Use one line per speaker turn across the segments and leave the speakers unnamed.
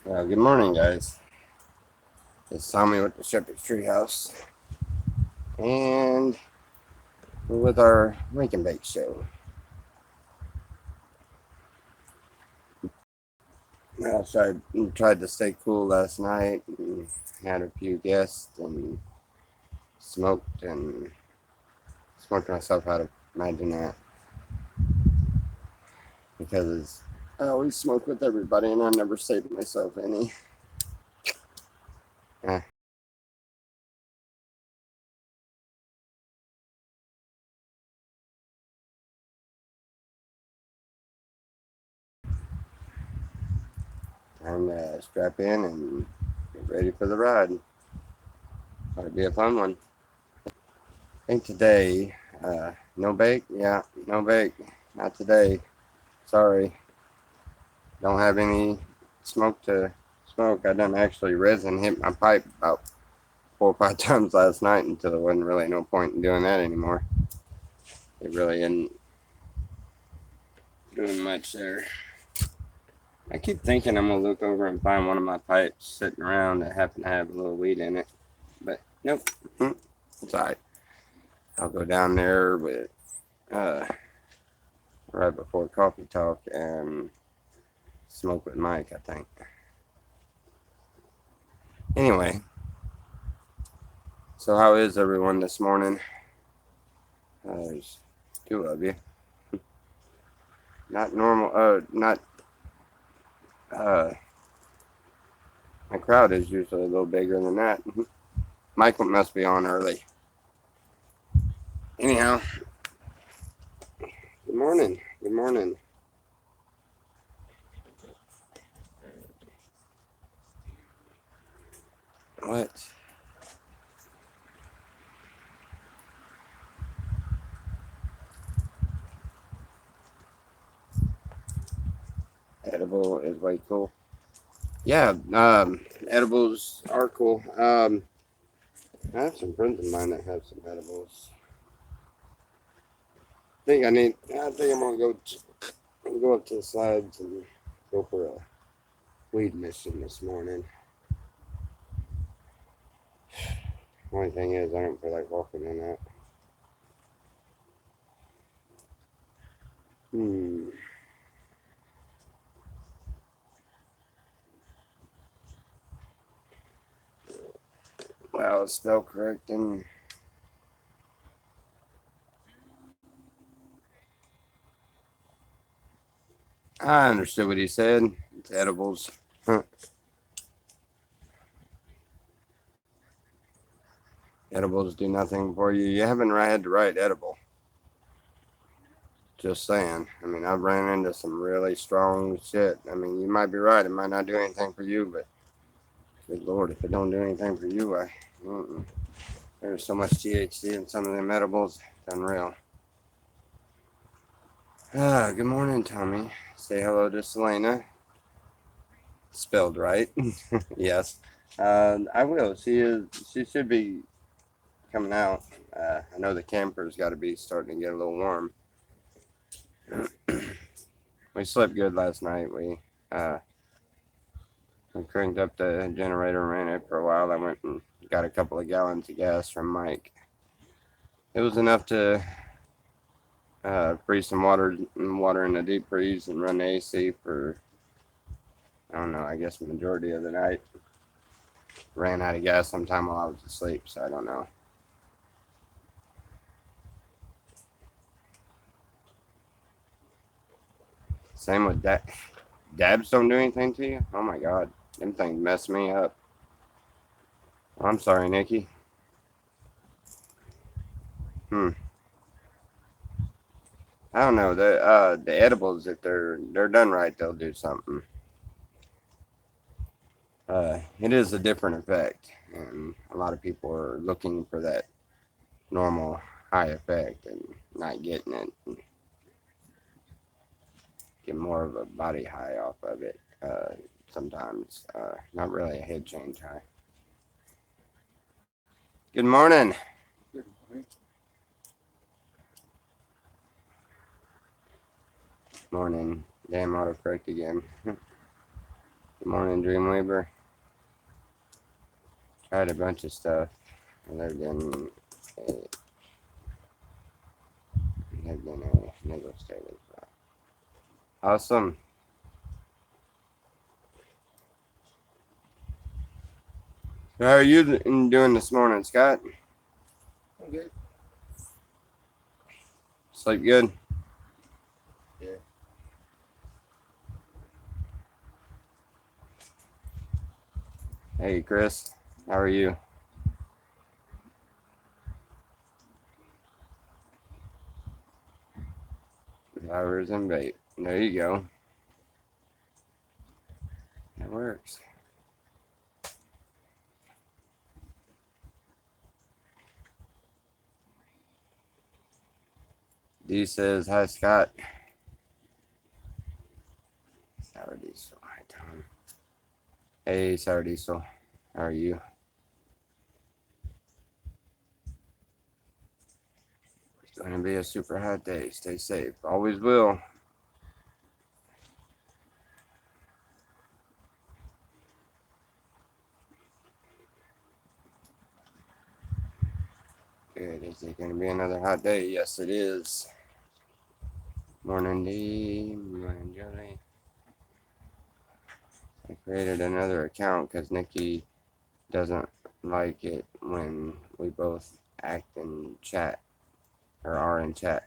Good morning, guys. It's Tommy with the Shepherd's Treehouse, and we're with our Wake and Bake show. So I tried to stay cool last night and had a few guests and smoked myself out of imagine that because I always smoke with everybody and I never saved myself any. Eh, Time to strap in and get ready for the ride. Ought to be a fun one. I think today, no bake? Yeah, no bake. Not today. Sorry. Don't have any smoke to smoke. I done actually resin hit my pipe about 4 or 5 times last night until there wasn't really no point in doing that anymore. It really isn't doing much there. I keep thinking I'm gonna look over and find one of my pipes sitting around that happen to have a little weed in it. But nope. It's alright. I'll go down there with uh right before coffee talk and smoke with Mike, I think. Anyway, so how is everyone this morning? There's two of you. Not normal. Not. Uh, my crowd is usually a little bigger than that. Michael must be on early. Anyhow, good morning. Good morning. What? Edible is way cool. Yeah, edibles are cool. I have some friends of mine that have some edibles. I think I'm gonna go up to the slides and go for a weed mission this morning. Only thing is, I don't feel like walking in that. Hmm. Well, spell correcting. I understood what he said. It's edibles. Edibles do nothing for you. You haven't had the right edible. Just saying. I mean, I've ran into some really strong shit. I mean, you might be right. It might not do anything for you, but good lord, if it don't do anything for you, there's so much THC in some of them edibles. It's unreal. Good morning, Tommy. Say hello to Selena. Spelled right. Yes. I will. She should be coming out. I know the camper's got to be starting to get a little warm. We slept good last night. Uh, we cranked up the generator and ran it for a while. I went and got a couple of gallons of gas from Mike. It was enough to freeze some water in the deep freeze and run the AC for, I don't know, I guess the majority of the night. Ran out of gas sometime while I was asleep, so I don't know. Same with that. Dabs don't do anything to you? Oh my god. Them things mess me up. I'm sorry, Nikki. Hmm. I don't know. The edibles, if they're done right, they'll do something. It is a different effect, and a lot of people are looking for that normal high effect and not getting it. And get more of a body high off of it. Sometimes, not really a head change high. Good morning. Morning. Damn autocorrect again. Good morning, Dreamweaver. Tried a bunch of stuff. Other than a negotiated. Awesome. How are you doing this morning, Scott?
I'm good.
Sleep good?
Yeah.
Hey, Chris. How are you? Flowers and bait. There you go. That works. D says, hi, Scott. Sour Diesel. Hi, Tom. Hey, Sour Diesel. How are you? It's going to be a super hot day. Stay safe. Always will. Good. Is it going to be another hot day? Yes, it is. Morning, D. Morning, Jolie. I created another account because Nikki doesn't like it when we both act in chat or are in chat.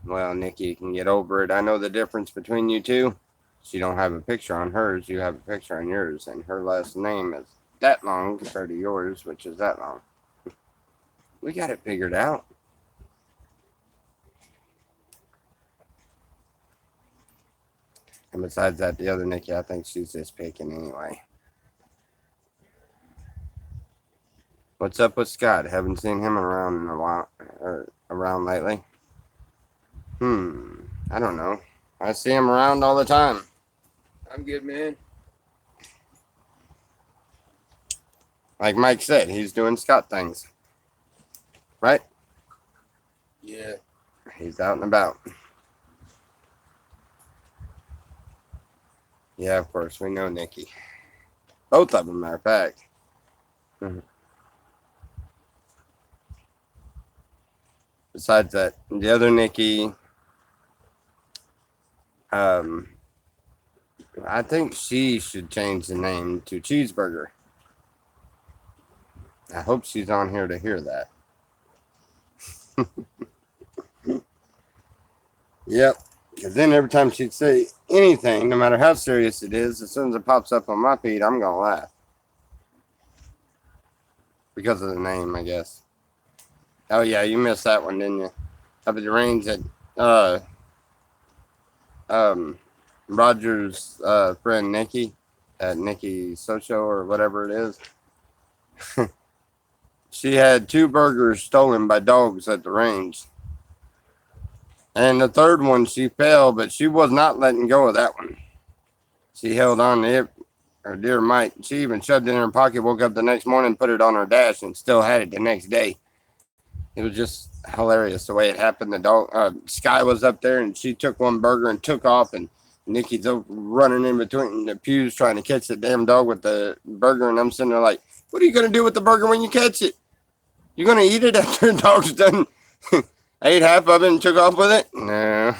Well, Nikki, you can get over it. I know the difference between you two. She don't have a picture on hers. You have a picture on yours, and her last name is that long compared to yours, which is that long. We got it figured out. And besides that, the other Nikki, I think she's just picking anyway. What's up with Scott? Haven't seen him around in a while, or around lately. I don't know. I see him around all the time.
I'm good, man.
Like Mike said, he's doing Scott things. Right?
Yeah.
He's out and about. Yeah, of course. We know Nikki. Both of them, matter of fact. Besides that, the other Nikki, I think she should change the name to Cheeseburger. I hope she's on here to hear that. Yep. Because then every time she'd say anything, no matter how serious it is, as soon as it pops up on my feed, I'm going to laugh. Because of the name, I guess. Oh, yeah, you missed that one, didn't you? Up at the range at Roger's friend Nikki, at Nikki Socho or whatever it is. She had 2 burgers stolen by dogs at the range. And the third one, she fell, but she was not letting go of that one. She held on to it, her dear mite. She even shoved it in her pocket, woke up the next morning, put it on her dash, and still had it the next day. It was just hilarious the way it happened. The dog, Sky was up there, and she took one burger and took off, and Nikki's running in between the pews trying to catch the damn dog with the burger, and I'm sitting there like, what are you going to do with the burger when you catch it? You're going to eat it after the dog's done? Ate half of it and took off with it? No.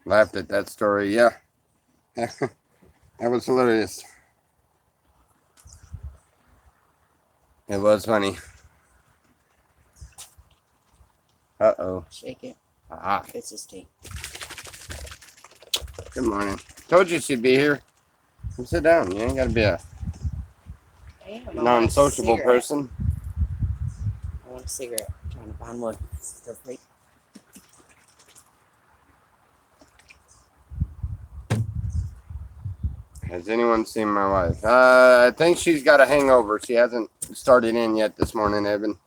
Laughed at that story, yeah. That was hilarious. It was funny. Uh-oh.
Shake it.
Ah.
It's a steak.
Good morning. Told you she'd be here. Come sit down. You ain't got to be a non-sociable person.
I want a cigarette. I'm trying to find one. For free.
Has anyone seen my wife? I think she's got a hangover. She hasn't started in yet this morning, Evan.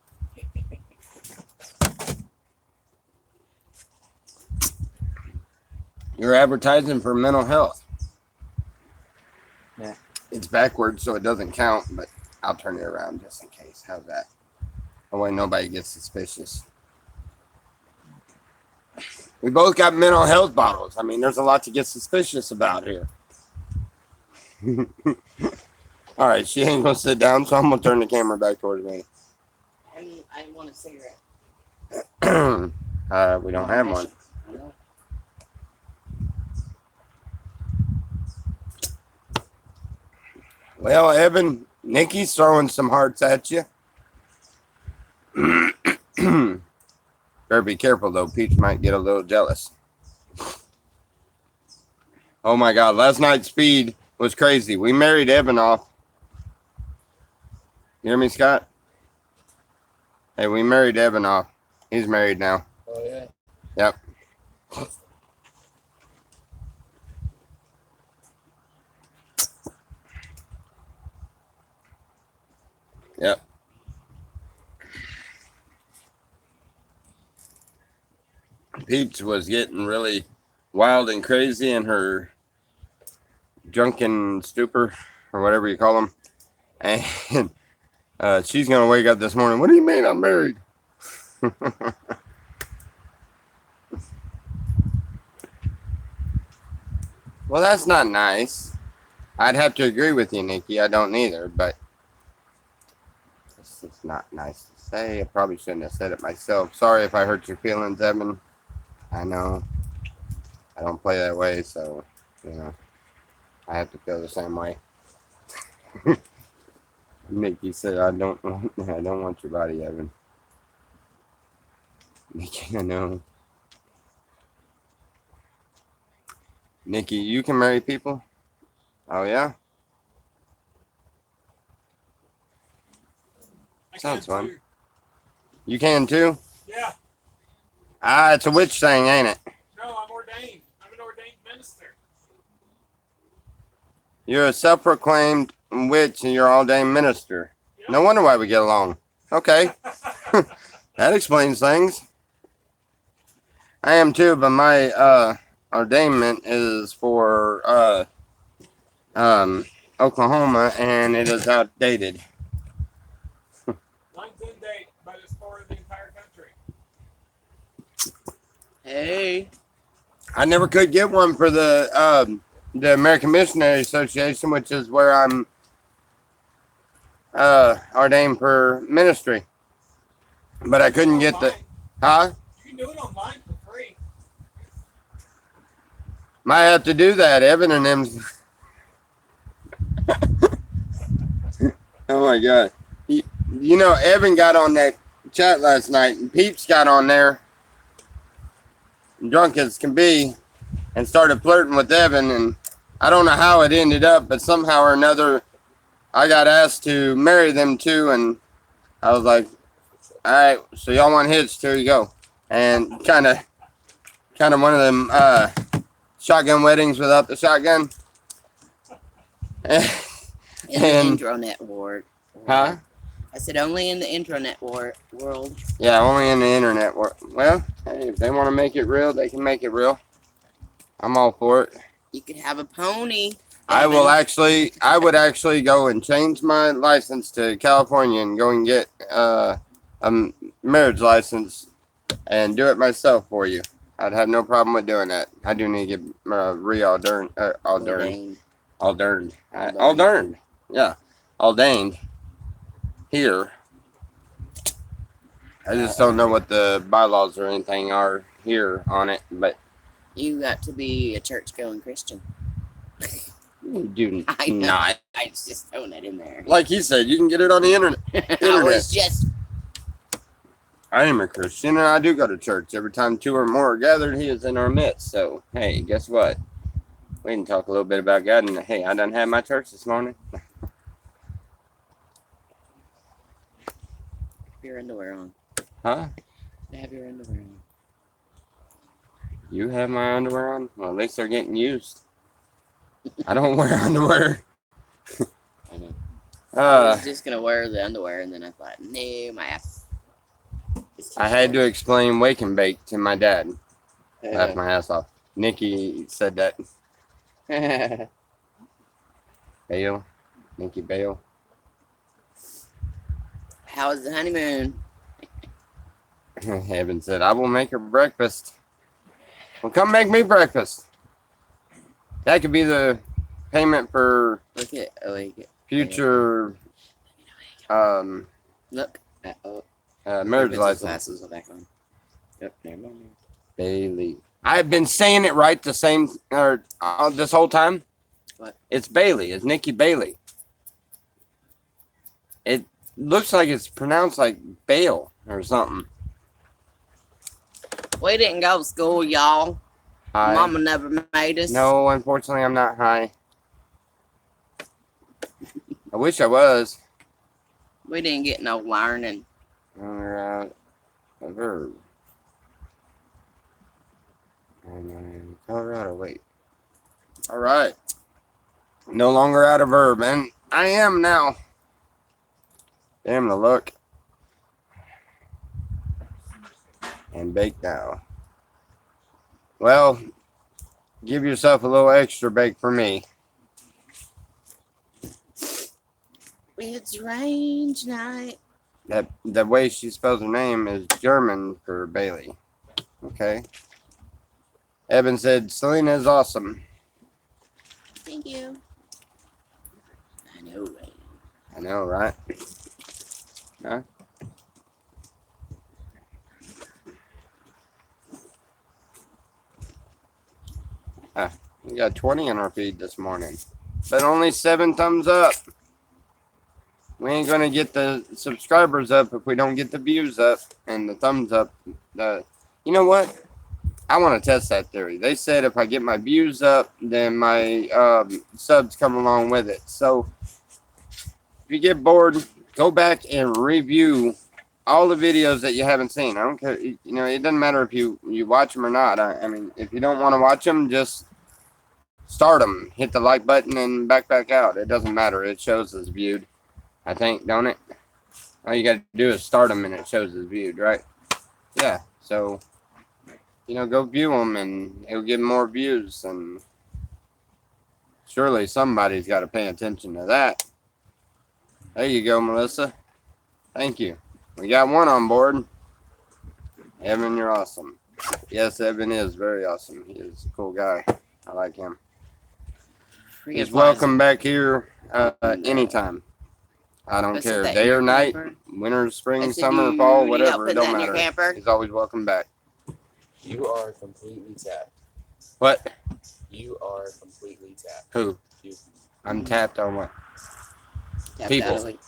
You're advertising for mental health.
Yeah.
It's backwards, so it doesn't count, but I'll turn it around just in case. How's that? That way nobody gets suspicious. We both got mental health bottles. I mean, there's a lot to get suspicious about here. All right, she ain't gonna sit down, so I'm gonna turn the camera back towards me.
I want a cigarette.
We don't have one.
I know.
Well, Evan, Nikki's throwing some hearts at you. Better be careful though. Peach might get a little jealous. Oh my God! Last night's speed was crazy. We married Evan off. You hear me, Scott? Hey, we married Evan off. He's married now.
Oh yeah.
Yep. Yep. Peach was getting really wild and crazy in her drunken stupor or whatever you call them. And she's going to wake up this morning. What do you mean I'm married? Well, that's not nice. I'd have to agree with you, Nikki. I don't either, but it's not nice to say. I probably shouldn't have said it myself. Sorry if I hurt your feelings, Evan. I know. I don't play that way, so, you know, I have to feel the same way. Nikki said, I don't want your body, Evan. Nikki, I know. Nikki, you can marry people? Oh, yeah? Sounds fun.
Too.
You can too?
Yeah.
Ah, it's a witch thing, ain't it?
No, I'm ordained. I'm an ordained minister.
You're a self-proclaimed witch and you're all day minister.
Yep.
No wonder why we get along. Okay. That explains things. I am too, but my ordainment is for Oklahoma and it is outdated.
Mine's in date, but it's for the entire country.
Hey.
I never could get one for the American Missionary Association, which is where I'm ordained for ministry. But I couldn't get the huh?
You can do it online for free.
Might have to do that, Evan and them. Oh my God. You know, Evan got on that chat last night and Peeps got on there, drunk as can be, and started flirting with Evan. And I don't know how it ended up, but somehow or another, I got asked to marry them too. And I was like, all right, so y'all want hitched, here you go. And kind of one of them shotgun weddings without the shotgun.
In
And-
the intranet world.
Huh?
I said only in the intranet world.
Yeah, only in the internet. Well, hey, if they want to make it real, they can make it real. I'm all for it.
You could have a pony.
I
Evan.
would actually go and change my license to California and go and get a marriage license and do it myself for you. I'd have no problem with doing that. I do need to get ordained. Yeah, ordained here. I just don't know what the bylaws or anything are here on it, but
You got to be a church-going Christian.
you do
I know.
not.
I was just throwing that in there.
Like he said, you can get it on the internet.
I was just.
I am a Christian and I do go to church. Every time two or more are gathered, he is in our midst. So, hey, guess what? We can talk a little bit about God. And hey, I done had my church this morning.
Your underwear on.
Huh?
Have your underwear on.
You have my underwear on? Well, at least they're getting used. I don't wear underwear.
I know. I
Uh,
was just gonna wear the underwear, and then I thought, no, my ass. is too
I had to
short.
explain wake and bake to my dad. Laughed my ass off. Nikki said that. Bale. Nikki Bale.
How was the honeymoon?
Evan said, I will make her breakfast. Well, come make me breakfast. That could be the payment for
Look at
future
look.
marriage
His
license.
glasses are back on. Yep, never mind.
Bailey. I've been saying it right the same this whole time.
What?
It's Bailey. It's Nikki Bailey. It looks like it's pronounced like Bale or something.
We didn't go to school, y'all.
Hi.
Mama never made us.
No, unfortunately, I'm not high. I wish I was.
We didn't get no learning.
Longer out a verb. Colorado, wait. All right. No longer out of verb, and I am now. Damn the look. And bake now. Well, give yourself a little extra bake for me.
It's range night.
That the way she spells her name is German for Bailey. Okay. Evan said Selena is awesome.
Thank you. I know, right?
I know, right? Huh? We got 20 on our feed this morning, but only 7 thumbs up. We ain't gonna get the subscribers up if we don't get the views up and the thumbs up. You know what? I want to test that theory. They said if I get my views up, then my subs come along with it. So if you get bored, go back and review all the videos that you haven't seen. I don't care. You know, it doesn't matter if you watch them or not. I mean, if you don't want to watch them, just start them. Hit the like button and back out. It doesn't matter. It shows as viewed. I think, don't it? All you got to do is start them and it shows as viewed, right? Yeah. So, you know, go view them and it'll get more views. And surely somebody's got to pay attention to that. There you go, Melissa. Thank you. We got one on board. Evan, you're awesome. Yes, Evan is very awesome. He is a cool guy. I like him. He's welcome back here anytime. I don't care, day or night, winter, spring, summer, fall, whatever, it don't matter. He's always welcome back.
You are completely tapped.
What?
You are completely tapped.
Who?
You.
I'm tapped on what?
Tapped
People.
out of it.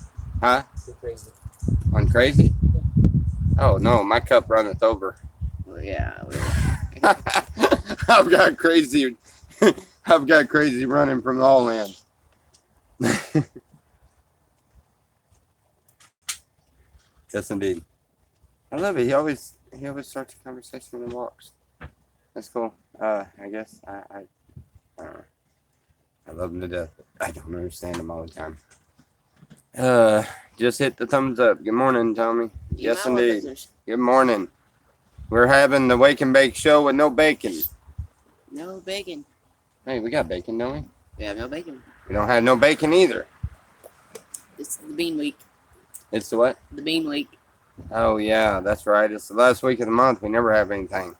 Huh?
You're crazy.
On crazy? Oh, no, my cup runneth over.
Well, yeah.
I've got crazy. I've got crazy running from all lands. Yes, indeed. I love it. He always starts a conversation when he walks. That's cool. I guess I don't know. I love him to death. I don't understand him all the time. Just hit the thumbs up. Good morning, Tommy. Yes, indeed.
Business.
Good morning. We're having the Wake and Bake show with no bacon.
No bacon.
Hey, we got bacon, don't we?
We have no bacon.
We don't have no bacon either.
It's the bean week.
It's the what?
The bean week.
Oh, yeah, that's right. It's the last week of the month. We never have anything.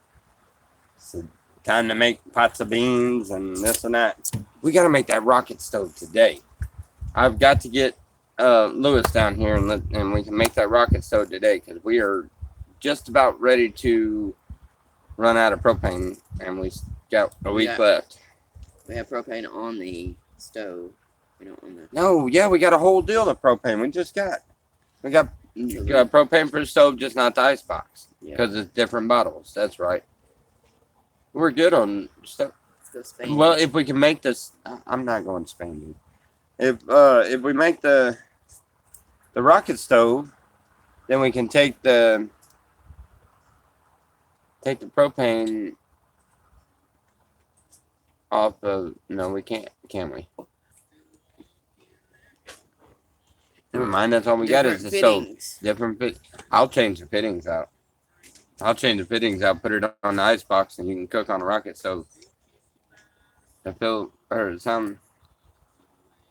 It's the time to make pots of beans and this and that. We got to make that rocket stove today. I've got to get Lewis down here and we can make that rocket stove today because we are just about ready to run out of propane and we got a week left.
We have propane on the stove. We don't on the.
No, yeah, we got a whole deal of propane. We got propane for the stove, just not the ice box because it's different bottles. That's right. We're good on stuff.
Let's go Spain.
Well, if we can make this, I'm not going to Spain, dude. If we make the rocket stove, then we can take the propane off of. No, we can't. Can we? Never mind. That's all we got is the stove. Different fit. I'll change the fittings out. Put it on the ice box, and you can cook on a rocket stove. I feel or something.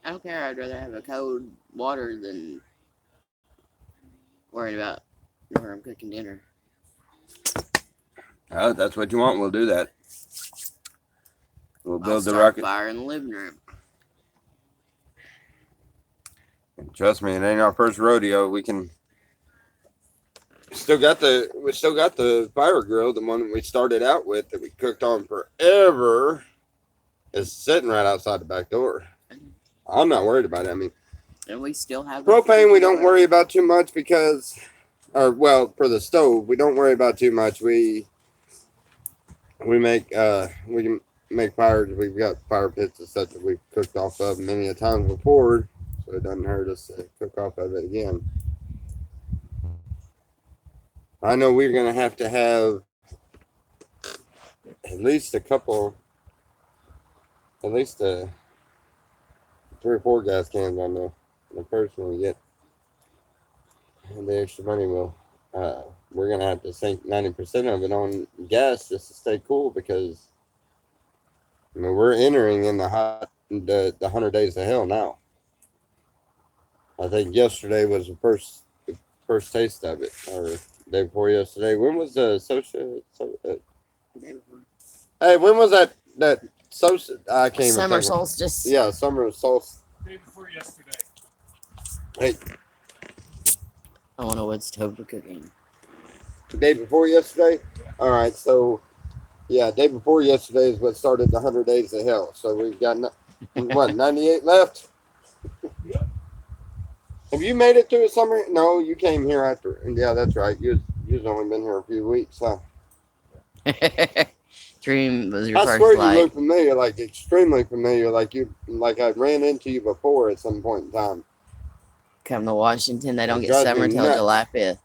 I don't care. I'd rather have a cold water than worried about where I'm cooking dinner.
Oh, that's what you want. We'll do that. We'll
I'll
build the
start
rocket.
a fire in the living room.
Trust me, it ain't our first rodeo. We still got the fire grill, the one we started out with that we cooked on forever, is sitting right outside the back door. I'm not worried about it. I mean,
And we still have the
propane we don't
refrigerator.
worry about too much because, or well, for the stove we don't worry about too much. We can make fires. We've got fire pits and stuff that we've cooked off of many a times before, so it doesn't hurt us to cook off of it again. I know we're gonna have to have at least three or four gas cans on the first one we get. And the extra money we're gonna have to sink 90% of it on gas just to stay cool because I mean we're entering in the 100 days of hell now. I think yesterday was the first taste of it, or day before yesterday. When was the hey, when was that social? I can't even
Summer
think.
solstice.
Yeah, summer solstice.
Day before yesterday.
Hey,
I want a wood stove for cooking.
the day before yesterday. All right, so yeah, day before yesterday is what started the 100 days of hell. So we've got what 98 left.
Yep.
Have you made it through a summer? No, you came here after. Yeah, that's right. You've only been here a few weeks, huh?
Dream was your
I
first
swear you
flight.
look familiar, like extremely familiar, like I ran into you before at some point in time.
Come to Washington, they don't
It
get
drives
summer
me
until
nuts.
July 5th.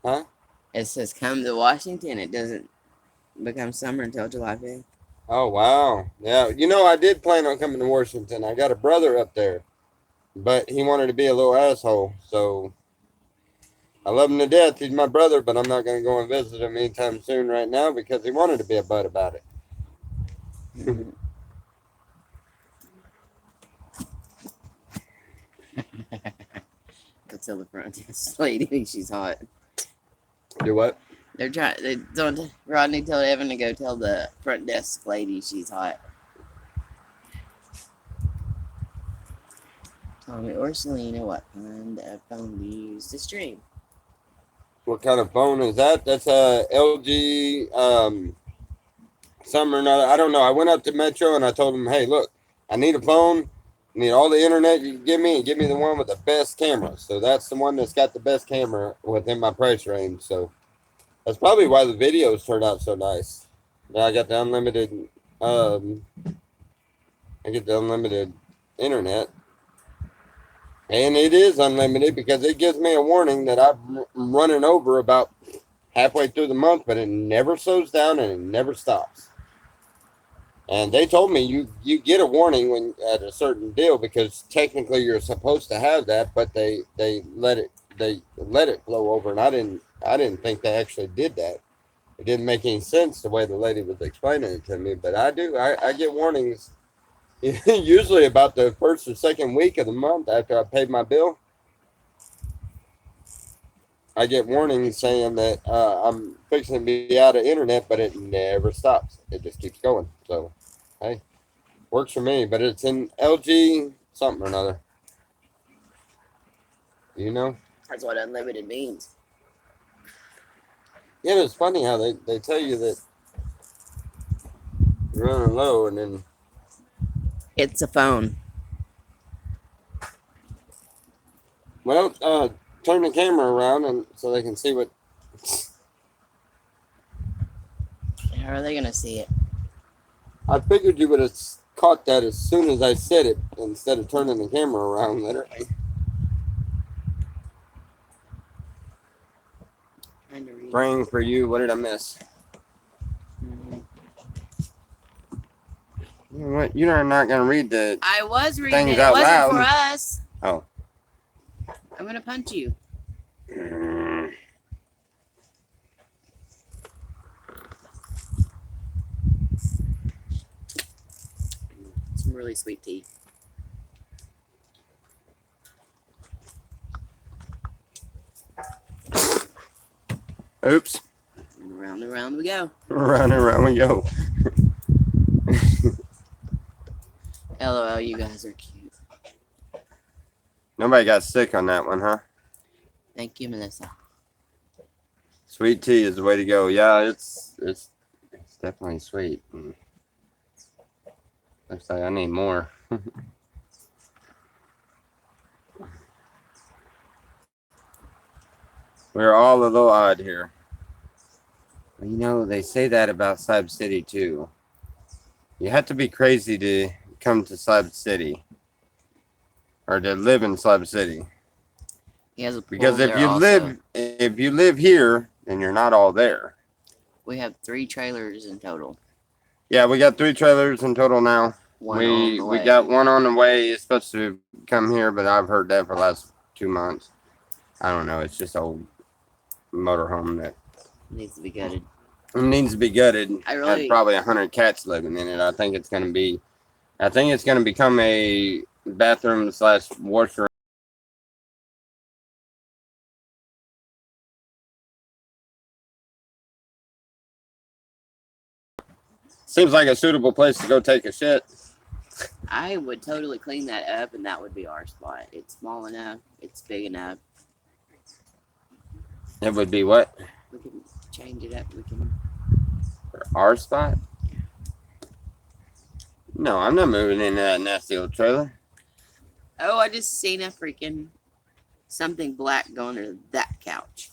Huh?
It says come to Washington. It doesn't become summer until July 5th.
Oh wow, yeah. You know, I did plan on coming to Washington. I got a brother up there, but he wanted to be a little asshole. So I love him to death. He's my brother, but I'm not going to go and visit him anytime soon right now because he wanted to be a butt about it.
Mhm. Go tell the front desk lady she's hot.
Do what?
They're trying. They don't. Rodney told Evan to go tell the front desk lady she's hot. Tommy or Selena, what kind of phone do you use to stream?
What kind of phone is that? That's a LG something or another. I don't know. I went up to Metro and I told them, hey, look, I need a phone. I need all the internet you can give me and give me the one with the best camera. So that's the one that's got the best camera within my price range. So that's probably why the videos turned out so nice. Now I got the unlimited internet. And it is unlimited because it gives me a warning that I'm running over about halfway through the month, but it never slows down and it never stops. And they told me you get a warning when at a certain deal because technically you're supposed to have that, but they let it flow over, and I didn't think they actually did that. It didn't make any sense the way the lady was explaining it to me, but I do. I get warnings usually about the first or second week of the month after I paid my bill. I get warnings saying that I'm fixing to be out of internet, but it never stops. It just keeps going. So, hey, works for me. But it's in LG something or another. You know?
That's what unlimited means.
Yeah, it's funny how they tell you that you're running low and then...
It's a phone.
Well, turn the camera around and so they can see what...
How are they gonna see it?
I figured you would have caught that as soon as I said it instead of turning the camera around, literally.
Trying to read.
Praying for you. What did I miss?
Mhm.
You know what? You're not going to read the...
I was reading
Things
it. It
out
wasn't
loud.
for us.
Oh.
I'm gonna punch you. Some really sweet tea.
Oops.
And around we go.
Round and round we go.
LOL, you guys are cute.
Nobody got sick on that one, huh?
Thank you, Melissa.
Sweet tea is the way to go. Yeah, it's definitely sweet. Looks like I need more. We're all a little odd here. You know, they say that about Cyber City too. You have to be crazy to come to Cyber City or to live in Cyber City.
He has a pool
Because if
there
you
also.
live here, then you're not all there.
We have 3 trailers in total.
Yeah, we got 3 trailers in total now.
One on
We
the way.
got one on the way. It's supposed to come here, but I've heard that for the last 2 months. I don't know. It's just old motorhome that
Needs to be gutted.
needs to be gutted.
I
Has
really-
probably 100 cats living in it. I think it's gonna become a bathroom / washroom. Seems like a suitable place to go take a shit.
I would totally clean that up, and that would be our spot. It's small enough. It's big enough.
It would be what?
We can change it up. We can.
Our spot? No, I'm not moving into that nasty old trailer.
Oh, I just seen a freaking something black going to that couch.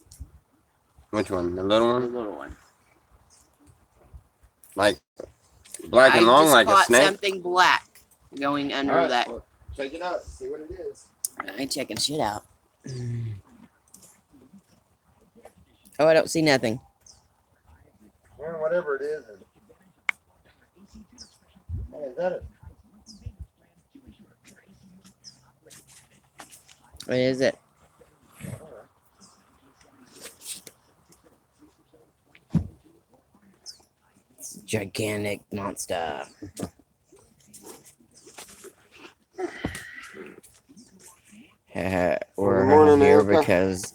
Which one? The little
The
one?
little one.
Like black and
I
long
just
like a
caught
snake?
something black going under
Alright,
that.
well, check it out. See what it is.
I ain't checking shit out. Oh, I don't see nothing.
Well, whatever it is. Hey, is that it?
What is it? It's a gigantic monster. We're
morning,
here
Erica.
because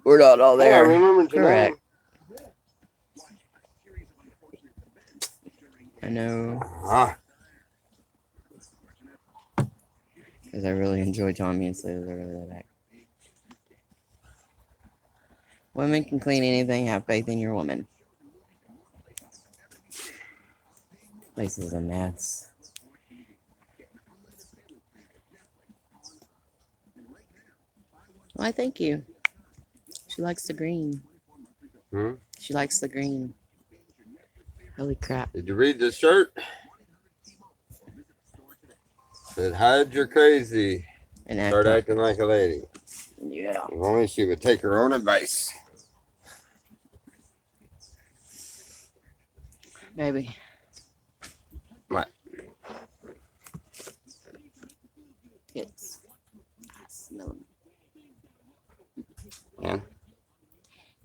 we're not all
Hey, I
there.
remembered your
Correct.
name.
I know,
Ah,
because I really enjoy Tommy and Slater. Over back. Women can clean anything. Have faith in your woman. Place is a mess. Why, thank you. She likes the green.
Hmm?
She likes the green. Holy crap.
Did you read the shirt? Said hide your crazy.
And
Start
acting.
acting like a lady.
Yeah.
If only she would take her own advice.
Baby.
What?
It's. I smell them.
Yeah.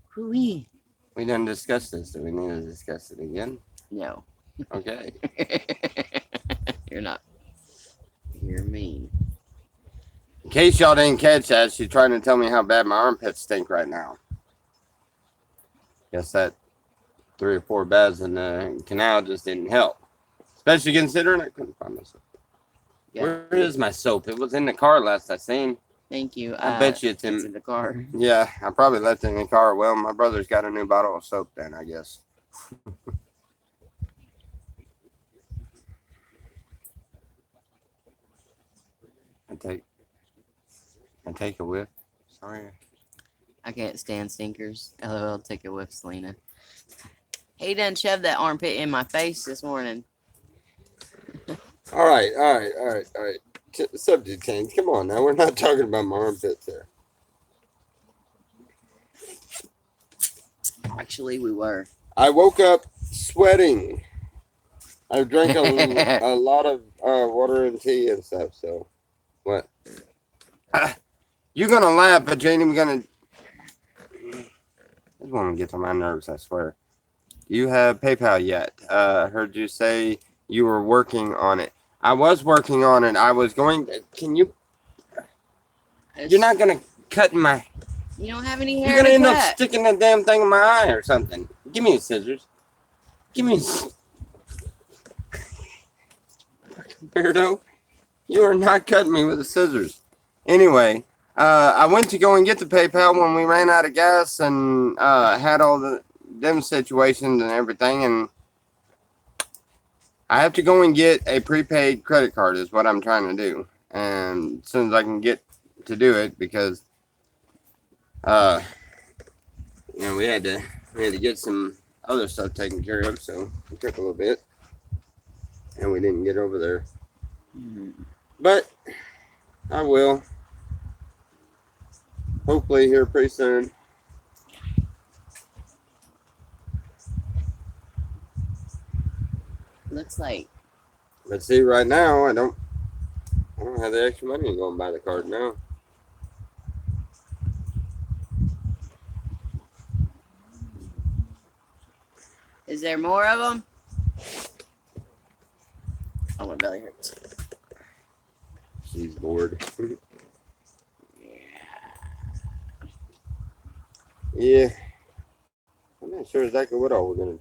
Hoo-wee.
We done discussed this. Do we need to discuss it again?
No.
Okay.
You're not. You're mean.
In case y'all didn't catch that, she's trying to tell me how bad my armpits stink right now. Guess that 3 or 4 baths in the canal just didn't help. Especially considering I couldn't find my soap.
Yeah.
Where is my soap? It was in the car last I seen.
Thank you.
I bet you it's
It's
in.
in the car.
Yeah, I probably left it in the car. Well, my brother's got a new bottle of soap then, I guess. I take a whiff. Sorry.
I can't stand stinkers. LOL, take a whiff, Selena. He done shoved that armpit in my face this morning.
All right. Subject change. Come on now. We're not talking about my armpits here.
Actually, we were.
I woke up sweating. I drank a lot of water and tea and stuff. So, what? You're gonna laugh, but you ain't even gonna. This woman gets on my nerves. I swear. You have PayPal yet? I heard you say you were working on it. I was working on it. I was going. Can you? You're not gonna cut my.
You don't have any hair
You're gonna
to
end up
cut.
sticking the damn thing in my eye or something. Give me the scissors. Give me. Weirdo. You are not cutting me with the scissors. Anyway, I went to go and get the PayPal when we ran out of gas and had all them situations and everything, and I have to go and get a prepaid credit card is what I'm trying to do. And as soon as I can get to do it, because we had to get some other stuff taken care of, so it took a little bit. And we didn't get over there. But I will. Hopefully here pretty soon.
Looks like
Let's see, right now I don't have the extra money to go and buy the card now.
is there more of them? Oh, my belly hurts.
She's bored. Yeah. I'm not sure exactly what all we're gonna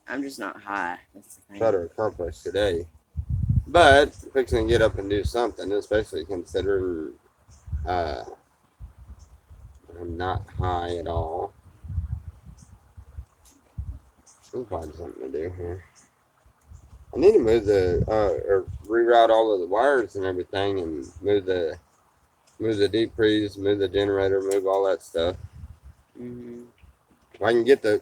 I'm just not high. That's the thing.
try to accomplish today. But fixing to get up and do something, especially considering I'm not high at all. We'll find something to do here. I need to move or reroute all of the wires and everything, and move the deep freeze, move the generator, move all that stuff. If I can get I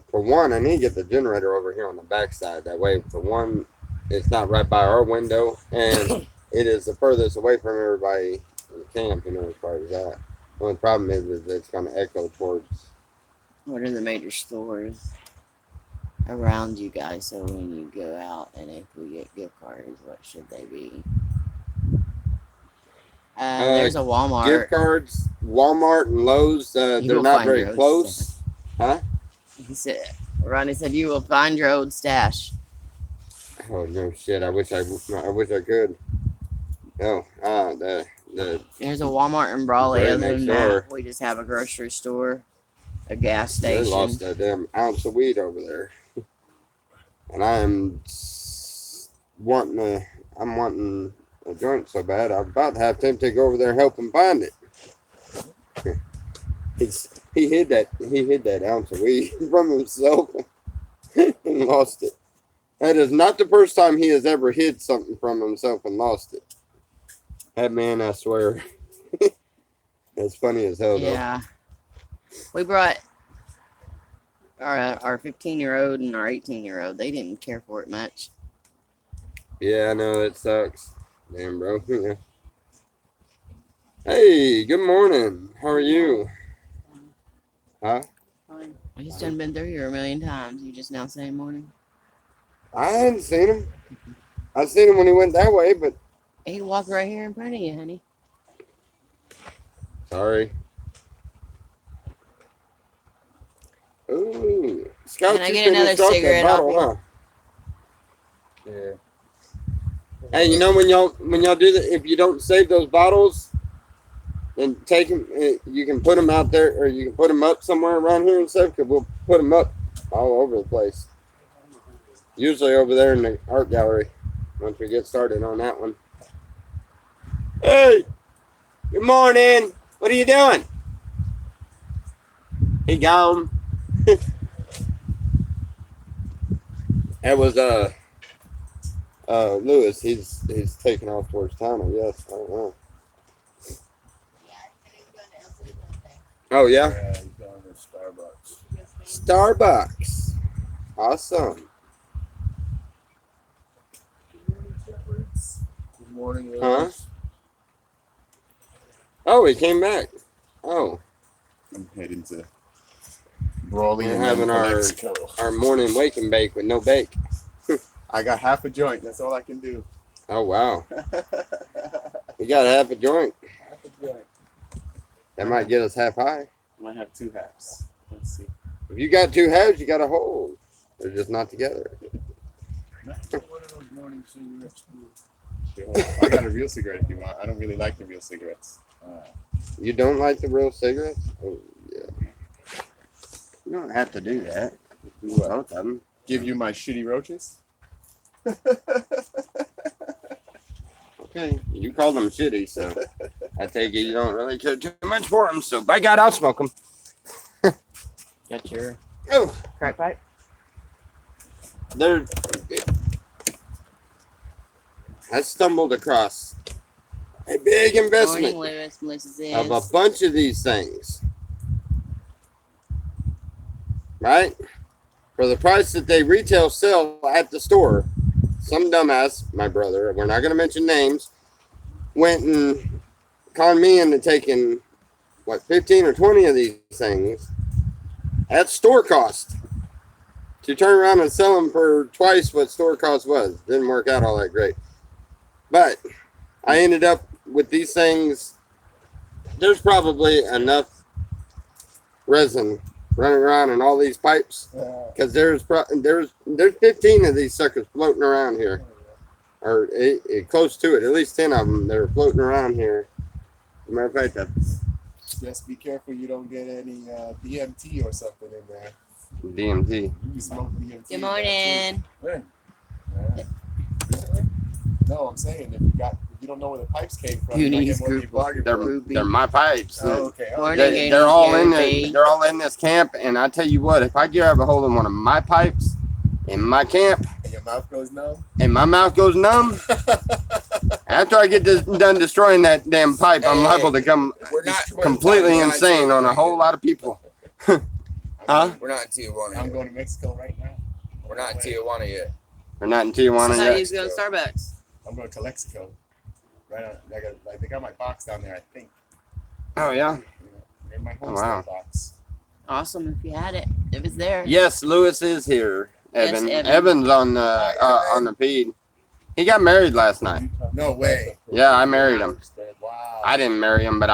need to get the generator over here on the backside. That way, for one, it's not right by our window, and it is the furthest away from everybody in the camp, as far as that. The only problem is it's going to echo towards.
What are the major stores around you guys? So when you go out and if we get gift cards, what should they be? There's a Walmart.
Gift cards, Walmart and Lowe's, they're not very close. Huh?
He said, Ronnie said, you will find your old stash.
Oh no shit! I wish I could. No,
There's a Walmart in Brawley.
Right
Other
next
than
door.
that, we just have a grocery store, a gas
they
station.
lost that damn ounce of weed over there, and I'm wanting a joint so bad. I'm about to have Tim to go over there and help him find it. He hid that ounce of weed from himself and lost it. That is not the first time he has ever hid something from himself and lost it. That man, I swear. That's funny as hell, though.
Yeah. We brought our 15-year-old and our 18-year-old. They didn't care for it much.
Yeah, I know, it sucks. Damn, bro. Yeah. Hey, good morning. How are you? Huh?
He's done been through here a million times. You just now saying morning?
I hadn't seen him. I seen him when he went that way, but
He walked right here in front of you, honey.
sorry. Ooh. Scout,
Can I
you
get
finished
another
off that
cigarette
bottle,
off
huh? Yeah. Hey, you know when y'all do that, if you don't save those bottles, then take them. You can put them out there, or you can put them up somewhere around here and stuff. Cause we'll put them up all over the place. Usually over there in the art gallery. Once we get started on that one. Hey, good morning. What are you doing? He gone. That was Lewis. He's taking off towards town, I guess. I don't know. Oh yeah.
Yeah, he's going to Starbucks.
Starbucks. Awesome.
Good morning, Lewis.
Huh? Oh, he came back. Oh,
I'm heading to Brawley
We're
and
having
then
our-
Mexico.
our morning wake and bake with no bake.
I got half a joint. That's all I can do.
Oh wow.
half
We got half a joint.
a joint.
That might get us half high.
Might have two halves. Let's see.
If you got two halves, you got a whole. They're just not together.
One of those morning cigarettes. I got a real cigarette if you want. I don't really like the real cigarettes.
You don't like the real cigarettes? Oh yeah. You don't have to do that.
Do what?
Both of them.
Give you my shitty roaches?
Okay, you called them shitty, so I take it you don't really care too much for them. So by God, I'll smoke them.
Got your
Oh,
crack pipe?
there. I stumbled across a big
Morning,
investment
Lewis. Melissa's in.
of a bunch of these things, right? For the price that they retail sell at the store. Some dumbass, my brother, we're not going to mention names, went and conned me into taking, 15 or 20 of these things at store cost to turn around and sell them for twice what store cost was. Didn't work out all that great. But I ended up with these things. There's probably enough resin running around in all these pipes because there's 15 of these suckers floating around here, or close to it. At least 10 of them that are floating around here. As a matter of fact,
Just be careful you don't get any DMT or something in there.
DMT.
You can smoke DMT.
Good morning.
When? No, I'm saying if you don't know where the pipes came from, you might
Goonies
get more than you
group.
bargained for.
They're my pipes.
Oh, okay.
Morning.
They're all in
Goonies,
they're all in this camp, and I tell you what, if I grab a hold of one of my pipes in my camp
And your mouth goes numb.
and my mouth goes numb, after I get done destroying that damn pipe, I'm liable to come
We're not
completely
we're not
insane on a
Tijuana
whole
yet.
lot of people. Huh?
We're not in Tijuana
I'm
yet.
going to Mexico right now.
We're not in Tijuana yet.
We're not in Tijuana
I thought
yet.
he was going to Starbucks.
I'm going to Calexico. Right on. They got my box down there, I think.
Oh yeah.
In my home
Wow.
box.
Awesome if you had it. If it's there.
Yes, Lewis is here.
Yes,
Evan.
Evan.
Evan's on the feed. He got married last night.
No way.
Yeah, I married him.
Wow.
I didn't marry him, but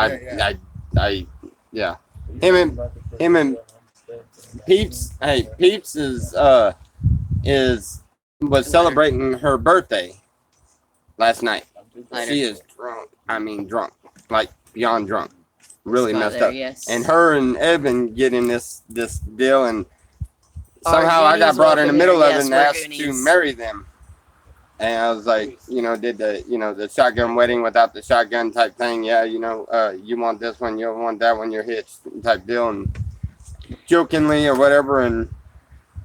yeah. Him and Peeps. Hey, Peeps was celebrating her birthday last night.
Later.
She is drunk. I mean, drunk, like beyond drunk. Really
Spot
messed
there,
up.
Yes.
And her and Evan get in this deal, and
Our
somehow I got
Goonies
brought in the
welcome
middle
here.
of
Yes,
it and
we're
asked to
Goonies.
marry them. And I was like, did the shotgun wedding without the shotgun type thing. Yeah, you want this one, you want that one, you're hitched type deal, and jokingly or whatever. And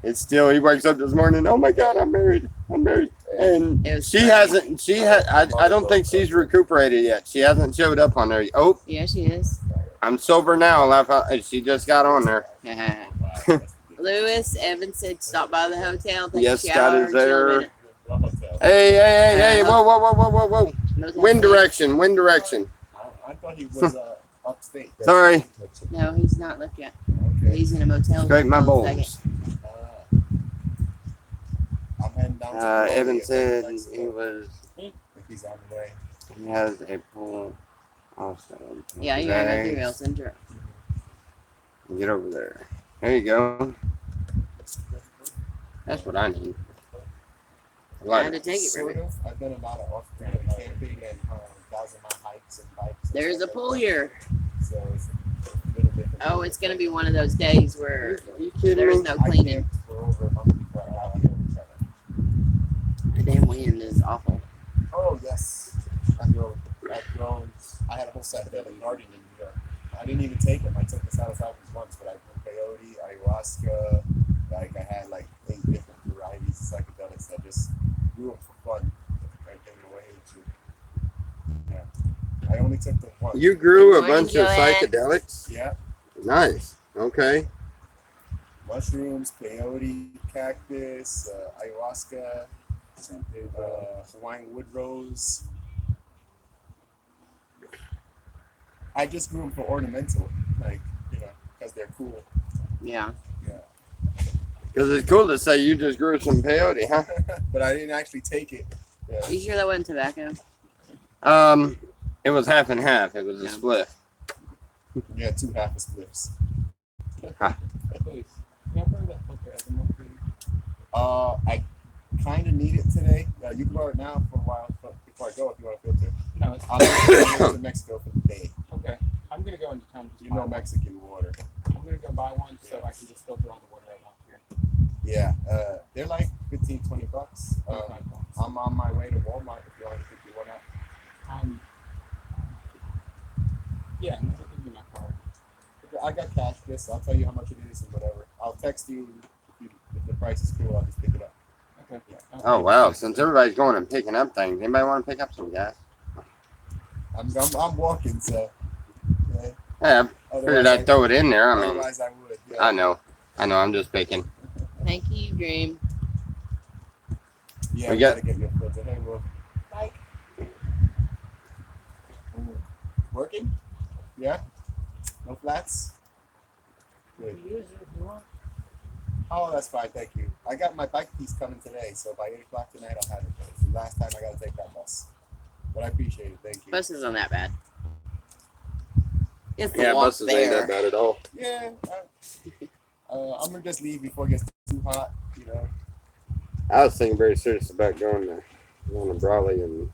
it's still, he wakes up this morning, oh my God, I'm married. And
It was
she
funny.
hasn't, I don't think she's recuperated yet. She hasn't showed up on there. Oh,
Yeah, she is.
I'm sober now. She just got on there.
Lewis, Evan said stop by the hotel. Take
Yes,
a
Scott
shower,
is
chill a
there.
minute.
Hey, whoa.
Motel
Wind
Six.
direction.
I thought he was upstate.
Sorry.
No, he's not left yet.
Okay.
He's in a motel.
Scrape my
Hold on a
balls.
second.
I'm heading down to
Evan
Colombia,
said
Mexico.
he
He's on the way.
has a pool also.
Yeah, you got another email. Send her.
Get over there. There you go. That's what I need.
I had to take it from
Sort
her.
of. I've done a lot of off-grid camping and those are my hikes and bikes. and
There's a
stuff
pool
like
here.
that. So it's a little different.
Oh, it's going to be one of those days where
Are you kidding
there's
me?
no
I
cleaning.
camped for over a month before I got here.
The damn wind is awful.
Oh yes, I drove. I had a whole set of gardening in New York. I didn't even take them. I took the psilocybins once, but I grew peyote, ayahuasca. Like I had 8 different varieties of psychedelics that just grew them for fun. I gave it away to. Yeah, I only took them once.
You grew a
Good morning,
bunch of
Joanne.
psychedelics?
Yeah,
Nice. Okay.
mushrooms, peyote, cactus, ayahuasca, Hawaiian wood rose. I just grew them for ornamental, because they're cool.
Yeah.
Because it's cool to say you just grew some peyote, huh?
But I didn't actually take it. Yeah.
You sure that wasn't tobacco?
It was half and half. It was a
Yeah.
split.
Yeah, 2 half a spliffs.
Huh.
I kind of need it today. You can borrow it now for a while before I go if you want to filter.
No, it's
I'll go to Mexico for the day.
okay. I'm gonna go into town.
You know Mexican water.
I'm gonna go buy one so I can just filter all the water I want here.
Yeah, they're like $15-20. I'm on my way to Walmart if you want to pick one up. Yeah, you can give me my card. I got cash, yes. I'll tell you how much it is and whatever. I'll text you if the price is cool. I'll just pick it up.
Okay.
Yeah.
Oh wow! Since everybody's going and picking up things, anybody want to pick up some gas?
I'm walking, so. Yeah.
Yeah, I figured I'd throw it in there. I mean,
Otherwise, I would. Yeah.
I know. I'm just picking.
Thank you, Dream.
Yeah,
We
we
got-
gotta get your filter. Hey, Will.
Mike.
Working? Yeah. No flats. Good.
Use it if you want.
Oh, that's fine. Thank you. I got my bike piece coming today, so by 8 o'clock tonight I'll have it. It's the last time I gotta take that bus, but I appreciate it. Thank you.
Bus isn't that bad. It's the
Yeah,
walk
buses ain't
there.
that bad at all.
Yeah. I'm gonna just leave before it gets too hot. You know.
I was thinking very serious about going to Brawley and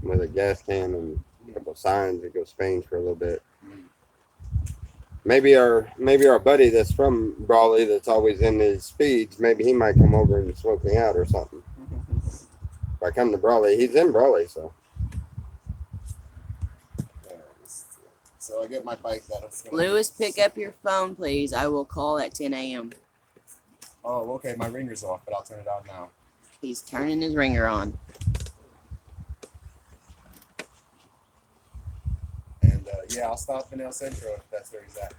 with a gas can and a couple of signs and go Spain for a little bit. Maybe our buddy that's from Brawley that's always in his speeds, maybe he might come over and smoke me out or something. If I come to Brawley, he's in Brawley, so
So I get my bike.
Lewis, pick up your phone, please. I will call at 10 a.m.
Oh, okay. My ringer's off, but I'll turn it on now.
He's turning his ringer on.
And yeah, I'll stop in El Centro if that's where he's at.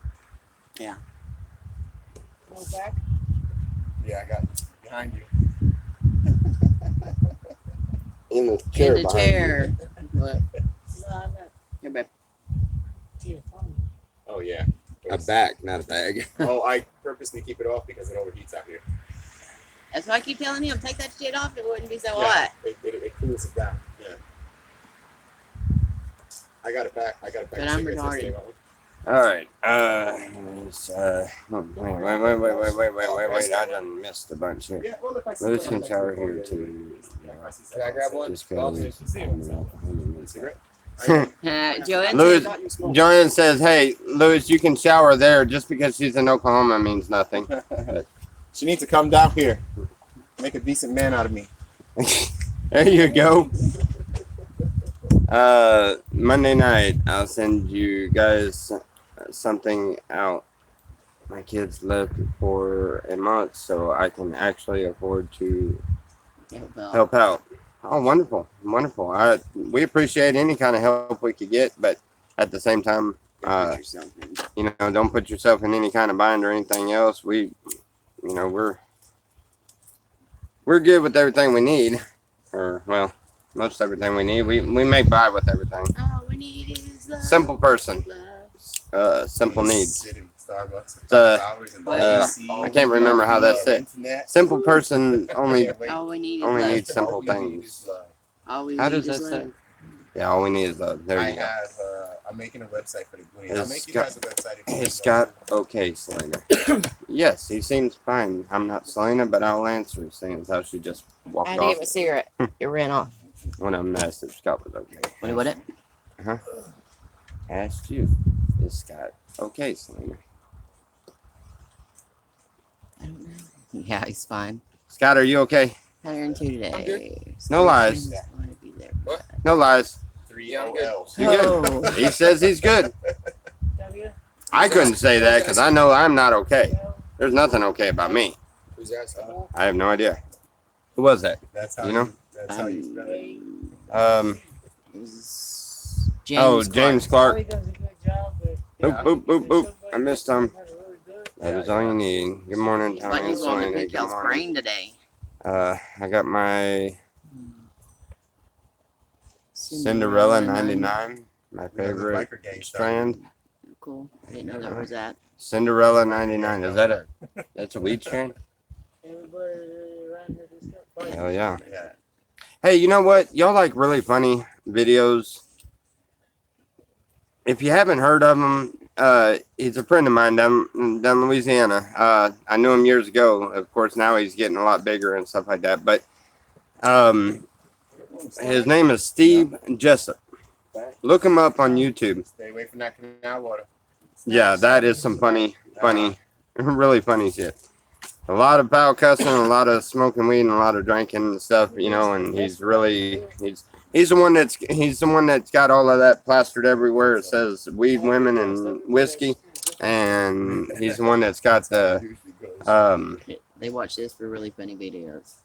Go back.
Yeah, I got behind you.
in the chair.
In the
behind
chair. What?
No, I'm not
Here, babe.
to your phone.
Oh yeah.
you. A back, not a bag.
Oh, I purposely keep it off because it overheats out here.
That's why I keep telling him, take that shit off. It wouldn't be so
Yeah,
hot.
it cools it down. Yeah. I got it back.
But I'm retarded.
All right. Wait. I done missed a bunch here.
Yeah, well, if I see
Lewis
one,
can
I
shower
can
here
go
too.
Can I grab one?
Just goes.
Cigarette?
Joanne
Lewis,
said,
Joanne says, "Hey, Lewis, you can shower there. Just because she's in Oklahoma means nothing."
She needs to come down here. Make a decent man out of me.
There you go. Monday night, I'll send you guys something out. My kids left for a month, so I can actually afford to help out. Oh, wonderful, wonderful. We appreciate any kind of help we could get, but at the same time, don't put yourself in any kind of bind or anything else. We're good with everything we need, or well, most everything we need. We make by with everything.
all we need is love.
Simple person,
Love.
simple needs.
Sit in Starbucks.
I can't remember how that's said. Simple person only
All we need is
only
love.
needs simple things.
All we
How
need
does
is
that
love.
say? Yeah, all we need is love. There
I
you go.
have. I'm making a website for the Goonies. I'll
It's
make you
got-
guys a website. if you
It's
need
got
one.
okay, Selena. Yes, he seems fine. I'm not Selena, but I'll answer, seeing as how she just
I
walked
had to
off
get my cigarette. It ran off.
when I asked if Scott was okay.
What it?
Asked you, is Scott okay, Selena?
I don't know. Yeah, he's fine.
Scott, are you okay?
102 today.
No lies.
Want to be there.
What?
No lies.
3
Yeah, I'm good.
OLs.
You good? He says he's good.
W.
I couldn't say that because I know I'm not okay. There's nothing okay about me.
Who's asking?
I have no idea. Who was that?
That's how
You know?
That's how you spell it.
James Clark.
He does a good job, but
Boop, boop, boop, boop. I missed him.
That's really good.
That is all you need. Good morning,
But
Tommy and
he's on to
Selena.
pick
Good
y'all's
morning.
brain today.
I got my Cinderella 99, my favorite
Biker gang
strand.
Cool. I didn't know that was that.
Cinderella 99. Is that that's a weed strand?
Everybody around here just got fighting.
Hell yeah.
Yeah.
Hey, you know what? Y'all like really funny videos. If you haven't heard of him, he's a friend of mine down Louisiana. I knew him years ago. Of course, now he's getting a lot bigger and stuff like that. But his name is Steve Jessup. Look him up on YouTube.
Stay away from that canal water.
Yeah, that is some funny, really funny shit. A lot of foul cussing, a lot of smoking weed, and a lot of drinking and stuff, and he's He's the one that's got all of that plastered everywhere. It says weed, women, and whiskey, and he's the one that's got the
They watch this for really funny videos.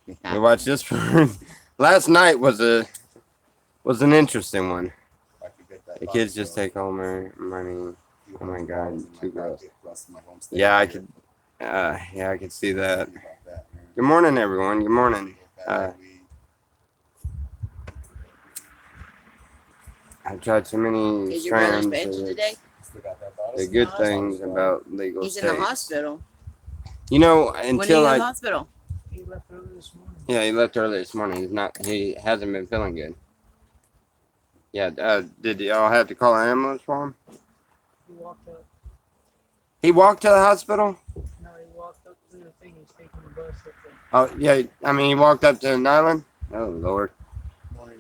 We watched this for last night was an interesting one. The kids just take all my money. Oh my God, too gross. Yeah, I could. Yeah, I could see that. Good morning, everyone. Good morning. I've tried so many
Is your brother's
strands
bed
of
today?
the good things about legal
He's
states.
in the hospital.
You know,
When are you
until
in the hospital?
He left early this morning.
yeah, he left early this morning. He's not. He hasn't been feeling good. Yeah. Did y'all have to call an ambulance for him?
He walked up.
He walked to the hospital.
No, he walked up to the thing. He's taking the bus up there.
Oh yeah. I mean, he walked up to an island. Oh Lord.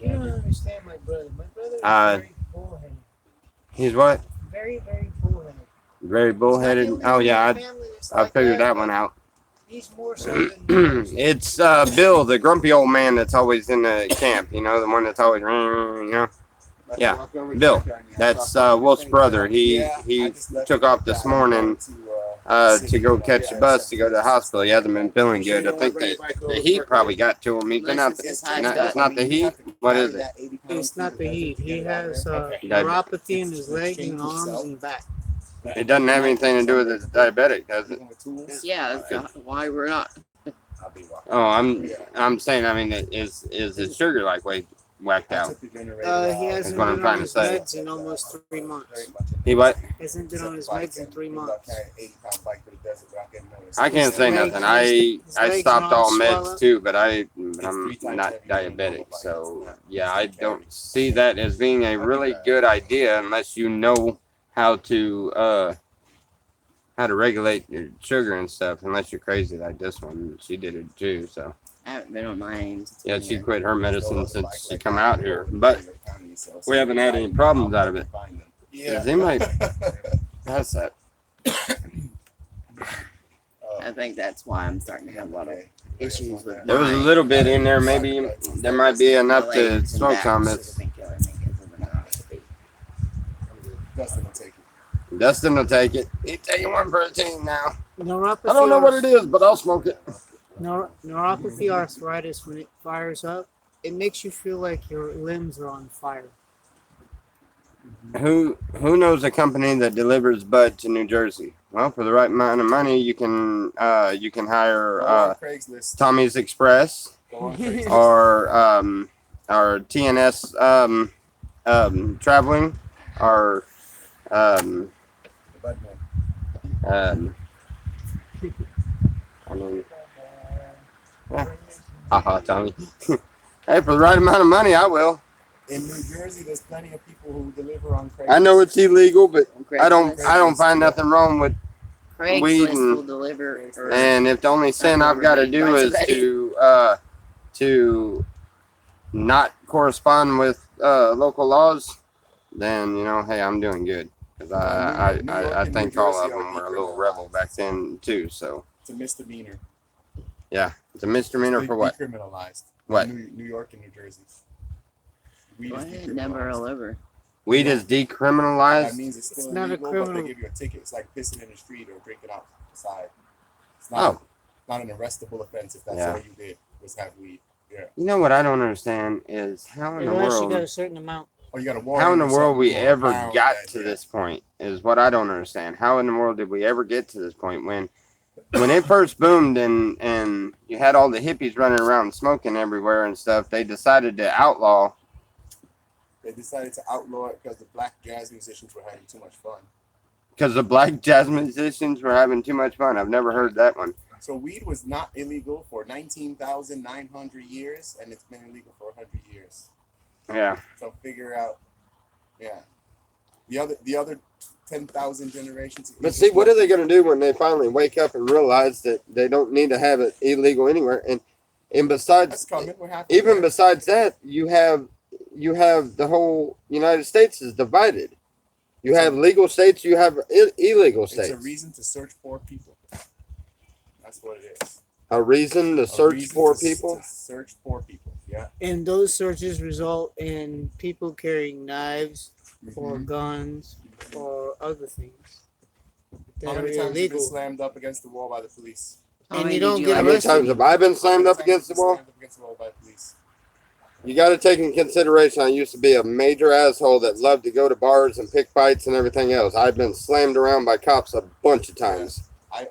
You don't understand my brother. My brother is very bullheaded.
He's what?
Very, very bullheaded.
Very bullheaded. Oh yeah, I figured that one out.
He's more so than
It's Bill, the grumpy old man that's always in the camp. You know, the one that's always, you know. Yeah, Bill. That's Wolf's brother. He took off this morning to go catch the bus to go to the hospital. He hasn't been feeling good. I think the heat probably got to him. He's been out. It's not the heat. What is it?
it's not the heat. He has neuropathy in his leg and arms and back.
It doesn't have anything to do with his diabetic, does it?
Yeah, that's why we're not.
Oh, I'm saying. I mean, is his sugar like way whacked out?
He
That's
hasn't
what I'm
been
trying
on
to
his
say.
meds in almost 3 months.
He what?
Hasn't been on his meds in 3 months.
I can't say nothing. I stopped all meds too, but I'm not diabetic, so yeah, I don't see that as being a really good idea unless you know how to regulate your sugar and stuff. Unless you're crazy like this one, she did it too. So
I haven't been on mine.
yeah, she quit her medicine since she come out here, but we haven't had any problems out of it. Does anybody pass that?
I think that's why I'm starting to have a lot of issues with.
There was a little bit in there. Maybe there might be enough to smoke some. It's
Dustin will take it.
Dustin will take it. He's taking one for a team now.
Neuropathy.
I don't know what it is, but I'll smoke it.
Neuropathy arthritis, when it fires up, it makes you feel like your limbs are on fire.
Who knows a company that delivers bud to New Jersey? Well, for the right amount of money, you can hire
Craigslist.
Tommy's Express or TNS Traveling or I mean, haha, Tommy. Hey, for the right amount of money, I will.
In New Jersey, there's plenty of people who deliver on Craigslist.
I know it's illegal, but I don't find nothing wrong with
Craigslist
weed and-
will deliver.
and if the only sin I've got to do is to not correspond with local laws, then hey, I'm doing good because I think all of them were a little rebel back then too. So
It's a misdemeanor.
yeah, it's a misdemeanor for what?
Decriminalized.
What?
New York and New Jersey. Weed
Go
is
ahead, number all over.
Weed is
That
decriminalized.
means it's still
It's not a
illegal, but
criminal.
they give you a ticket. It's like pissing in the street or drinking outside. It's
Oh,
not an arrestable offense if that's
Yeah.
all you did was have weed. Yeah.
you know what I don't understand is how in the
Unless you got a
world,
certain amount.
Or you got a warrant.
how in the
or
world we
something or a
ever
pound
got
that-
to
yeah.
this point is what I don't understand. How in the world did we ever get to this point when it first boomed and you had all the hippies running around smoking everywhere and stuff? They decided to outlaw.
They decided to outlaw it because the black jazz musicians were having too much fun.
Because the black jazz musicians were having too much fun. I've never heard that one.
So weed was not illegal for 19,900 years, and it's been illegal for 100 years.
Yeah.
So figure out, yeah, the other 10,000 generations.
But see, what are they going to do when they finally wake up and realize that they don't need to have it illegal anywhere? And
That's
besides,
coming. We're happy.
even besides that, you have the whole United States is divided. You have legal states, you have illegal
It's
states.
a reason to search for people. That's what it is.
A reason to
A
search
reason
for
to
people.
search for people. Yeah.
And those searches result in people carrying knives or
Mhm.
guns or other things that
How
are
many times have you been
illegal.
slammed up against the wall by the police?
How
And
many
you
did
don't
you
get
How
like?
many
arrested.
times have I been slammed
How
up
many times
against
have
the
you been
wall?
slammed up against the wall by the police?
You got to take in consideration. I used to be a major asshole that loved to go to bars and pick fights and everything else. I've been slammed around by cops a bunch of times,
I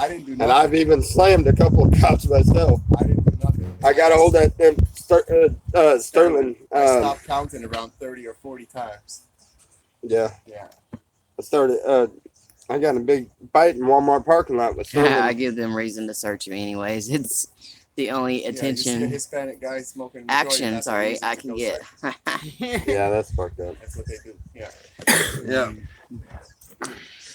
didn't do nothing.
and I've even slammed a couple of cops myself.
I didn't do nothing.
I got a hold of them Sterling.
I stopped counting around 30 or 40 times.
Yeah,
Yeah.
I started. I got in a big fight in Walmart parking lot with
I
Sterling.
give them reason to search me anyways. It's the only
Yeah, you see a
attention
Hispanic guy smoking
action.
that's a
Sorry,
reason
I
to
can
go
get.
search.
Yeah, that's fucked up.
That's what they do. Yeah.
Yeah.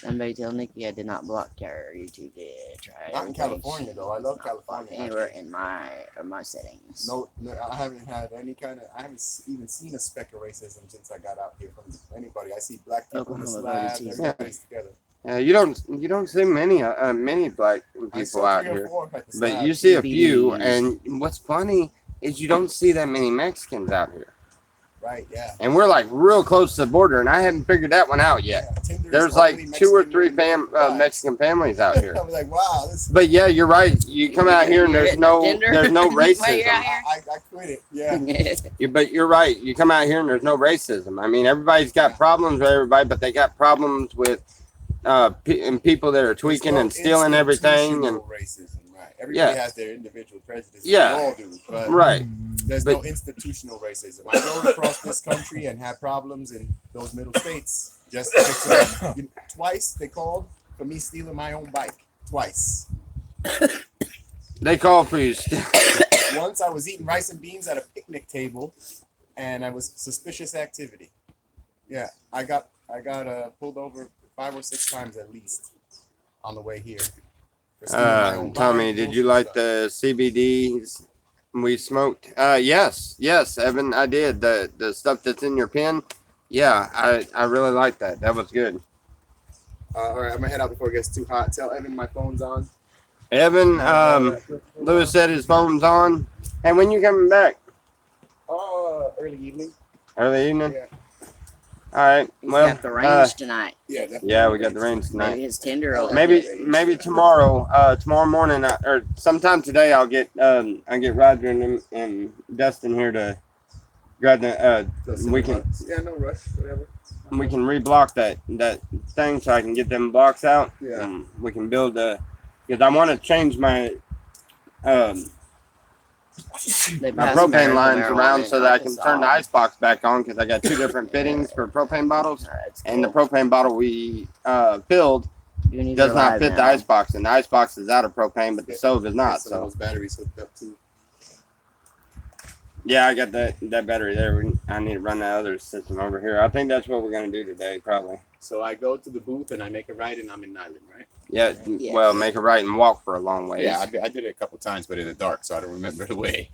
Somebody tell Nikki I did not block her. YouTube did. Try
Not in
everything.
California though. I love
Not blocked
California.
anywhere in my settings.
No, I haven't had any kind of. I haven't even seen a speck of racism since I got out here from anybody. I see black people in the
Oklahoma
slab.
voted too.
Everybody's together.
You don't see many black
I
people
saw
out
3 or
here,
4 at the
but
slab.
you see a few.
CBDs.
And what's funny is you don't see that many Mexicans out here,
Right? Yeah.
and we're like real close to the border, and I haven't figured that one out yet.
Yeah, Tinder is
There's
only
like 2 or
Mexican
3
women and
Mexican families out
guys.
here.
I was like, wow, this.
But yeah, you're right. You come out here and
You're
there's
hitting
no
Tinder?
there's no
While you're
racism.
out here?
I quit it. Yeah.
But you're right. You come out here and there's no racism. I mean, everybody's got problems with everybody, but they got problems with and people that are tweaking and stealing everything. And
Institutional racism, right? Everybody has their individual prejudices.
Yeah.
We all do, but
right,
there's
But-
no institutional racism. I rode across this country and had problems in those middle states. Just to fix it up. Twice they called for me stealing my own bike. Twice.
they call for you.
Once I was eating rice and beans at a picnic table, and I was suspicious activity. Yeah, I got pulled over 5 or 6 times at least on the way here. for stealing my own
Tommy,
bike,
did
those
you like
stuff.
the CBDs we smoked? Yes, Evan, I did. The stuff that's in your pen. Yeah, I really like that. That was good.
All right, I'm gonna head out before it gets too hot. Tell Evan my phone's on.
Evan, Lewis said his phone's on. And when you coming back?
Early evening.
Early evening.
Yeah.
All right.
He's
Well,
got the range tonight.
Yeah, definitely.
yeah, we got the range
Maybe
tonight.
his Tinder will
Maybe tomorrow. Tomorrow morning, or sometime today, I'll get Roger and Dustin here to grab the we can
Yeah, no rush. Whatever.
we can reblock that thing so I can get them blocks out.
Yeah.
And we can build because I want to change my propane lines around so that I can turn the icebox back on because I got 2 different fittings for propane bottles, and the propane bottle we filled does not fit the icebox, and the icebox is out of propane, but the stove is not.
Some of
So
those batteries hooked up too.
yeah, I got that battery there. I need to run that other system over here. I think that's what we're gonna do today, probably.
So I go to the booth and I make a ride and I'm in Nyland, right?
Yeah.
Yes.
Well, make a right and walk for a long ways.
Yeah, I did it a couple times, but in the dark, so I don't remember the way.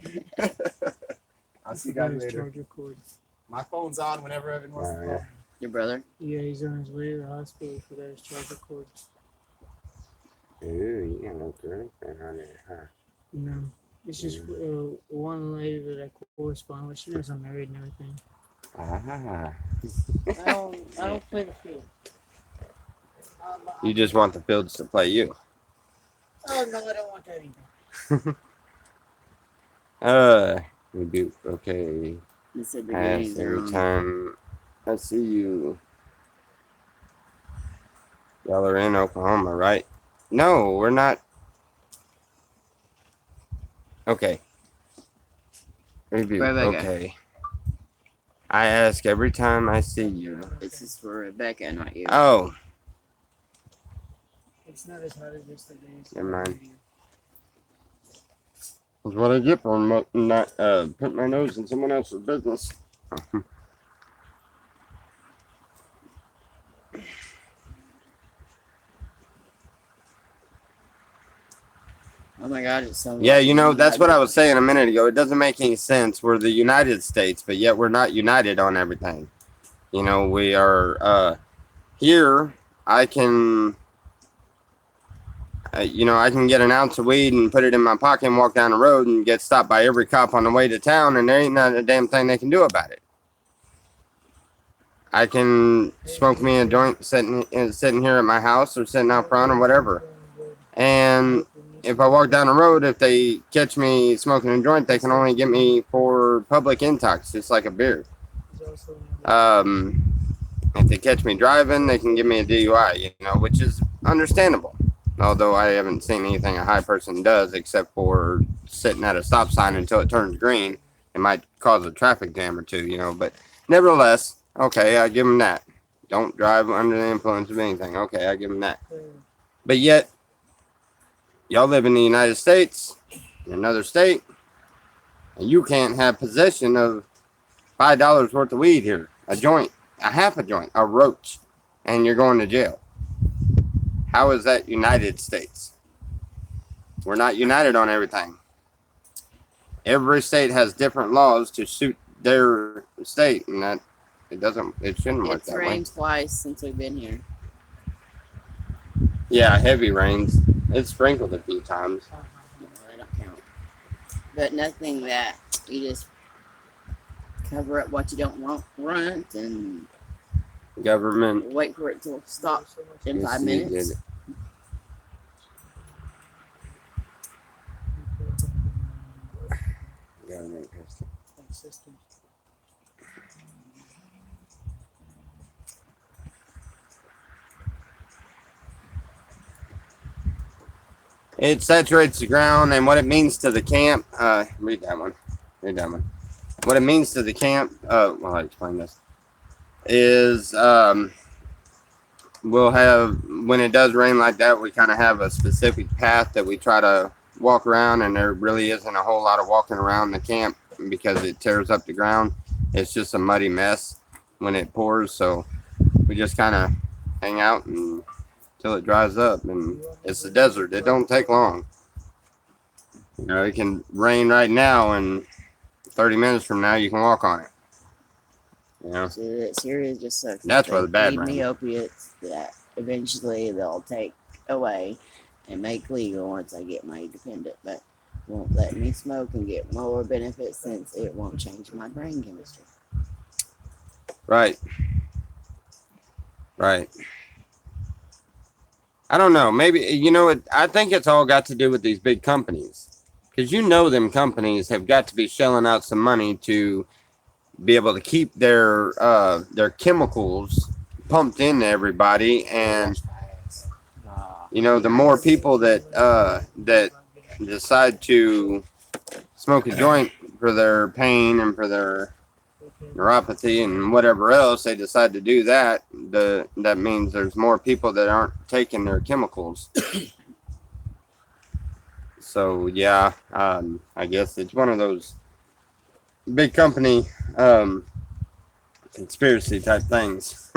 I'll see you guys
His
later.
charger cord.
My phone's on whenever Evan wants to
Oh,
call.
yeah.
Your brother?
Yeah, he's on his way to the hospital for his charger cord.
Ooh, you got no girlfriend on there, huh?
No, it's just one lady that I correspond with. She knows I'm married and everything.
Ah.
I don't play the field.
You just want the fields to play you.
Oh no, I don't want that either.
We do okay.
He said the
Ask
goodies are
every
on.
time I see you. Y'all are in Oklahoma, right? No, we're not. Okay. Review.
Rebecca.
Okay. I ask every time I see you.
This is for Rebecca, not you.
Oh,
It's not as hot as yesterday.
Never mind. that's what I get for not putting my nose in someone else's business.
Oh my God, it's so.
Yeah, that's what I was saying a minute ago. It doesn't make any sense. We're the United States, but yet we're not united on everything. We are here. I can. you know, I can get an ounce of weed and put it in my pocket and walk down the road and get stopped by every cop on the way to town, and there ain't not a damn thing they can do about it. I can smoke me a joint sitting here at my house or sitting out front or whatever. And if I walk down the road, if they catch me smoking a joint, they can only get me for public intox, just like a beer. If they catch me driving, they can give me a DUI, you know, which is understandable. Although I haven't seen anything a high person does except for sitting at a stop sign until it turns green. It might cause a traffic jam or two, you know, but nevertheless, okay, I give them that. Don't drive under the influence of anything. Okay, I give them that. But yet, y'all live in the United States, in another state, and you can't have possession of $5 worth of weed here. A joint, a half a joint, a roach, and you're going to jail. How is that United States? We're not united on everything. Every state has different laws to suit their state, and that it shouldn't work
It's
that way.
rained twice since we've been here.
Yeah, heavy rains. It's sprinkled a few times.
No, they don't count. But nothing that you just cover up what you don't want and
Government.
wait for it to stop in 5
Yes, you
minutes.
did. Government. It saturates the ground, and what it means to the camp. Read that one. Read that one. What it means to the camp. Well, I'll explain this. Is we'll have, when it does rain like that, we kind of have a specific path that we try to walk around, and there really isn't a whole lot of walking around the camp because it tears up the ground. It's just a muddy mess when it pours, so we just kind of hang out until it dries up, and it's a desert. It don't take long. You know, it can rain right now, and 30 minutes from now you can walk on it. You know,
Syria just sucks.
That's where the bad
feed me
rain.
opiates that eventually they'll take away and make legal once I get my dependent, but won't let me smoke and get more benefits since it won't change my brain chemistry.
Right. Right. I don't know. Maybe, you know, I think it's all got to do with these big companies. Because you know them companies have got to be shelling out some money to be able to keep their chemicals pumped into everybody. And, you know, the more people that decide to smoke a joint for their pain and for their neuropathy and whatever else they decide to do, that means there's more people that aren't taking their chemicals. So yeah, I guess it's one of those big company conspiracy type things.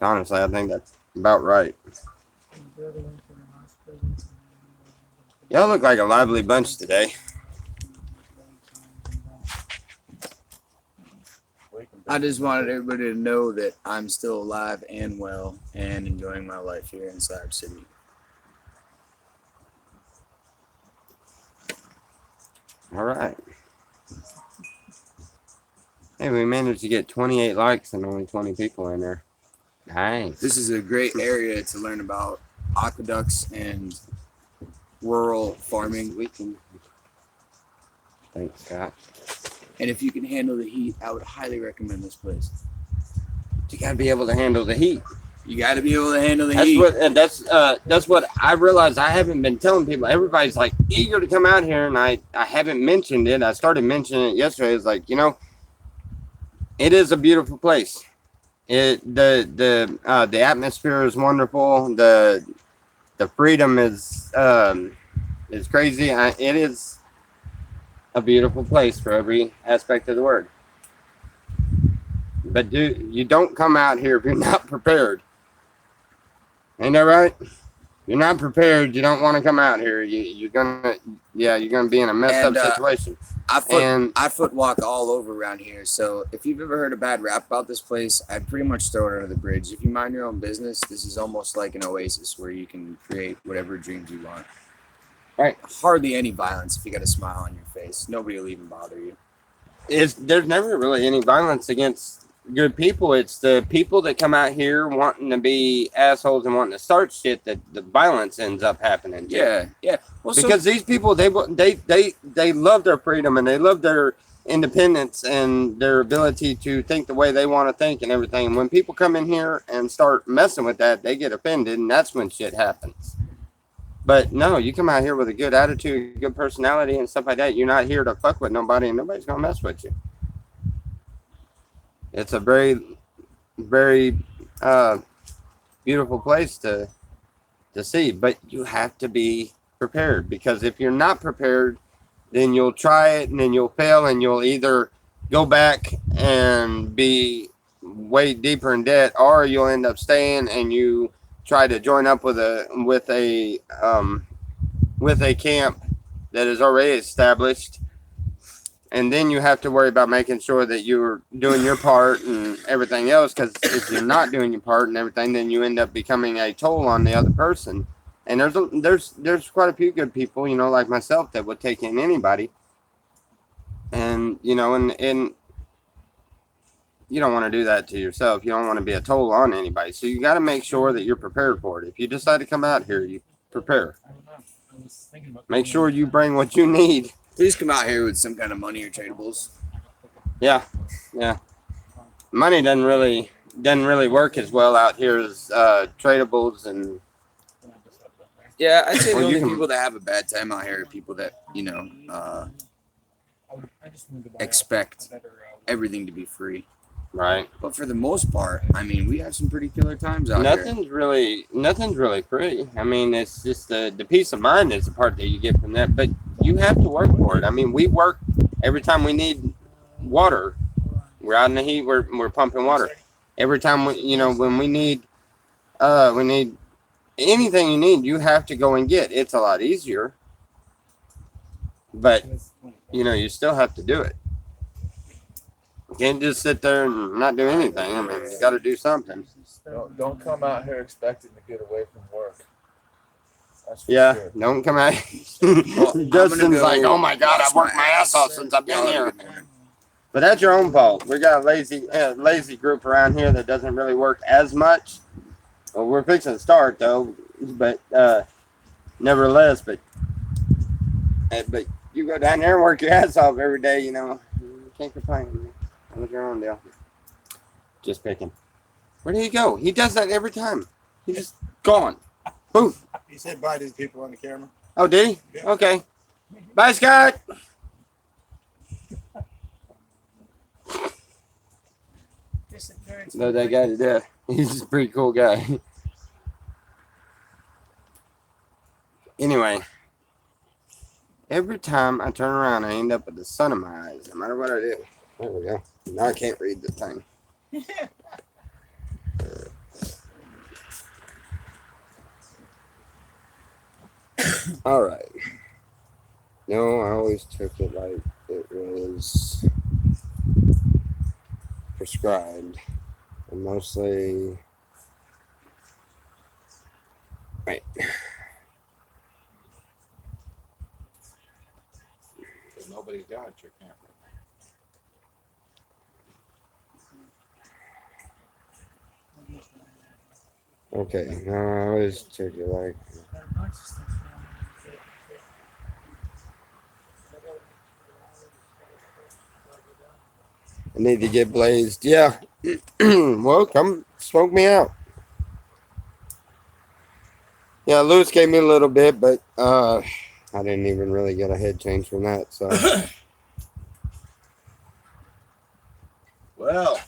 Honestly, I think that's about right. Y'all look like a lively bunch today.
I just wanted everybody to know that I'm still alive and well and enjoying my life here in Cyber City.
All right. Hey, we managed to get 28 likes and only 20 people in there. Nice.
This is a great area to learn about aqueducts and rural farming.
We can. Thanks, Scott.
And if you can handle the heat, I would highly recommend this place.
You gotta be able to handle the heat.
You got to be able to handle the
That's
heat.
what, and that's what I realized. I haven't been telling people. Everybody's like eager to come out here, and I haven't mentioned it. I started mentioning it yesterday. It's like, you know, it is a beautiful place. The atmosphere is wonderful. The freedom is crazy. It is a beautiful place for every aspect of the word. But you don't come out here if you're not prepared. Ain't that right? you're not prepared, you don't want to come out here. You're gonna be in a messed
And,
up situation. And
I foot walk all over around here. So if you've ever heard a bad rap about this place, I'd pretty much throw it under the bridge. If you mind your own business, this is almost like an oasis where you can create whatever dreams you want.
Right.
Hardly any violence if you got a smile on your face. Nobody will even bother you.
there's never really any violence against good people. It's the people that come out here wanting to be assholes and wanting to start shit that the violence ends up happening to.
Yeah. Well,
Because these people, they love their freedom and they love their independence and their ability to think the way they want to think and everything. And when people come in here and start messing with that, they get offended, and that's when shit happens. But no, you come out here with a good attitude, good personality, and stuff like that. You're not here to fuck with nobody, and nobody's gonna mess with you. It's a very, very beautiful place to see, but you have to be prepared, because if you're not prepared, then you'll try it and then you'll fail, and you'll either go back and be way deeper in debt, or you'll end up staying and you try to join up with a camp that is already established, and then you have to worry about making sure that you're doing your part and everything else, because if you're not doing your part and everything, then you end up becoming a toll on the other person. And there's quite a few good people, like myself, that would take in anybody. And you don't want to do that to yourself. You don't want to be a toll on anybody. So you got to make sure that you're prepared for it. If you decide to come out here, you prepare. Make sure you bring what you need.
please come out here with some kind of money or tradables.
Yeah. Money doesn't really work as well out here as tradables and.
Yeah, I'd say the
Well,
only
you can-
people that have a bad time out here are people that, expect everything to be free.
Right.
But for the most part, I mean, we have some pretty killer times out here.
Nothing's really free. I mean, it's just the peace of mind is the part that you get from that. But you have to work for it. I mean, we work every time we need water. We're out in the heat. We're pumping water. Every time when we need anything you need, you have to go and get. It's a lot easier, but you still have to do it. You can't just sit there and not do anything. I mean, you got to do something.
Don't come out here expecting to get away from work. That's for
Yeah,
sure.
don't come out.
I'm
Justin's
gonna go
like, oh my God, I've worked my ass off since I've been here. But that's your own fault. We got a lazy group around here that doesn't really work as much. Well, we're fixing to start though, but nevertheless, but you go down there and work your ass off every day. You can't complain. Man. That was your own deal. Just picking. Where did he go? He does that every time. He's just gone. Boom.
He said bye to the people on the camera.
Oh, did he?
Yeah.
Okay. Bye, Scott. No, that guy to death. He's a pretty cool guy. Anyway, every time I turn around, I end up with the sun in my eyes, no matter what I do. There we go. Now I can't read the thing. All right. No, I always took it like it was prescribed. And mostly. Right.
Nobody's got your camera.
Okay. No, I always took it like. I need to get blazed. Yeah. Well, come smoke me out. Yeah, Lewis gave me a little bit, but I didn't even really get a head change from that. So,
Well,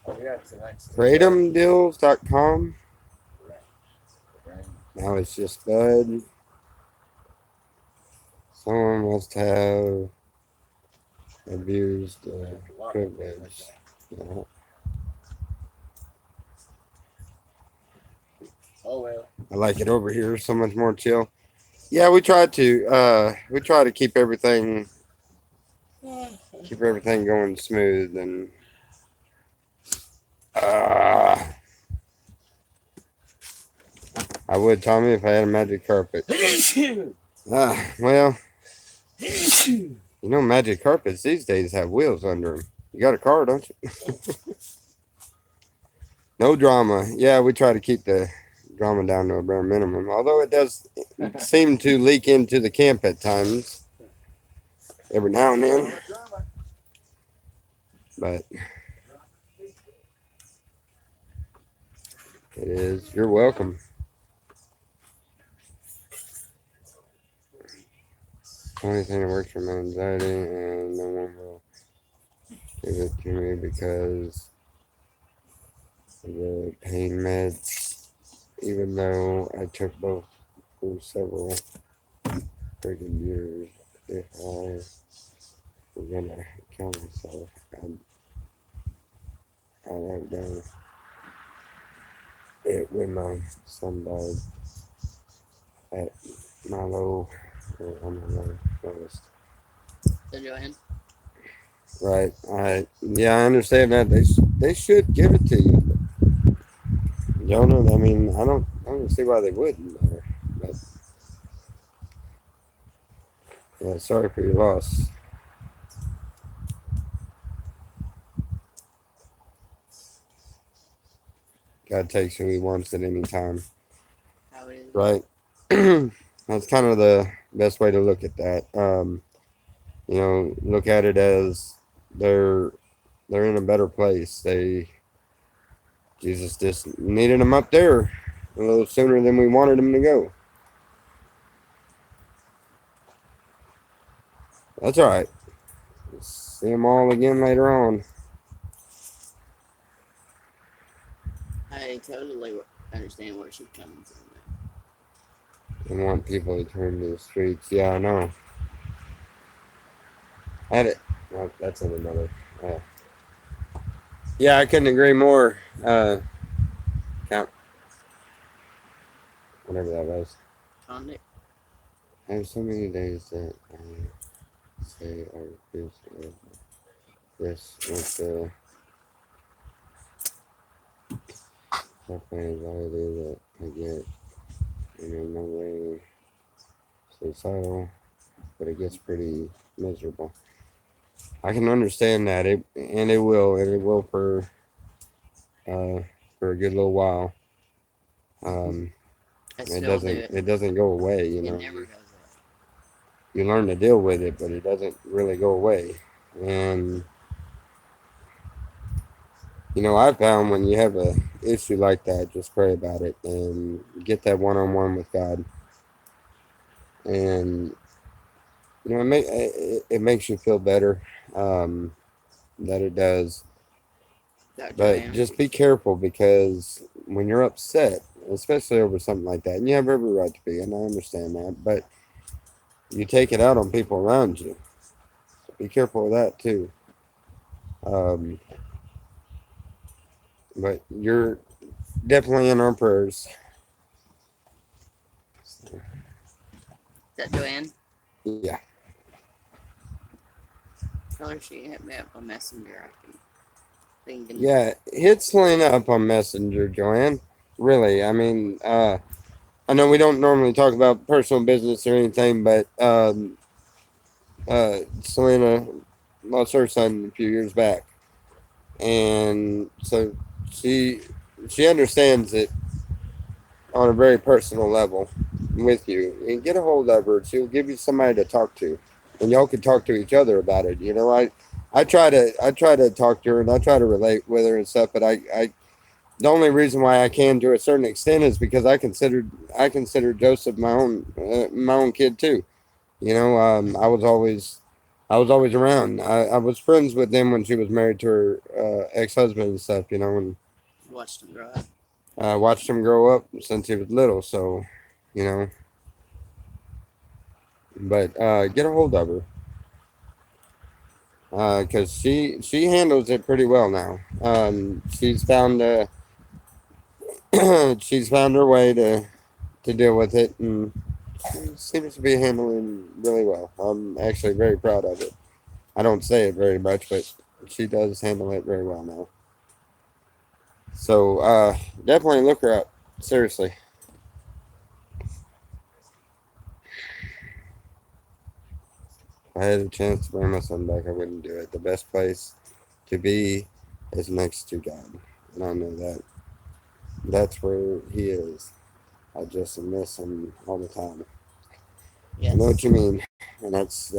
Oh, yeah, tonight's
kratomdeals.com. Now it's just Bud. Someone must have abused privilege. Yeah.
Oh well.
I like it over here. So much more chill. Yeah, we try to keep everything going smooth and I would, Tommy, if I had a magic carpet. Well, magic carpets these days have wheels under them. You got a car, don't you? No drama. Yeah, we try to keep the drama down to a bare minimum. Although it does seem to leak into the camp at times, every now and then. But it is. You're welcome. Only thing that works for my anxiety, and no one will give it to me because of the pain meds. Even though I took both for several freaking years, if I were gonna kill myself, I'd have done it when my son died at my low, or on my lowest.
So Joanne,
Right. I understand that they should give it to you. Jonah, I mean, I don't see why they wouldn't. But yeah, sorry for your loss. God takes who He wants at any time.
how is it?
Right. That's kind of the best way to look at that. Look at it as they're in a better place. Jesus just needed them up there a little sooner than we wanted them to go. That's all right. See them all again later on.
I totally understand where she's coming from.
And want people to turn to the streets. Yeah, I know. Had it. Well, that's in another. Yeah, I couldn't agree more. Count. Whatever that was.
Condic?
I have so many days that I say I refuse to live this with the anxiety that I get. And in no way suicidal, but it gets pretty miserable. I can understand that it will for a good little while.
I still do it.
It doesn't go away,
It never goes away.
You learn to deal with it, but it doesn't really go away. And I found when you have a issue like that, just pray about it and get that one-on-one with God. And it makes you feel better. That it does.
Dr.
But
Van.
just be careful because when you're upset, especially over something like that, and you have every right to be, and I understand that, but you take it out on people around you. So be careful of that too. But you're definitely in our prayers.
Is that Joanne?
Yeah.
Tell her she hit me up on Messenger. I can thinking.
Yeah, hit Selena up on Messenger, Joanne. Really, I mean, I know we don't normally talk about personal business or anything, but Selena lost her son a few years back, and so she understands it on a very personal level with you. And get a hold of her; she'll give you somebody to talk to, and y'all can talk to each other about it. I try to talk to her and I try to relate with her and stuff, but I the only reason why I can to a certain extent is because I consider Joseph my own kid too. I was always around. I was friends with them when she was married to her ex-husband and stuff. And
Watched him grow up.
I watched him grow up since he was little. So, but get a hold of her. because she handles it pretty well now. She's found she's found her way to deal with it, and she seems to be handling really well. I'm actually very proud of it. I don't say it very much, but she does handle it very well now. So definitely look her up. Seriously. If I had a chance to bring my son back, I wouldn't do it. The best place to be is next to God. And I know that. That's where he is. I just miss him all the time.
Yes.
I know what you mean. And that's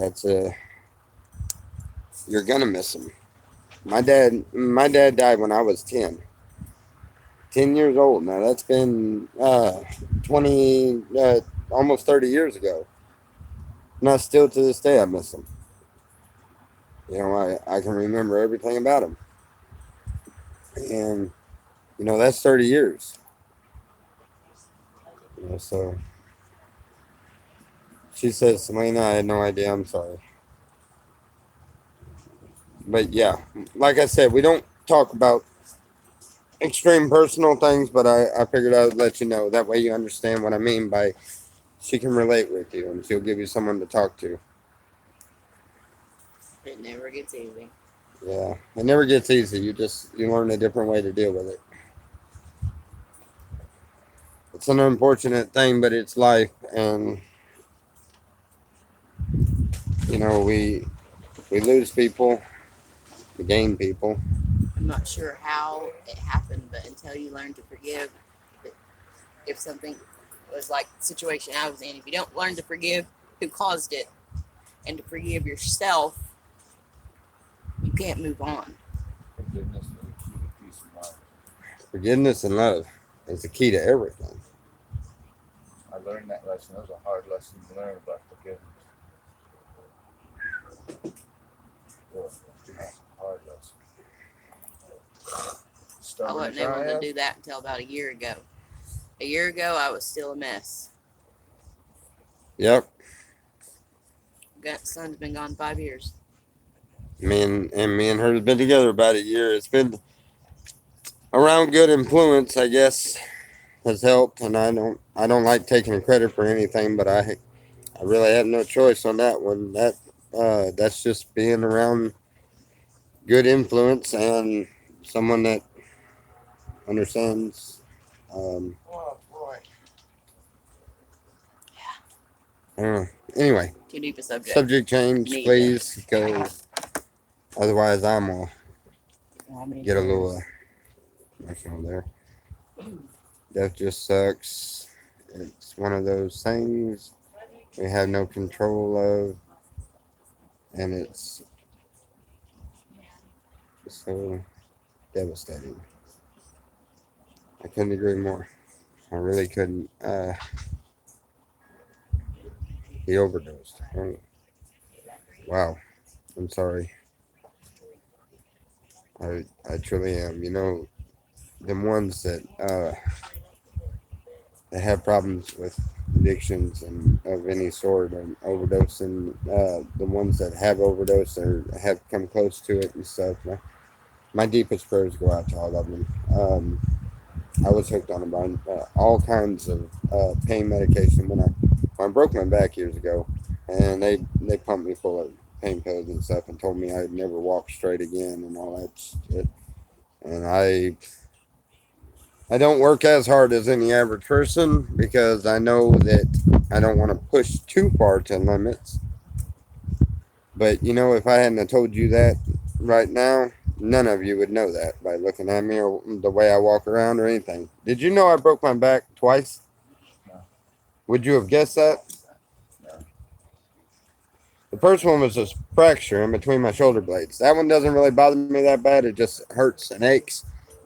you're gonna miss him. My dad died when I was 10. 10 years old now. That's been 20 almost 30 years ago. And I still to this day I miss him. You know, I can remember everything about him. And you know, that's 30 years. You know, so she says, Selena, I had no idea, I'm sorry. But yeah, like I said, we don't talk about extreme personal things, but I figured I would let you know. That way you understand what I mean by she can relate with you and she'll give you someone to talk to.
It never gets easy.
Yeah, it never gets easy. You learn a different way to deal with it. It's an unfortunate thing, but it's life, and you know we lose people, we gain people.
I'm not sure how it happened, but until you learn to forgive, if something was like the situation I was in, if you don't learn to forgive who caused it and to forgive yourself, you can't move on.
Forgiveness is the key to peace and love.
Forgiveness and love is the key to everything.
I learned that lesson. It was a hard lesson to learn about forgiveness. Yeah, that's a hard lesson.
I
Stubborn
wasn't
as I
able to
am,
do that until about a year ago. A year ago, I was still a mess.
Yep.
Son's been gone 5 years.
Me and her have been together about a year. It's been around good influence, I guess, has helped, and I don't like taking credit for anything, but I really have no choice on that one. That's just being around good influence and someone that understands.
oh boy.
I don't know. Anyway,
Too deep a subject.
subject change,
Need
please, because otherwise I'm gonna
How many
get a
chairs?
little emotional there. Death just sucks. It's one of those things we have no control of, and it's so devastating. I couldn't agree more. I really couldn't. He overdosed. Oh, wow. I'm sorry. I truly am. You know, the ones that have problems with addictions and of any sort and overdosing, the ones that have overdosed or have come close to it and stuff. My deepest prayers go out to all of them. I was hooked on all kinds of pain medication when I broke my back years ago, and they pumped me full of pain pills and stuff and told me I'd never walk straight again and all that shit. And I don't work as hard as any average person because I know that I don't want to push too far to limits. But you know, if I hadn't have told you that right now, none of you would know that by looking at me or the way I walk around or anything. Did you know I broke my back twice?
No.
Would you have guessed that?
No.
The first one was a fracture in between my shoulder blades. That one doesn't really bother me that bad. It just hurts and aches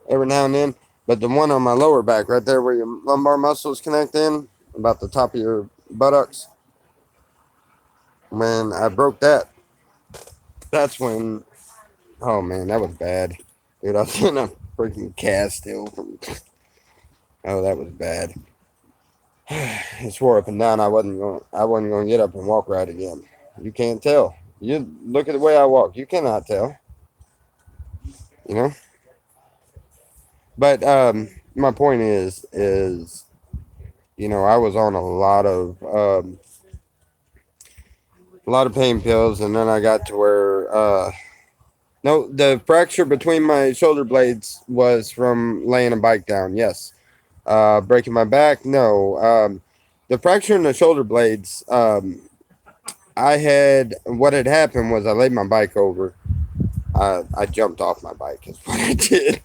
every now and then. But the one on my lower back, right there where your lumbar muscles connect in, about the top of your buttocks, when I broke that, that's when, oh man, that was bad. Dude, I was in a freaking cast still from, oh, that was bad. It swore up and down I wasn't going to get up and walk right again. You can't tell. You look at the way I walk. You cannot tell. You know. But my point is, you know, I was on a lot of pain pills, and then I got to where no, the fracture between my shoulder blades was from laying a bike down. Yes. Breaking my back. No. The fracture in the shoulder blades. What had happened was I laid my bike over. I jumped off my bike is what I did.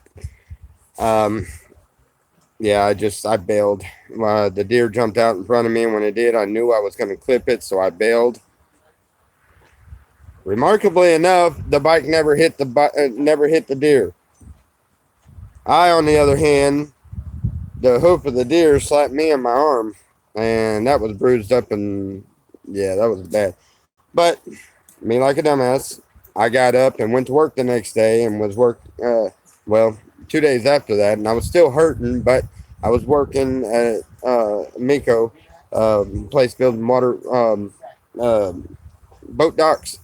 Um, yeah, I bailed. The deer jumped out in front of me, and when it did, I knew I was going to clip it, so I bailed. Remarkably enough, the bike never hit the deer. On the other hand, the hoof of the deer slapped me in my arm, and that was bruised up, and yeah, that was bad. But me, like a dumbass, I got up and went to work the next day and was 2 days after that, and I was still hurting, but I was working at Miko, place building water boat docks,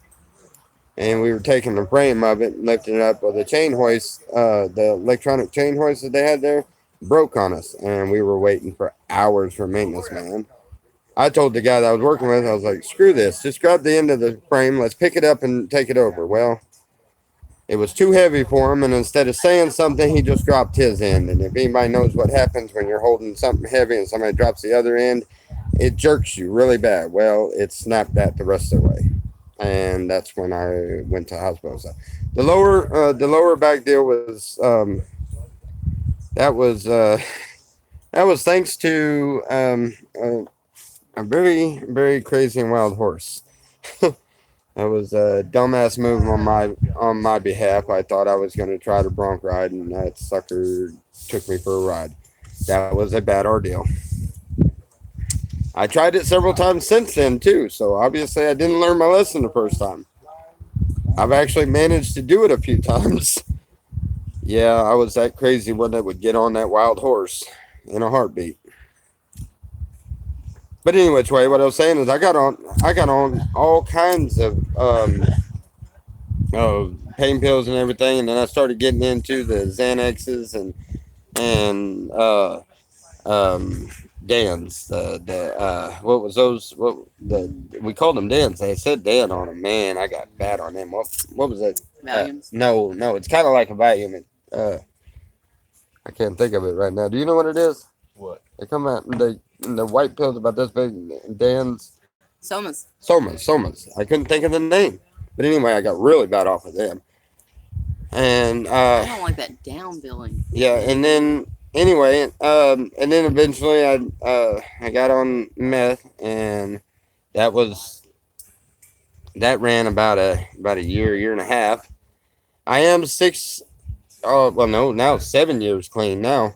and we were taking the frame of it and lifting it up. Well, the chain hoist, the electronic chain hoist that they had there, broke on us, and we were waiting for hours for maintenance, man. I told the guy that I was working with, I was like, screw this, just grab the end of the frame, let's pick it up and take it over. Well, it was too heavy for him, and instead of saying something, he just dropped his end. And if anybody knows what happens when you're holding something heavy and somebody drops the other end, it jerks you really bad. Well, it snapped that the rest of the way, and that's when I went to the hospital. So the lower back deal was that was thanks to a very, very crazy and wild horse. That was a dumbass move on my behalf. I thought I was going to try to bronc ride, and that sucker took me for a ride. That was a bad ordeal. I tried it several times since then too, so obviously I didn't learn my lesson the first time. I've actually managed to do it a few times. Yeah, I was that crazy one that would get on that wild horse in a heartbeat. But anyway, Trey, what I was saying is I got on all kinds of pain pills and everything, and then I started getting into the Xanaxes and Dans. What was those? We called them Dans. They said Dan on them. Man, I got bad on them. What was it?
Valiums?
No, it's kind of like a Valium. I can't think of it right now. Do you know what it is?
What?
They come out in the white pills about this big. Dan's. Somas. I couldn't think of the name. But anyway, I got really bad off of them. And
I don't like that down billing.
yeah, and then anyway, and then eventually I got on meth, and that ran about a year and a half. I am now 7 years clean now.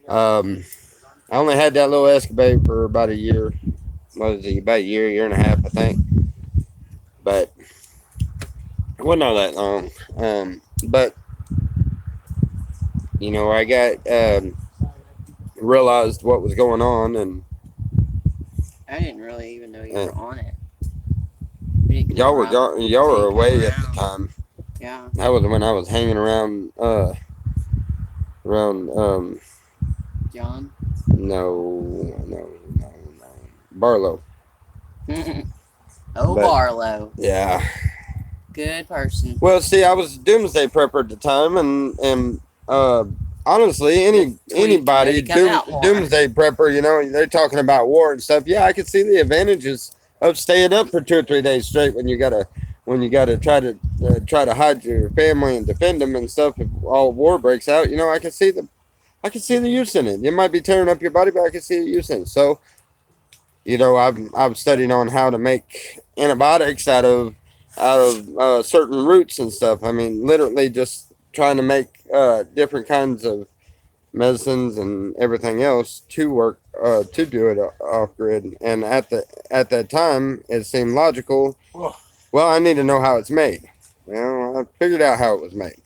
I only had that little escapade for about a year. What was it? About a year and a half, I think. But it wasn't all that long. But you know, I got realized what was going on, and
I didn't really even know you were on it. We didn't
y'all
go
were away at the time.
Yeah.
That was when I was hanging around
John.
No. Barlow.
Oh,
But-
Barlow.
Yeah.
Good person.
Well, see, I was a doomsday prepper at the time, and honestly, anybody
to come out more.
doomsday prepper, you know, they're talking about war and stuff. Yeah, I could see the advantages of staying up for 2 or 3 days straight when you gotta try to hide your family and defend them and stuff. If all war breaks out, you know, I can see the use in it. You might be tearing up your body, but I can see the use in it. So, you know, I've studied on how to make antibiotics out of certain roots and stuff. I mean, literally just trying to make different kinds of medicines and everything else to work to do it off grid. And at that time, it seemed logical. Well, I need to know how it's made. Well, I figured out how it was made.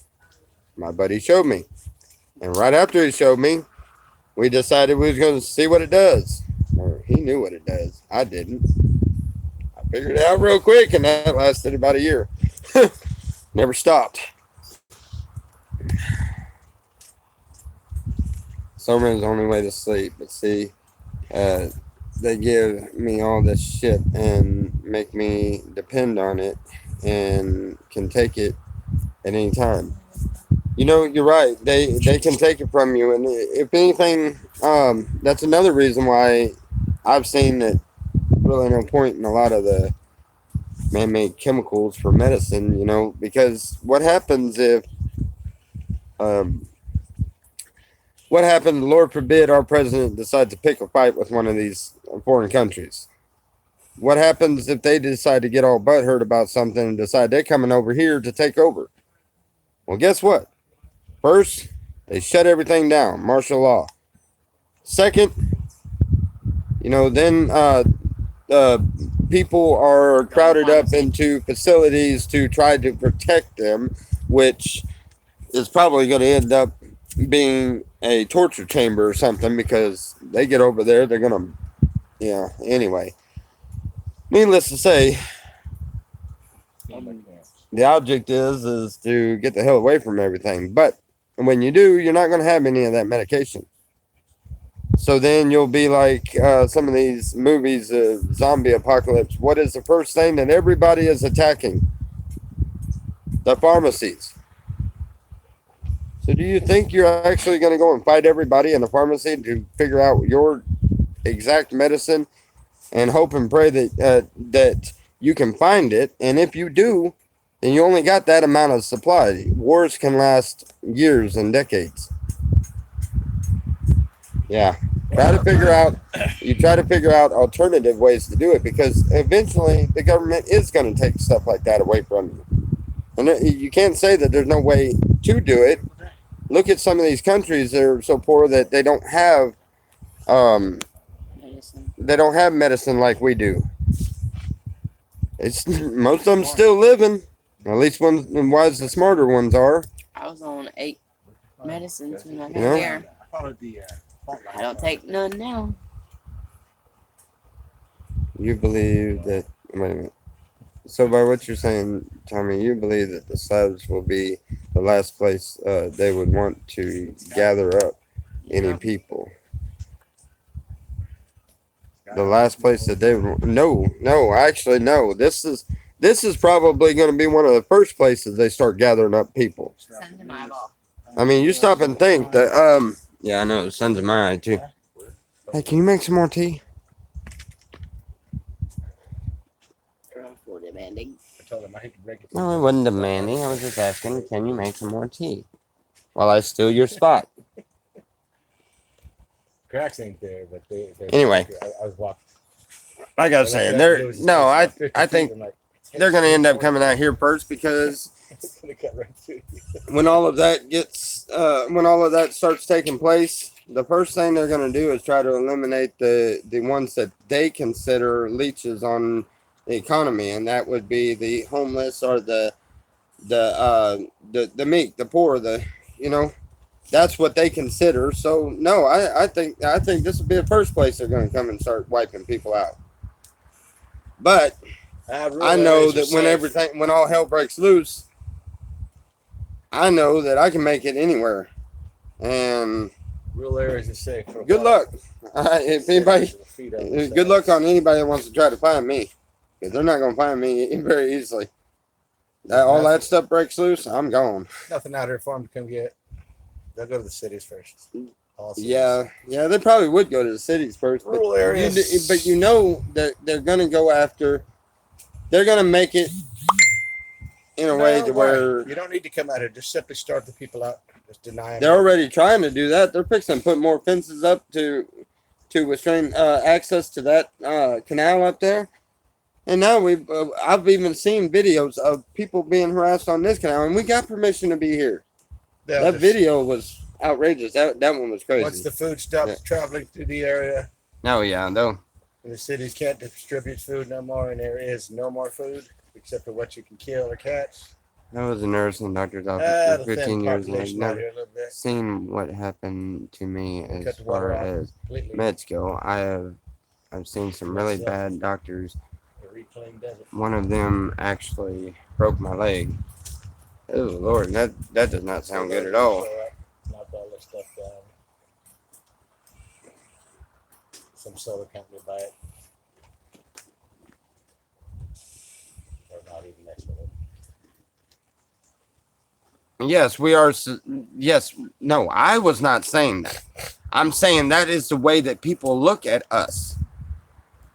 My buddy showed me, and right after he showed me, we decided we was going to see what it does. Or he knew what it does. I didn't. I Figured it out real quick, and that lasted about a year. Never stopped. Summer is the only way to sleep. But see, they give me all this shit and make me depend on it and can take it at any time. You know, you're right. They can take it from you, and if anything, that's another reason why I've seen that really no point in a lot of the man-made chemicals for medicine. You know, because what happens if what happened, Lord forbid, our president decides to pick a fight with one of these foreign countries? What happens if they decide to get all butthurt about something and decide they're coming over here to take over? Well, guess what? First, they shut everything down, martial law. Second, you know, then people are crowded up into facilities to try to protect them, which is probably going to end up being a torture chamber or something, because they get over there, they're going to, yeah, anyway. Needless to say, the object is to get the hell away from everything. But when you do, you're not going to have any of that medication. So then you'll be like some of these movies of zombie apocalypse. What is the first thing that everybody is attacking? The pharmacies. So do you think you're actually going to go and fight everybody in the pharmacy to figure out your exact medicine and hope and pray that that you can find it? And if you do, then you only got that amount of supply. Wars can last years and decades. Yeah. Try to figure out alternative ways to do it, because eventually the government is going to take stuff like that away from you. And you can't say that there's no way to do it. Look at some of these countries that are so poor that they don't have medicine like we do. It's most of them still living. At least ones the smarter ones are.
I was on 8 medicines when I got
Yeah.
there. I don't take none now.
You believe that? Wait a minute. So by what you're saying, Tommy, you believe that the Slavs will be the last place they would want to gather up any people. The last place that they would. No, actually, no. This is probably going to be one of the first places they start gathering up people.
Send them eyeball.
I mean, you stop and think that. Yeah, I know. Sons of my eye too. Hey, can you make some more tea?
For demanding.
I told him I hate to break it.
No, I wasn't demanding. I was just asking, can you make some more tea while I steal your spot?
Cracks ain't there, but they
Anyway.
I was walking.
Like I was saying, I think they're going to end up coming out here first, because
It's gonna cut right through you.
when all of that starts taking place, the first thing they're going to do is try to eliminate the ones that they consider leeches on the economy, and that would be the homeless or the meek, the poor, that's what they consider. So no, I think this would be the first place they're going to come and start wiping people out. But I know that when all hell breaks loose, I know that I can make it anywhere. And
Rural areas are safe. For a
good
while.
luck. If anybody, good luck on anybody that wants to try to find me, because they're not going to find me very easily. All that stuff breaks loose, I'm gone.
Nothing out here for them to come get. They'll go to the cities first. All cities.
Yeah, they probably would go to the cities first.
Rural areas.
But you know that they're going to go after. They're going to make it in a way to where
you don't need to come out here. Just simply start the people out. Just deny them.
they're already trying to do that. They're fixing to put more fences up to restrain access to that canal up there. And now I've even seen videos of people being harassed on this canal, and we got permission to be here. That video was outrageous. That one was crazy.
Once the food stops traveling through the area,
No, yeah, though.
and the cities can't distribute food no more, and there is no more food except for what you can kill or catch.
I was a nurse in the doctor's office
The
for 15
thin
years, and I've
population out
never
here a little bit.
seen what happened to me
Cut
as
the water
far
off
as
completely.
meds go. I've seen some really bad doctors
Clean desert.
one of them actually broke my leg. Oh Lord, that does not sound good at all.
Knocked all this stuff down. Some solar company buy it. Or not even next to it.
Yes, we are. Yes, no, I was not saying that. I'm saying that is the way that people look at us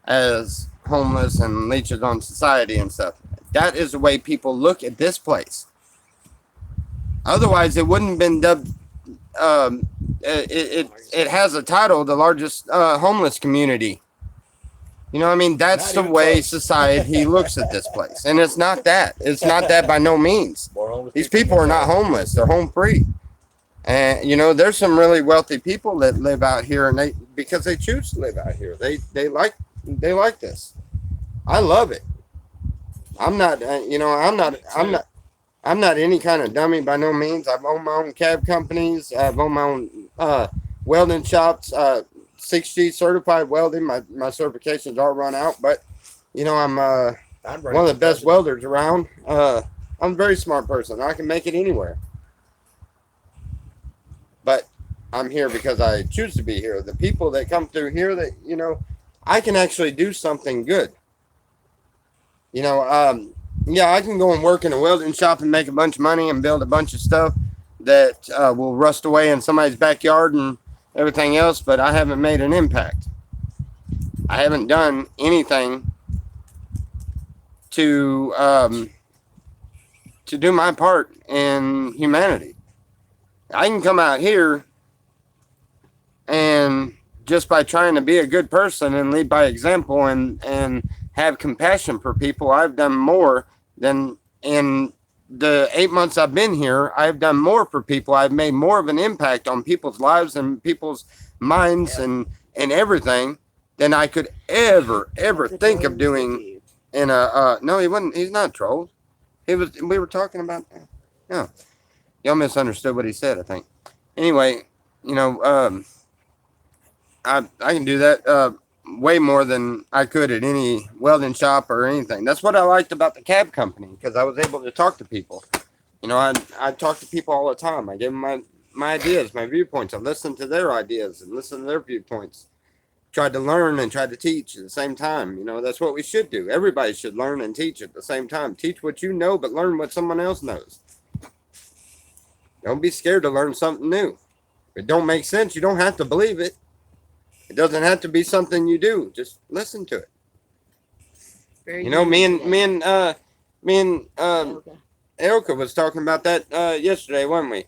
as homeless and leeches on society and stuff. That is the way people look at this place. Otherwise, it wouldn't have been dubbed. It has a title, the largest homeless community. You know what I mean? That's
Not
the
even
way
close.
society looks at this place. And it's not that. It's not that by no means.
More homeless
These people are not homeless. They're home free. And you know, there's some really wealthy people that live out here, and because they choose to live out here. They like this. I love it. I'm not I'm not any kind of dummy by no means. I've owned my own cab companies. I've owned my own welding shops, 6G certified welding. My certifications are run out, but you know, I'm one of the best welders around. I'm a very smart person. I can make it anywhere. But I'm here because I choose to be here. The people that come through here, that, you know, I can actually do something good. You know, yeah, I can go and work in a welding shop and make a bunch of money and build a bunch of stuff that will rust away in somebody's backyard and everything else, but I haven't made an impact. I haven't done anything to do my part in humanity. I can come out here and just by trying to be a good person and lead by example and have compassion for people, I've done more than in the 8 months I've been here. I've done more for people. I've made more of an impact on people's lives and people's minds and everything than I could ever think of doing in a no, he wasn't. He's not trolled. We were talking about that. No, y'all misunderstood what he said, I think. Anyway, you know, I can do that way more than I could at any welding shop or anything. That's what I liked about the cab company, because I was able to talk to people. You know, I talk to people all the time. I give them my ideas, my viewpoints. I listen to their ideas and listen to their viewpoints. Tried to learn and tried to teach at the same time. You know, that's what we should do. Everybody should learn and teach at the same time. Teach what you know, but learn what someone else knows. Don't be scared to learn something new. If it don't make sense, you don't have to believe it. It doesn't have to be something you do. Just listen to it.
Very
You know, me and
Okay.
Elka was talking about that yesterday, wasn't we?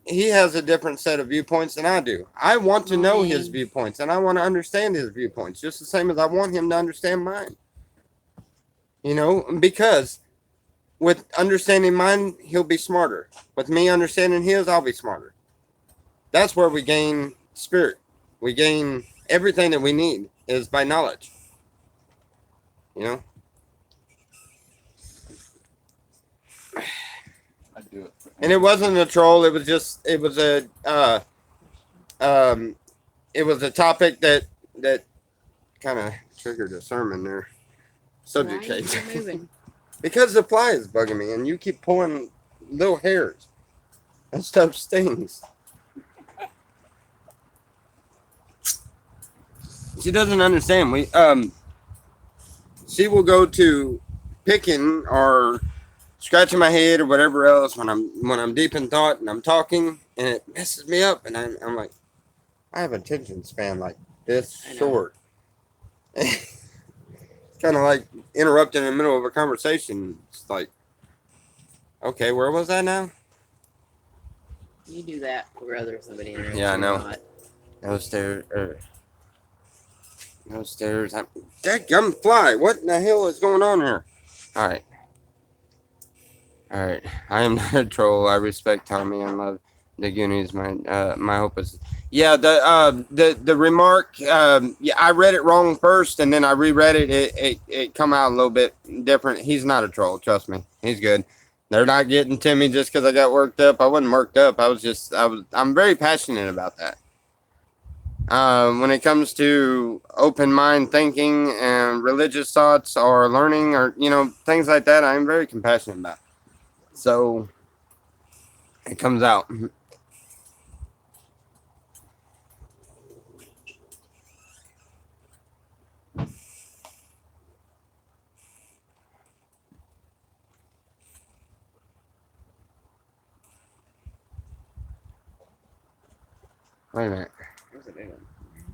He has a different set of viewpoints than I do. I want to know his viewpoints, and I want to understand his viewpoints just the same as I want him to understand mine. You know, because with understanding mine, he'll be smarter. With me understanding his, I'll be smarter. That's where we gain spirit. We gain everything that we need is by knowledge. You know?
I do it.
And it wasn't a troll. It was a topic that kind of triggered a sermon there. Subject
Why are you
change.
moving?
Because the fly is bugging me, and you keep pulling little hairs. That stuff stings. She doesn't understand. She will go to picking or scratching my head or whatever else when I'm deep in thought and I'm talking, and it messes me up, and I'm like, I have attention span like this short. It's kind of like interrupting in the middle of a conversation. It's like, okay, where was I now?
You do that for other somebody else.
Yeah, I know.
Not.
No stairs. No stairs. Dadgum fly. What in the hell is going on here? All right. I am not a troll. I respect Tommy and love the Goonies. My hope is, yeah. The remark. Yeah, I read it wrong first, and then I reread it. It come out a little bit different. He's not a troll. Trust me. He's good. They're not getting to me just because I got worked up. I wasn't worked up. I'm very passionate about that. when it comes to open mind thinking and religious thoughts or learning or, things like that, I'm very compassionate about. So it comes out. Wait a minute.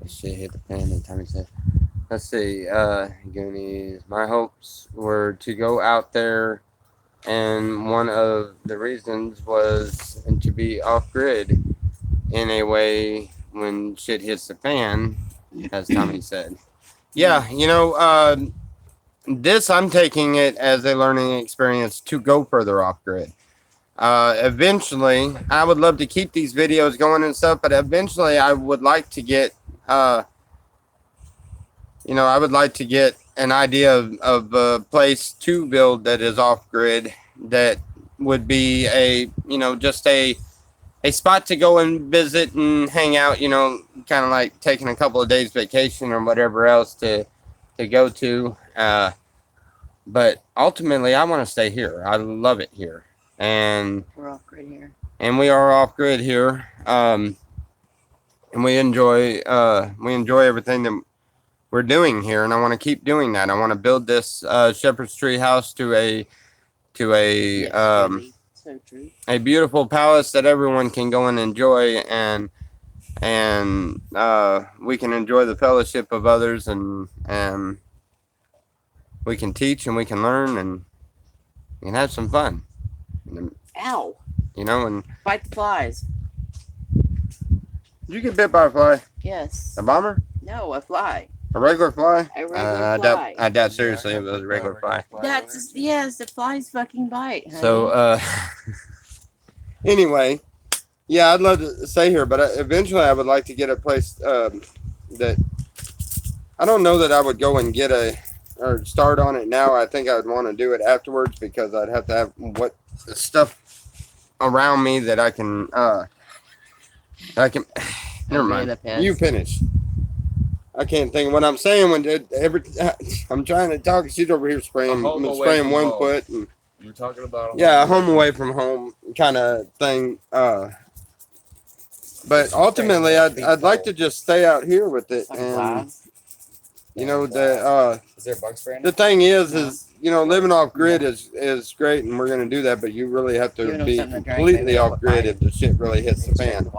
This shit hit the fan the time he said. Let's see. Goonies. My hopes were to go out there, and one of the reasons was to be off grid in a way when shit hits the fan, as Tommy said. Yeah, this I'm taking it as a learning experience to go further off grid. Eventually, I would love to keep these videos going and stuff, but eventually I would like to get, I would like to get an idea of a place to build that is off grid that would be just a spot to go and visit and hang out, kind of like taking a couple of days vacation or whatever else to go to. But ultimately, I want to stay here. I love it here. And
We're off grid here.
And we are off grid here. And we enjoy everything that we're doing here, and I want to keep doing that. I want to build this Shepherd's Tree house to a
So true.
a beautiful palace that everyone can go and enjoy, and we can enjoy the fellowship of others, and we can teach and we can learn and we can have some fun.
Ow!
And
Fight the flies.
did you get bit by a fly?
Yes.
A bomber?
No, a fly.
A regular fly?
A regular fly.
I doubt seriously it was a regular fly.
That's yes, the flies fucking bite. Honey.
So, anyway, yeah, I'd love to stay here, but eventually I would like to get a place that I don't know that I would go and get or start on it now. I think I would want to do it afterwards because I'd have to have stuff around me that I can. Never mind. You finish. I can't think of what I'm saying when I'm trying to talk. She's over here spraying one foot. And,
You're talking about
a home away from home kind of thing. But ultimately, I'd like to just stay out here with it. And
is there bug spray?
the thing is living off grid is great, and we're gonna do that. But you really have to be completely off grid if the shit really hits the fan.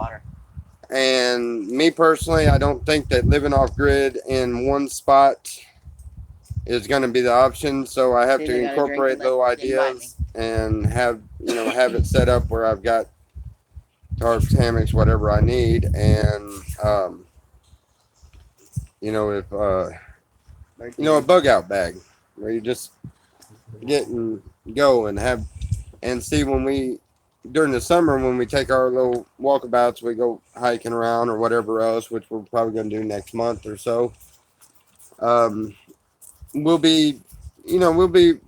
And me personally, I don't think that living off grid in one spot is going to be the option. So I have to incorporate those ideas and have it set up where I've got tarps, hammocks, whatever I need. And, if, a bug out bag where you just get and go and see during the summer when we take our little walkabouts, we go hiking around or whatever else, which we're probably going to do next month or so. We'll be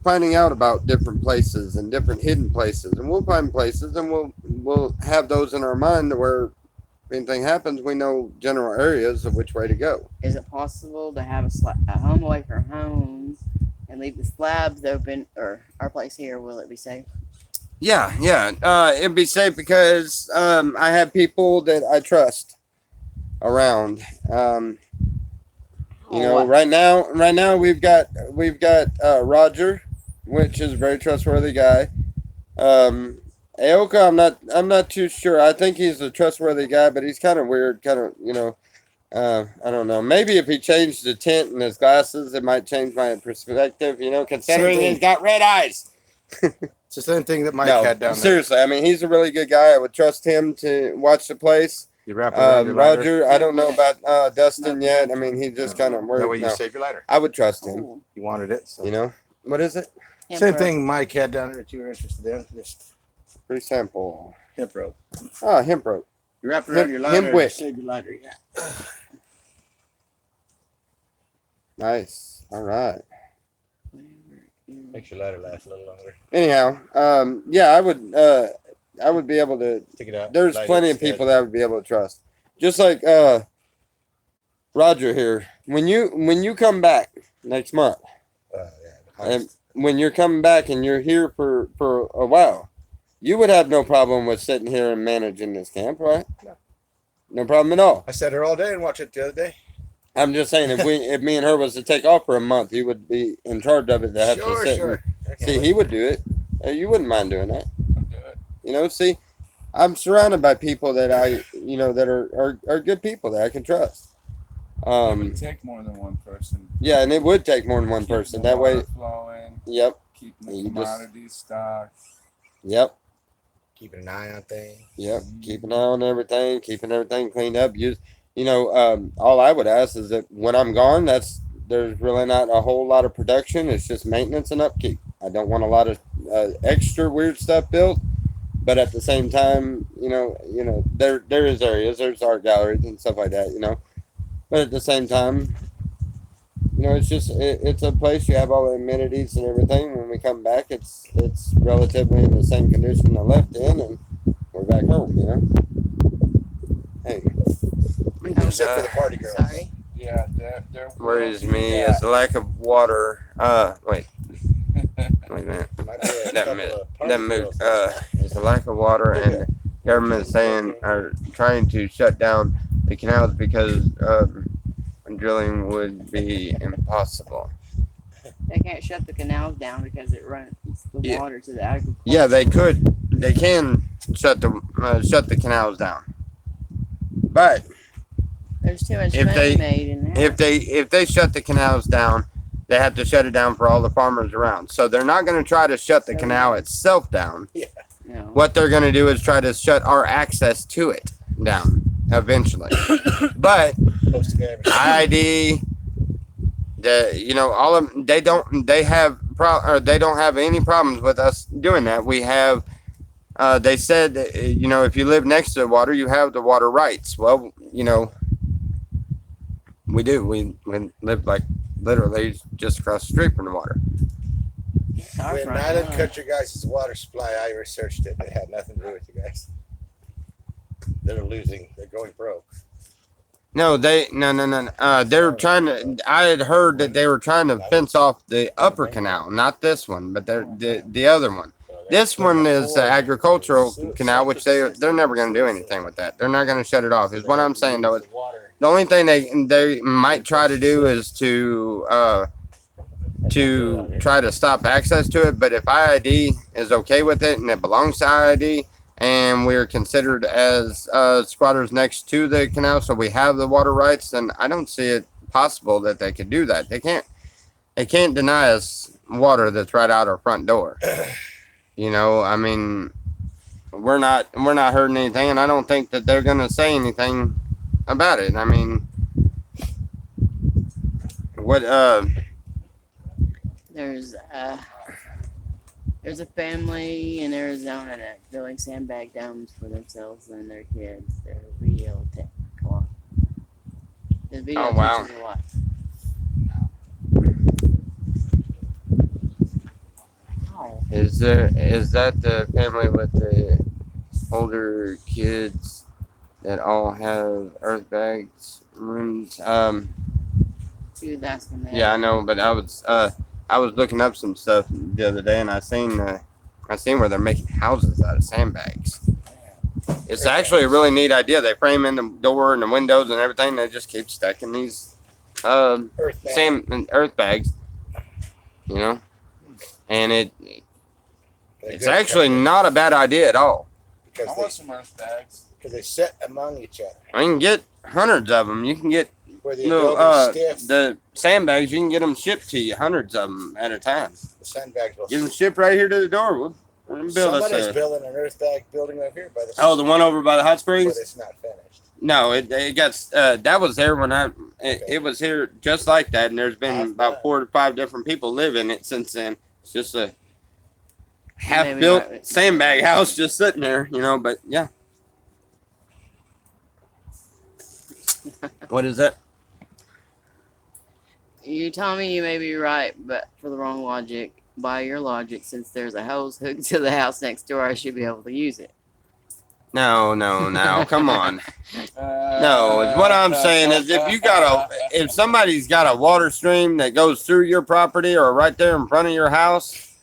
finding out about different places and different hidden places, and we'll find places and we'll have those in our mind where if anything happens, we know general areas of which way to go.
Is it possible to have a home away from home and leave the slabs open, or our place here? Will it be safe?
Yeah. It'd be safe because I have people that I trust around. Right now we've got Roger, which is a very trustworthy guy. Aoka, I'm not too sure. I think he's a trustworthy guy, but he's kind of weird. I don't know. Maybe if he changed the tint and his glasses, it might change my perspective. Considering he's got red eyes.
It's the same thing that Mike had down there.
Seriously, I mean, he's a really good guy. I would trust him to watch the place.
You wrap it around your lighter.
Roger, I don't know about Dustin yet. I mean, he just kind of worried.
That way you save your lighter.
I would trust him.
Ooh.
You wanted it. So.
What is it?
Same thing Mike had down there that you were interested in. Just
Free sample.
hemp rope.
Oh, hemp rope.
You wrap it around your lighter.
Hemp wick.
Save your lighter. Yeah.
Nice. All right.
Makes your lighter last a little longer.
Anyhow, I would be able to.
Take it out.
There's
light
plenty
it
of
instead.
people that I would be able to trust. Just like Roger here. When you come back next month,
Yeah.
and when you're coming back and you're here for a while, you would have no problem with sitting here and managing this camp, right?
No.
No problem at all.
I sat here all day and watched it the other day.
I'm just saying, if me and her was to take off for a month, you would be in charge of it. To have to sit.
Sure.
See, he would do it. You wouldn't mind doing that.
I'll do it.
You know, see, I'm surrounded by people that that are good people that I can trust.
It would take more than one person.
Yeah, and it would take more than one person. That way,
flowing,
yep,
keeping the
You just-
commodities stocked.
yep,
Keeping an eye on things.
yep. Keep an eye on everything, keeping everything cleaned up. All I would ask is that when I'm gone, there's really not a whole lot of production. It's just maintenance and upkeep. I don't want a lot of extra weird stuff built, but at the same time, there is areas, there's art galleries and stuff like that, But at the same time, it's a place you have all the amenities and everything. When we come back, it's relatively in the same condition I left in, and we're back home. Hey,
Except for the party girls.
Sorry.
Yeah, they're
worries me is the lack of water. Wait a minute.
Might be a
That
couple
moved.
of party
That moved.
girls.
There's a lack of water, and the government is saying are trying to shut down the canals because drilling would be impossible.
They can't shut the canals down because it runs the
Yeah.
water to the agriculture.
Yeah, they could. They can shut the canals down, but
There's too much
If
money
they-
made in that.
if they shut the canals down, they have to shut it down for all the farmers around. So they're not going to try to shut the canal itself down.
No.
What they're going to do is try to shut our access to it down eventually. But
Supposed to get everything.
IID, all of them, they don't have any problems with us doing that. We have. They said, if you live next to the water, you have the water rights. Well, we do. We live like literally just across the street from the water.
Our
When
front
Nyland
lawn.
cut your guys' water supply, I researched it. It had nothing to do with you guys. They're losing. They're going broke.
No, no. They're trying to. I had heard that they were trying to fence off the upper canal, not this one, but the other one. This one is the agricultural canal, which they're never going to do anything with that. They're not going to shut it off. Is what I'm saying though. The only thing they might try to do is to try to stop access to it. But if IID is okay with it and it belongs to IID, and we're considered as squatters next to the canal, so we have the water rights, then I don't see it possible that they could do that. They can't deny us water that's right out our front door. I mean, we're not hurting anything, and I don't think that they're gonna say anything about it. I mean, what
There's a family in Arizona that's building sandbag dams for themselves and their kids. They're real technical. The video
Oh, wow.
teaches a lot. Oh,
is that the family with the older kids that all have earth bags rooms?
she was asking that.
Yeah, I know, but I was looking up some stuff the other day, and I seen where they're making houses out of sandbags. It's actually a really neat idea. They frame in the door and the windows and everything. They just keep stacking these earth bags, and it's actually not a bad idea at all.
I want some earth bags.
Because they sit among each other.
I can get hundreds of them. You can get
Where the building's stiff,
the sandbags. You can get them shipped to you, hundreds of them at a time.
the sandbags will
Get them shipped right here to the door. We'll build us
Somebody's
a.
building an earth bag building over here by the
Oh, the one over by the hot
but
springs.
it's not finished.
No, it got that was there when it was here just like that, and there's been about 4 to 5 different people live in it since then. It's just a half-built
Maybe not.
sandbag house just sitting there, But yeah, what is that?
You tell me you may be right, but for the wrong logic, by your logic, since there's a hose hooked to the house next door, I should be able to use it.
No, come on. No, what I'm saying is if somebody's got a water stream that goes through your property or right there in front of your house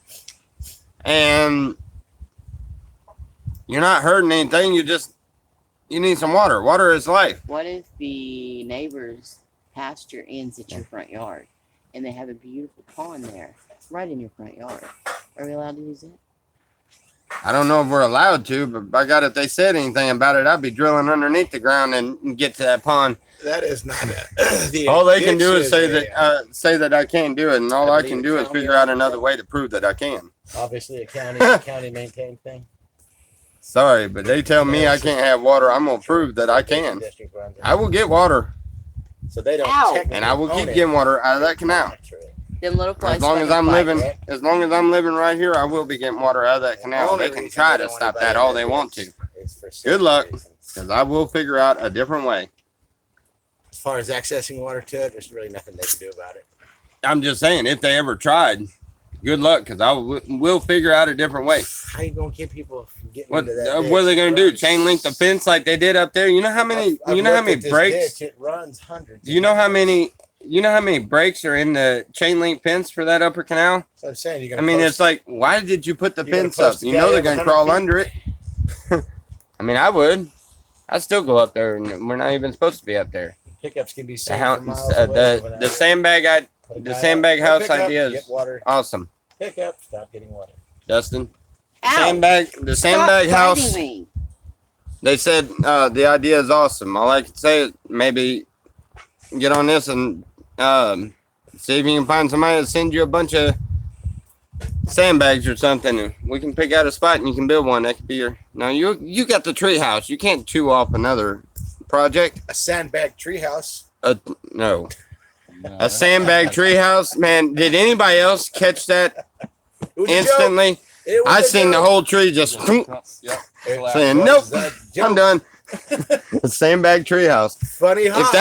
and you're not hurting anything, you need some water. Water is life.
What if the neighbor's pasture ends at your front yard and they have a beautiful pond there, right in your front yard? Are we allowed to use it?
I don't know if we're allowed to, but by God, if they said anything about it, I'd be drilling underneath the ground and get to that pond.
That is not
All they can do is say
that.
that I can't do it, and all I can do is figure out another way to prove that I can.
Obviously, a county maintained thing.
Sorry, but they tell me I can't have water. I'm gonna prove that I can. I will get water,
So they don't.
Ow.
technically
and I will
own
keep
it.
getting water out of that canal.
Them little flies.
As long as I'm living right here, I will be getting water out of that canal.
Only
They can
reason
try
they
to
don't
stop
want
that
anybody
all
in
they
there
want to,
is for safety
Good luck.
reasons.
because I will figure out a different way.
As far as accessing water to it, there's really nothing they can do about it.
I'm just saying, if they ever tried, good luck, because I will figure out a different way.
How you gonna keep people from getting
What
into that?
what are they
ditch?
gonna do?
Runs-
Chain link the fence like they did up there? You know how many?
I've
You know how
looked
many
at this
breaks?
ditch, it runs hundreds.
Do you know how many? You know how many breaks are in the chain link fence for that upper canal?
So I'm saying you're
I
gonna.
mean,
post-
it's like, why did you put the
You're gonna
fence up?
post a
You know
guy
they're
up
gonna
100
crawl
feet?
under it. I mean, I would. I'd still go up there, and we're not even supposed to be up there.
pickups can be
The
seen
house,
from miles away without
the
it.
sandbag,
Put a
the
guy
sandbag
up,
house
pick up,
idea is
get water.
awesome.
Pick up, stop getting water.
Dustin,
Ow!
the
Stop
sandbag house.
biting me.
They said the idea is awesome. All I can say is maybe get on this and see if you can find somebody to send you a bunch of sandbags or something. And we can pick out a spot and you can build one. That could be your. Now you got the tree house. You can't chew off another project.
A sandbag treehouse.
No. A sandbag tree house, man. Did anybody else catch that
It was a joke.
instantly?
It was
I
a
seen the
joke.
whole tree just
Yep.
saying,
It
nope,
was a
I'm
joke.
done. A sandbag tree house.
Funny,
If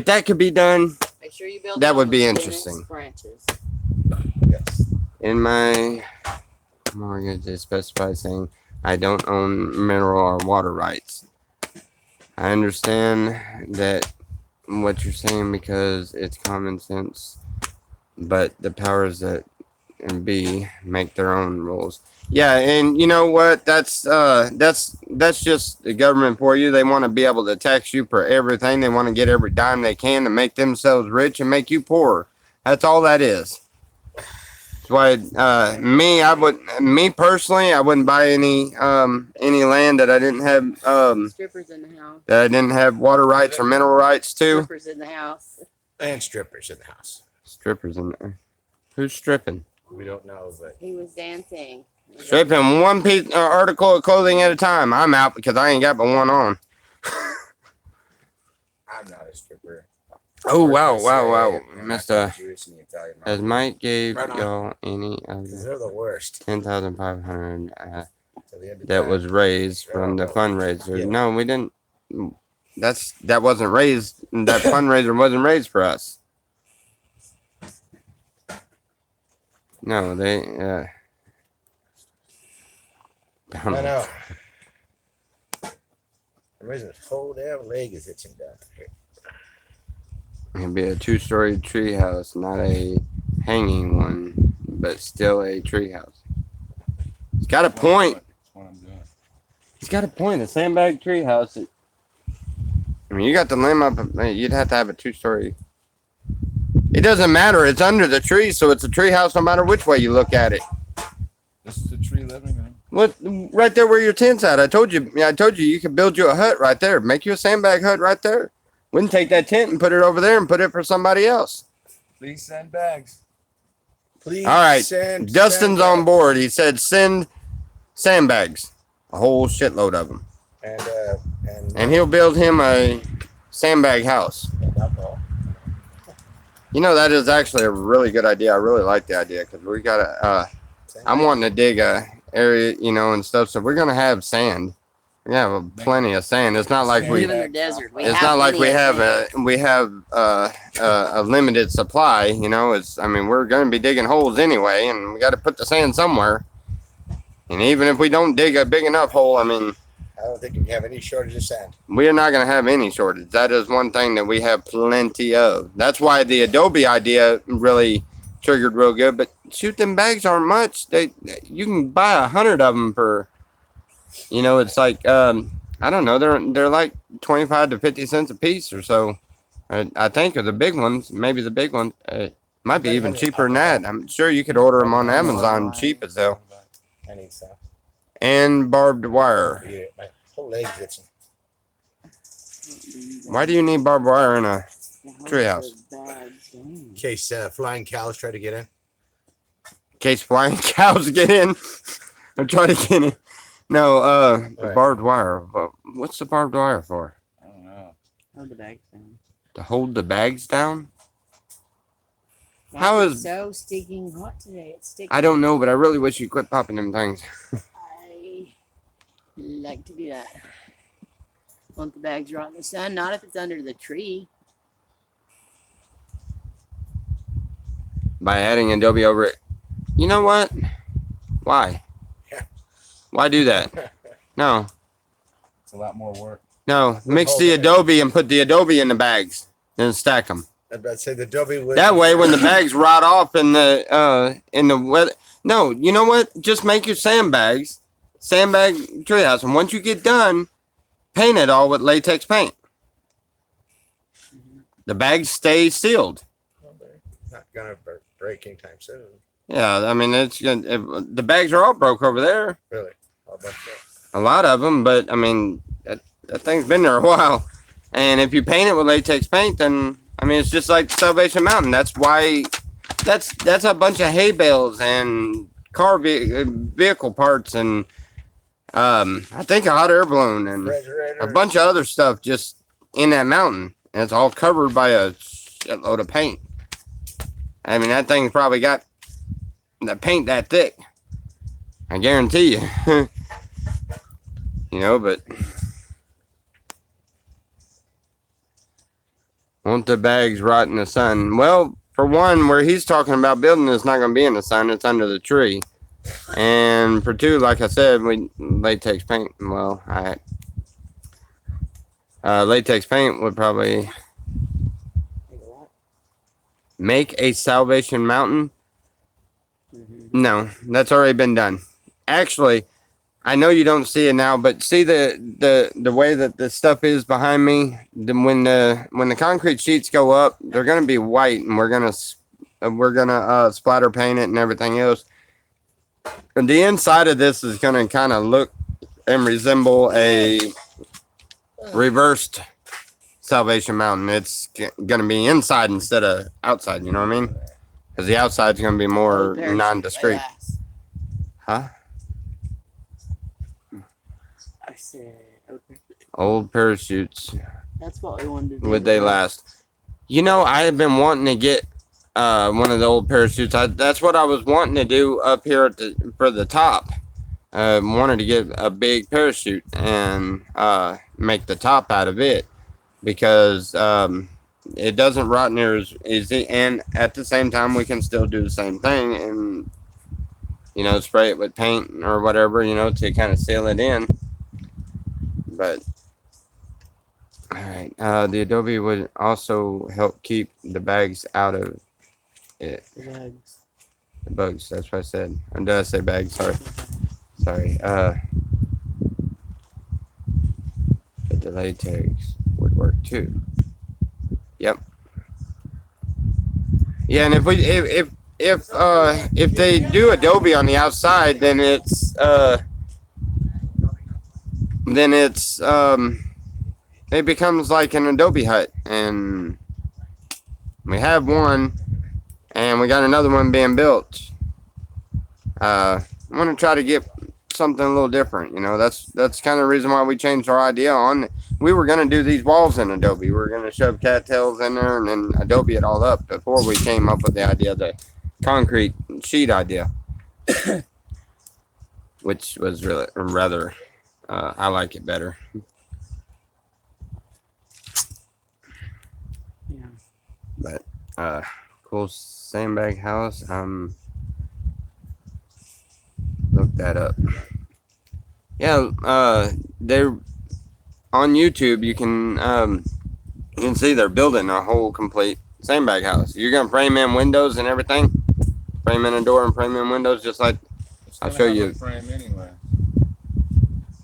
that could be done
Make sure you build
That
one
would be
with
interesting.
dense branches.
Yes.
in my mortgage, it specifies saying I don't own mineral or water rights. I understand that what you're saying because it's common sense, but the powers that be make their own rules. Yeah, and you know what? That's just the government for you. They want to be able to tax you for everything. They want to get every dime they can to make themselves rich and make you poor. That's all that is. That's why me personally, I wouldn't buy any land that I didn't have
Strippers in the house.
that I didn't have water rights or mineral rights to.
Strippers in the house.
And strippers in the house.
Strippers in there. Who's stripping?
We don't know, but
He was dancing.
Stripping one piece article of clothing at a time. I'm out because I ain't got but one on.
I'm not a stripper.
Oh wow,
I'm
Missed
not Jewish and Italian.
As Mike gave
Right on.
y'all any of
Because
the
they're the worst.
10,500
Till the end of
that
time.
was raised from the fundraiser.
Yeah.
No, we didn't. That wasn't raised. That fundraiser wasn't raised for us. No, they.
I know. For some reason, this whole damn leg is itching down here.
It'd be a two-story tree house, not a hanging one, but still a tree house. He's got a point.
That's what I'm doing.
He's got a point. A sandbag tree house. I mean, you got the limb up. You'd have to have a two-story. It doesn't matter. It's under the tree, so it's a tree house no matter which way you look at it.
This is the tree living room.
What? Right there where your tent's at. I told you you could build you a hut right there. Make you a sandbag hut right there. Wouldn't take that tent and put it over there and put it for somebody else.
Please send bags.
Please
All right,
send
Dustin's on
sandbags.
board. He said send sandbags, a whole shitload of them, and he'll build him a sandbag house.
alcohol.
You know, that is actually a really good idea. I really like the idea because we got I'm wanting to dig a area, and stuff. So we're gonna have sand. We're gonna have plenty of sand. It's not like
We
we.
live in the desert.
It's not like we have a limited supply. We're gonna be digging holes anyway, and we got to put the sand somewhere. And even if we don't dig a big enough hole,
I don't think you have any shortage of sand.
We are not going to have any shortage. That is one thing that we have plenty of. That's why the Adobe idea really triggered real good. But shoot, them bags aren't much. You can buy 100 of them for, it's like I don't know. They're like 25 to 50 cents a piece or so. I think of the big ones. Maybe the big ones might be even cheaper than that. I'm sure you could order them on Amazon cheap as hell.
I need some.
And barbed wire.
Yeah, my whole leg's itching.
Why do you need barbed wire in a treehouse?
In case flying cows try to get in.
In case flying cows get in? I'm trying to get in. No,
Right.
barbed wire. What's the barbed wire for?
I don't know.
Hold the bags down.
To hold the bags down?
Why
How
is it
is-
so sticking hot today? It's sticking.
I don't know, but I really wish you quit popping them things.
I like to do that. Want the bags right in the sun, not if it's under the tree.
By adding Adobe over it. You know what? Why? Why do that? No.
It's a lot more work.
No. Mix the Adobe and put the Adobe in the bags. Then stack them.
I'd about to say the Adobe would.
That way, when the bags rot off in the weather. No, you know what? Just make your sandbag treehouse, and once you get done, paint it all with latex paint. The bags stay sealed.
Not gonna break anytime soon.
Yeah, I mean the bags are all broke over there.
Really. All bunch of
A lot of them, but I mean that thing's been there a while. And if you paint it with latex paint, then I mean it's just like Salvation Mountain. That's why that's a bunch of hay bales and vehicle parts and I think a hot air balloon and
refrigerator.
a bunch of other stuff just in that mountain. And it's all covered by a shitload of paint. I mean that thing's probably got the paint that thick. I guarantee you. But won't the bags rot in the sun? Well, for one, where he's talking about building it's not going to be in the sun. It's under the tree. And for two, like I said, we latex paint. Well, latex paint would probably make a Salvation Mountain. No, that's already been done. Actually, I know you don't see it now, but see the way that the stuff is behind me. When the concrete sheets go up, they're gonna be white, and we're gonna splatter paint it and everything else. And the inside of this is gonna kind of look and resemble a reversed Salvation Mountain. It's gonna be inside instead of outside. You know what I mean? Because the outside's gonna be more nondescript. Huh?
I said, okay.
Old parachutes.
That's what we wanted to do.
Would they last? I have been wanting to get one of the old parachutes. That's what I was wanting to do up here for the top. Wanted to get a big parachute and make the top out of it because it doesn't rot near as easy. And at the same time, we can still do the same thing and spray it with paint or whatever, to kind of seal it in. But all right, the Adobe would also help keep the bags out of it. The bugs. That's what I said. Or did I say bags? Sorry. But the latex would work too. Yep. Yeah, and if they do Adobe on the outside, then it's it becomes like an Adobe hut, and we have one, and we got another one being built. I want to try to get something a little different. That's kind of the reason why we changed our idea on. We were going to do these walls in Adobe. We were going to shove cattails in there and then Adobe it all up before we came up with the idea, the concrete sheet idea, which was really rather. I like it better.
Yeah.
But cool sandbag house. Look that up. Yeah, they're on YouTube. You can see they're building a whole complete sandbag house. You're gonna frame in windows and everything, frame in a door and frame in windows, just like
It's
I'll
gonna
show
have
you.
a frame anyway.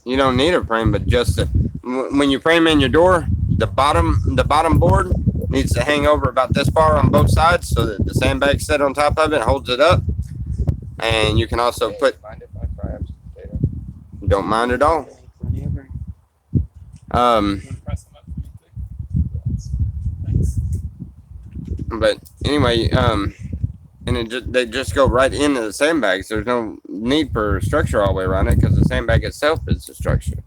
You don't need a frame, but just when you frame in your door, the bottom board needs to hang over about this far on both sides, so that the sandbag set on top of it holds it up. And you can also
Hey,
put.
mind if I fry up some potato?
Don't mind at all.
Whenever.
Um,
You wanna press them up for me, please? Thanks.
but anyway, and they just go right into the sandbags. There's no need for structure all the way around it because the sandbag itself is the structure.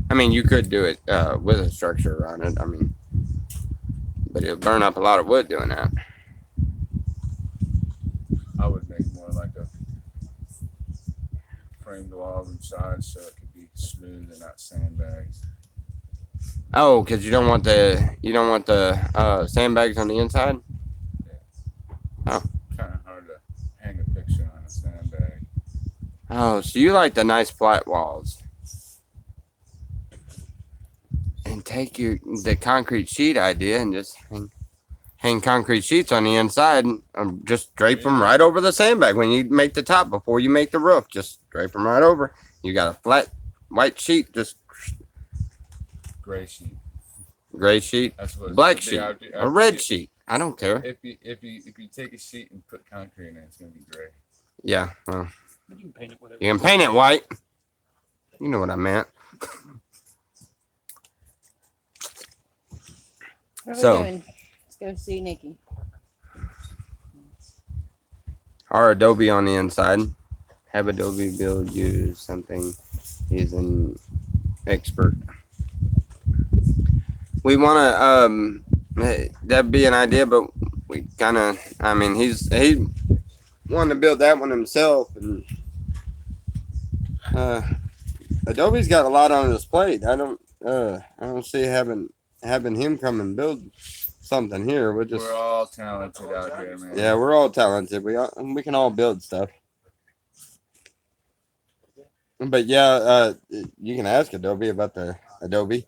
I mean, you could do it with a structure around it. I mean, but it'll burn up a lot of wood doing that.
I would make more like a framed walls inside so it could be smooth and not sandbags.
Oh, because you don't want the sandbags on the inside.
Kind of hard to hang a picture on a sandbag.
Oh, so you like the nice flat walls. And take the concrete sheet idea and just hang concrete sheets on the inside and just drape them right over the sandbag when you make the top before you make the roof. Just drape them right over. You got a flat white sheet, just
Gray sheet.
gray sheet,
That's what.
black
it's
sheet,
gonna be.
a red sheet. I don't care.
If you take a sheet and put concrete in it, it's gonna be gray.
Yeah, well,
You can paint it whatever.
you can paint it white. You know what I meant.
What are
So-
we doing? Let's go see Nikki.
Our Adobe on the inside. Have Adobe build you something. He's an expert. We want to that'd be an idea, but we kind of. I mean, he wanted to build that one himself, and Adobe's got a lot on his plate. I don't see having him come and build something here. We'll just
We're all talented out here, man.
yeah, we're all talented. We can all build stuff. But yeah, you can ask Adobe about the Adobe.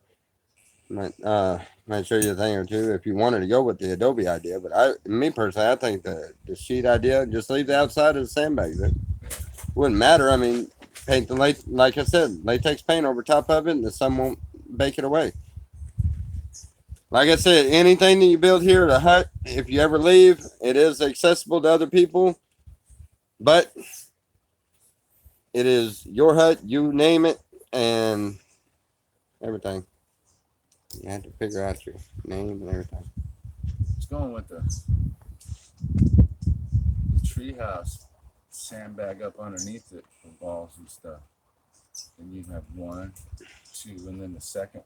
Might show you a thing or two if you wanted to go with the Adobe idea. But me personally, I think the sheet idea, just leave the outside of the sandbags. It wouldn't matter. I mean, paint the like I said, latex paint over top of it, and the sun won't bake it away. Like I said, anything that you build here, the hut, if you ever leave, it is accessible to other people, but it is your hut. You name it and everything. You have to figure out your name and everything.
It's going with the tree house, sandbag up underneath it for walls and stuff. And you have 1, 2, and then the second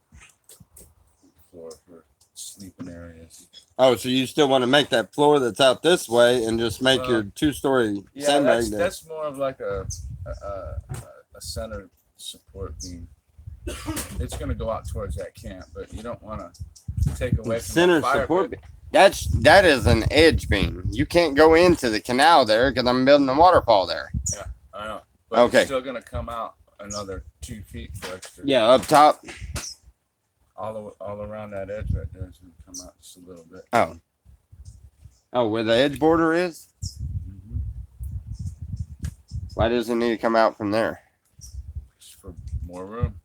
floor for sleeping areas.
Oh, so you still want to make that floor that's out this way and just make your 2-story
Yeah,
sandbag
that's,
there?
that's more of like a center support beam. It's going to go out towards that camp, but you don't want to take away from
Center
that fire
support
pit.
beam. That is an edge beam. You can't go into the canal there because I'm building a waterfall there.
I know. But
Okay.
it's still going to come out another 2 feet for extra.
Yeah, up top.
All around that edge right there, it's going to come out just a little bit.
Oh, where the edge border is?
Mm-hmm.
Why does it need to come out from there?
Just for more room.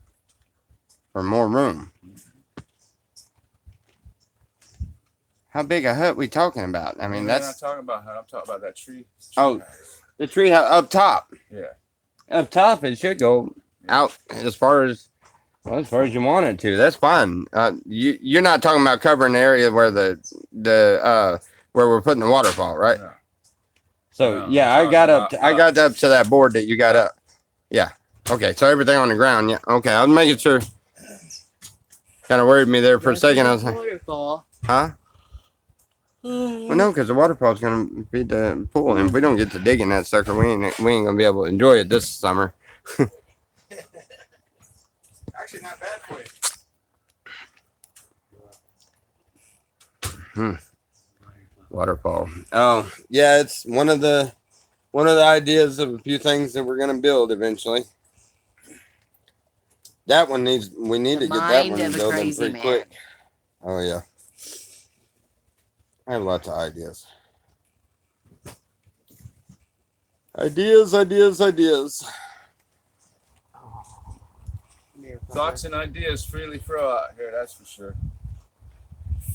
For more room. How big a hut we talking about? I mean,
I'm
that's
not talking about how I'm talking about that tree.
Oh. the tree house up top.
Yeah.
Up top, it should go out as far as you want it to. That's fine. You're not talking about covering the area where the where we're putting the waterfall, right?
No.
So
No,
yeah,
I'm
I got
talking
up. I got up to that board that you got up. Yeah. Okay. So everything on the ground. Yeah. Okay. I was making sure. Kind of worried me there for a second. I was like,
waterfall.
huh? Well, no, because the waterfall's gonna be the pool, and if we don't get to digging that sucker, we ain't gonna be able to enjoy it this summer.
Actually, not bad for you.
Waterfall. Oh, yeah, it's one of the ideas of a few things that we're gonna build eventually. That one needs. We need
The
to get that
mind
one
of a
building
crazy
pretty
man.
quick. Oh yeah. I have lots of ideas. Ideas.
Thoughts and ideas freely flow out here, that's for sure.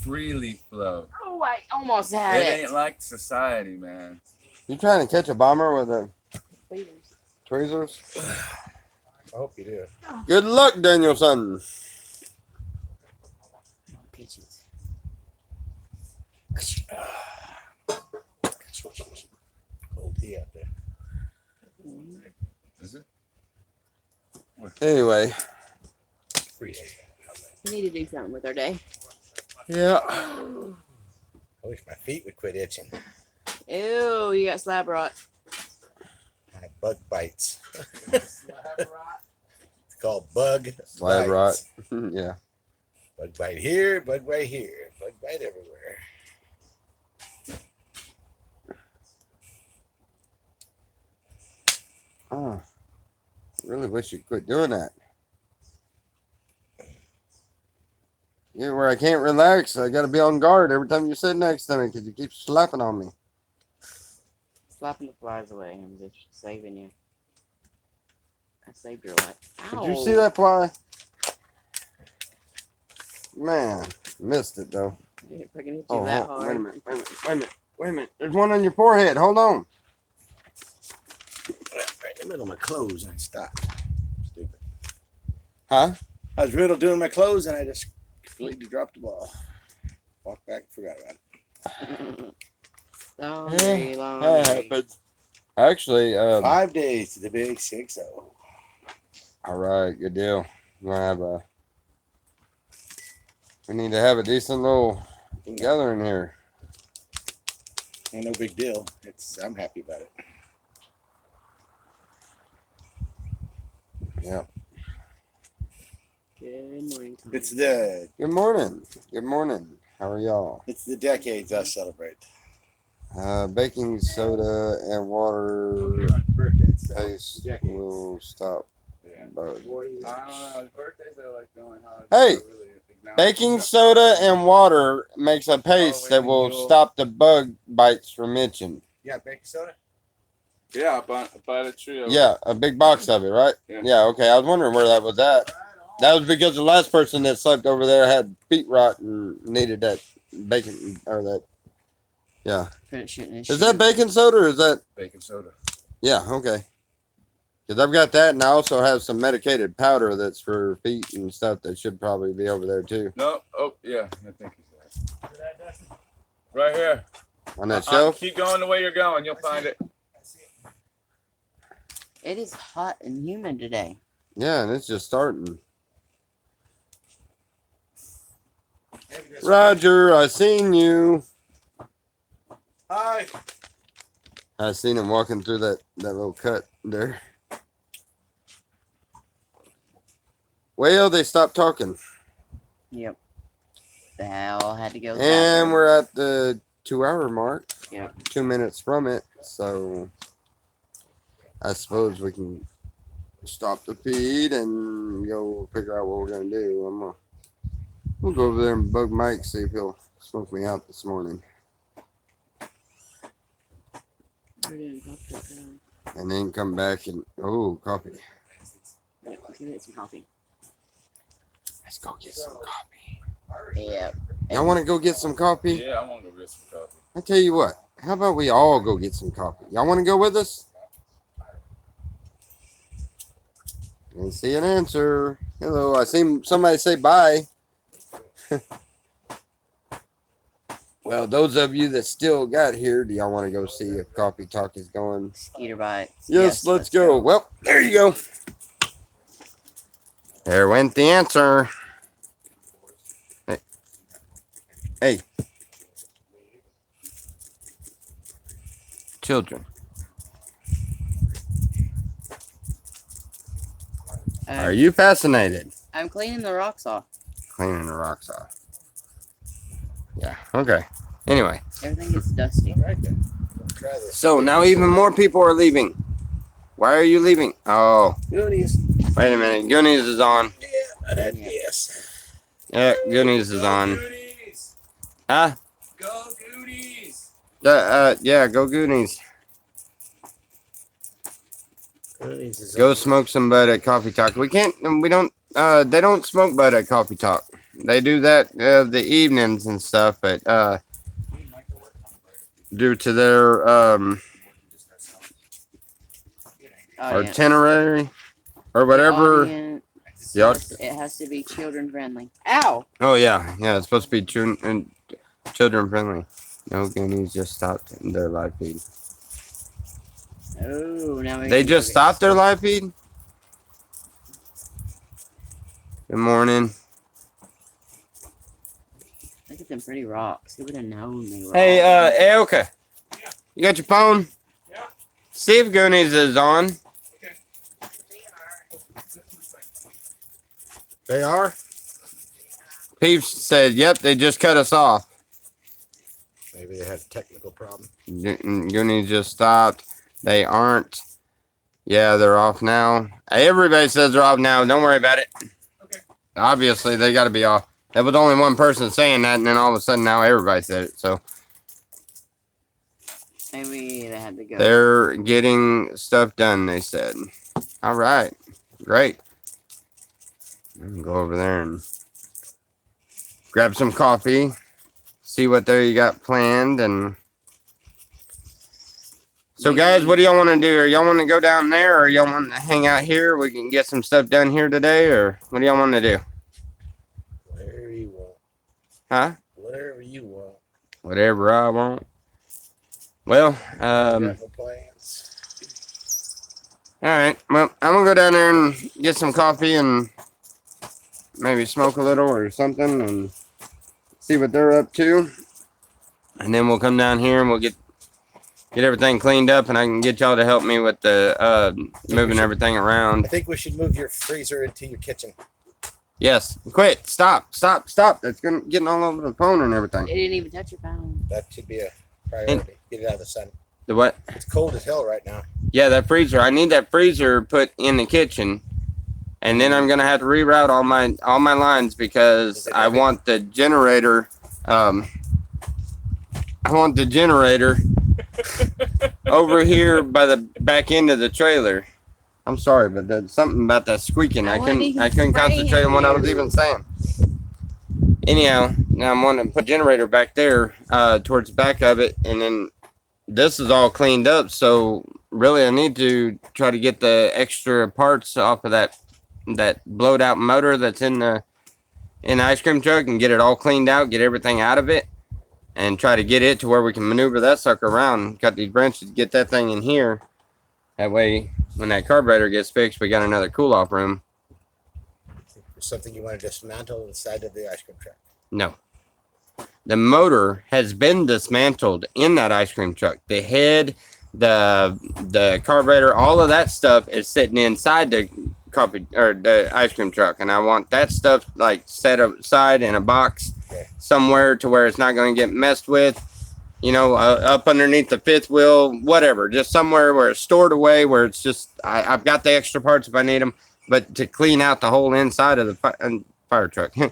Freely flow.
Oh, I almost had
It
it.
ain't like society, man.
You trying to catch a bomber with a tweezers?
I hope you do.
Good luck, Danielson.
Peaches.
Cold tea out there.
Is it?
Anyway,
Freezing.
We need to do something with our day.
yeah.
I wish my feet would quit itching.
Ew, you got slab rot.
My bug bites. It's called bug
Slab rot.
bites.
Yeah.
Bug bite here, bug bite here, bug bite everywhere.
Oh, really wish you quit doing that. Yeah, where I can't relax. I got to be on guard every time you sit next to me because you keep slapping on me.
Slapping the flies away. I'm just saving you. I saved your life.
Did you see that fly? Man, missed it though.
I didn't freaking hit you
Oh,
that
wait a
hard.
minute. Wait a minute. There's one on your forehead. Hold on.
Right in the middle of my clothes and I stopped. Stupid.
Huh?
I was riddle doing my clothes and I just completely dropped the ball. Walked back and forgot about it.
Sorry, long
That
day.
happens. Actually,
5 days to the big 6-0.
all right, good deal. We're gonna have a. We need to have a decent little gathering here.
Ain't no big deal. I'm happy about it.
Yeah.
Good morning. Tom.
It's the
Good morning. Good morning. How are y'all?
decades I celebrate.
Baking soda and water paste will stop. Bug.
I don't know. His birthdays are like going hard.
Hey, baking soda and water makes a paste that will stop the bug bites from itching.
Yeah, baking soda?
Yeah, by the tree.
Yeah, a big box of it, right?
Yeah.
Yeah, okay. I was wondering where that was at. That was because the last person that slept over there had feet rot and needed that bacon or that. Yeah. Is that baking soda or is that?
Baking soda.
Yeah, okay. Because I've got that and I also have some medicated powder that's for feet and stuff that should probably be over there too.
No. Oh, yeah. I think he's there. Right here.
On that shelf?
Keep going the way you're going. You'll find it.
It is hot and humid today.
Yeah, and it's just starting. Roger, I seen you.
Hi.
I seen him walking through that little cut there. Well, they stopped talking.
Yep. They all had to go.
And we're at the 2-hour mark.
Yep.
2 minutes from it. So I suppose we can stop the feed and go figure out what we're gonna do. We'll go over there and bug Mike, see if he'll smoke me out this morning. And then come back and coffee.
Let's get some coffee.
Let's go get some coffee.
Yep.
Y'all want to go get some coffee?
Yeah, I want to go get some coffee.
I tell you what. How about we all go get some coffee? Y'all want to go with us? Didn't see an answer. Hello, I seen somebody say bye. Well, those of you that still got here, do y'all want to go see if Coffee Talk is going?
Skeeter bites.
Yes, let's go. Well, there you go. There went the answer. Hey. Children. Are you fascinated?
I'm cleaning the rocks off.
Cleaning the rocks off. Yeah, okay. Anyway.
Everything gets dusty.
So now even more people are leaving. Why are you leaving? Oh.
Goonies.
Wait a minute. Goonies is on.
Yes.
Yeah, Goonies is on.
Goonies!
Huh?
Go Goonies!
Yeah, go Goonies. Go smoke some bud at Coffee Talk. We don't, they don't smoke bud at Coffee Talk. They do that the evenings and stuff, but due to their itinerary or whatever.
It has to be children friendly. Ow!
Oh yeah, it's supposed to be children friendly. No Goonies just stopped their live feed.
Oh, now
They just stopped their live feed. Good morning.
Look at them pretty rocks. Who would have known they were?
Hey, okay. You got your phone?
Yeah.
See if Goonies is on.
They are?
Peeps said, yep, they just cut us off.
Maybe they had a technical problem.
Goonies just stopped. They aren't. Yeah, they're off now. Everybody says they're off now. Don't worry about it.
Okay.
Obviously, they got to be off. There was only one person saying that, and then all of a sudden now everybody said it. So
Maybe they had to go.
they're getting stuff done, they said. All right. Great. I'm gonna go over there and grab some coffee, see what they got planned, and so guys, what do y'all want to do? Or y'all want to go down there, or y'all want to hang out here? We can get some stuff done here today, or what do y'all want to do?
Whatever you want.
Huh?
Whatever you want.
Whatever I want. Well,
You got no plans.
all right. Well, I'm gonna go down there and get some coffee and maybe smoke a little or something and see what they're up to. And then we'll come down here and we'll get everything cleaned up, and I can get y'all to help me with the moving everything
I
around.
think we should move your freezer into your kitchen.
Yes. Quit. Stop. That's getting all over the phone and everything.
It didn't even touch your phone.
That should be a priority. Get it out of the sun.
The what?
It's cold as hell right now.
Yeah, that freezer. I need that freezer put in the kitchen. And then I'm gonna have to reroute all my lines because I want the generator. I want the generator over here by the back end of the trailer. I'm sorry, but there's something about that squeaking. I couldn't concentrate on what I was even saying. Anyhow, now I'm wanting to put generator back there towards the back of it, and then this is all cleaned up. So really, I need to try to get the extra parts off of that blowed out motor that's in the ice cream truck and get it all cleaned out, get everything out of it, and try to get it to where we can maneuver that sucker around, cut these branches, get that thing in here. That way, when that carburetor gets fixed, we got another cool off room.
Something you want to dismantle inside of the ice cream truck.
No. The motor has been dismantled in that ice cream truck. The head, the carburetor, all of that stuff is sitting inside the coffee or the ice cream truck, and I want that stuff like set aside in a box somewhere to where it's not going to get messed with, up underneath the fifth wheel, whatever, just somewhere where it's stored away, where it's just I've got the extra parts if I need them, but to clean out the whole inside of the fire truck and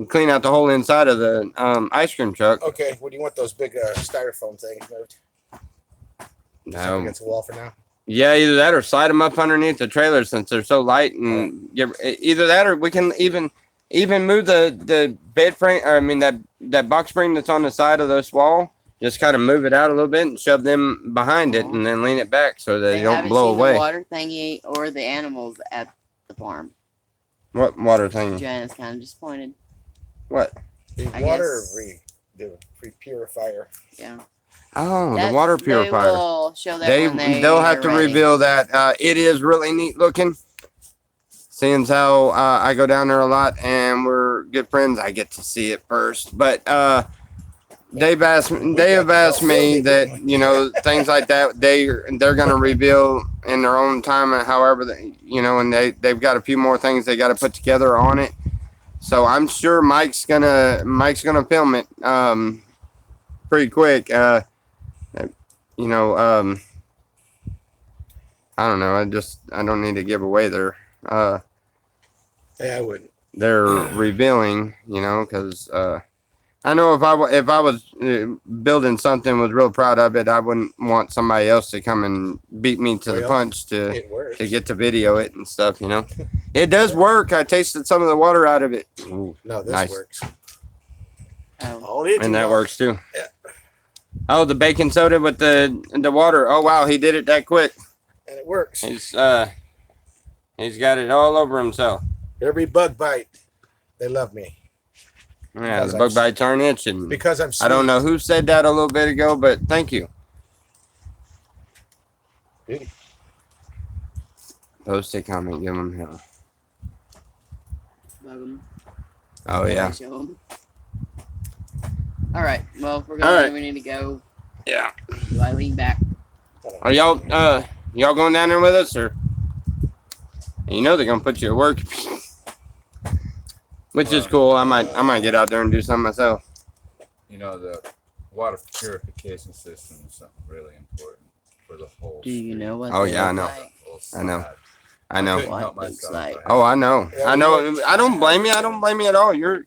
clean out the whole inside of the ice cream truck.
Okay, what do you want those big styrofoam things moved?
No.
Against the wall for now.
Yeah, either that or slide them up underneath the trailer since they're so light, and either that or we can even move the bed frame. Or, I mean that box spring that's on the side of this wall. Just kind of move it out a little bit and shove them behind it, and then lean it back so that they don't blow away.
The water thingy or the animals at the farm.
What water thing?
Janice kind of disappointed.
What?
The
I
water
guess-
the purifier.
Yeah.
Oh, the water purifier.
They will show that when
They'll have to
ready.
reveal that. It is really neat looking. Seeing as how I go down there a lot and we're good friends, I get to see it first. But they have asked me that things like that they're going to reveal in their own time and however and they've got a few more things they got to put together on it. So I'm sure Mike's gonna film it pretty quick. I don't know. I don't need to give away their
Yeah, I wouldn't.
they're revealing, you know, because I know if I was building something, was real proud of it, I wouldn't want somebody else to come and beat me to the
Well,
punch to
It works.
get to video it and stuff. You know, it does work. I tasted some of the water out of it. Ooh,
No, this
nice.
works.
Oh,
All it
And that
is.
works too.
Yeah.
Oh, the baking soda with the water. Oh wow, he did it that quick.
And it works.
He's got it all over himself.
Every bug bite, they love me.
Yeah,
Because
the
I'm
bug bites aren't itching.
Because I'm sweet.
I don't know who said that a little bit ago, but thank you.
Beauty.
Post a comment, give them hell.
bug 'em.
Oh yeah.
Show 'em. All right. Well, if we're
All
going,
right.
we need to go.
Yeah.
Do I lean back?
Are y'all going down there with us, or you know they're gonna put you at work, which is cool. I might get out there and do something myself.
You know, the water purification system is something really important for the whole.
Do you know what?
Oh,
they
yeah, I
look
know.
like?
I know. I know.
Couldn't help
What looks
myself.
like-
Oh, I know. I know. I don't blame you. I don't blame you at all. You're.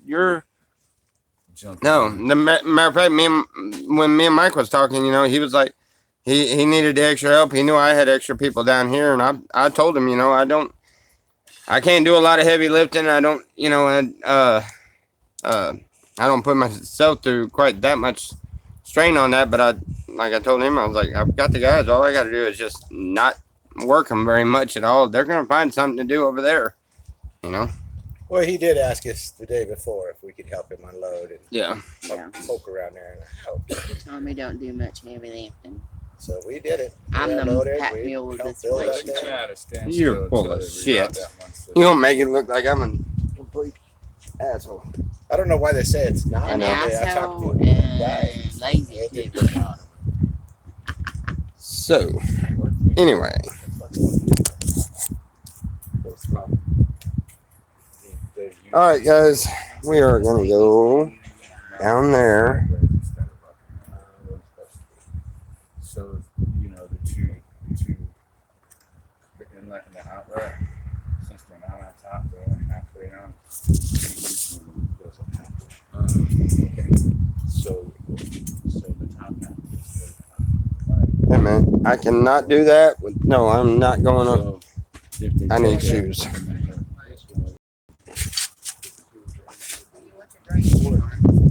No, the matter of fact, when me and Mike was talking, you know, he was like, he needed the extra help. He knew I had extra people down here, and I told him, you know, I can't do a lot of heavy lifting. I don't, you know, I don't put myself through quite that much strain on that. But like I told him, I was like, I've got the guys. All I got to do is just not work them very much at all. They're gonna find something to do over there, you know.
Well, he did ask us the day before if we could help him unload and
Yeah.
Yeah.
poke around there and help.
Tommy don't do much heavy lifting.
So we did it.
I'm
We
the
unloaded,
Pat
we
Mule of
helped
this
build that
relationship.
thing.
You're full of shit. You don't make it look like I'm a complete asshole.
I don't know why they say it's not.
I
An
know.
I talked
asshole
to
and
guys.
lazy
They
too.
did.
So, anyway, all right, guys, we are gonna go down there.
So, you know, the two the inlet and the outlet, since they're not on top, they're only halfway on. So the top half is
Hey man, I cannot do that. No, I'm not going up.
so if they
I need
take that-
shoes.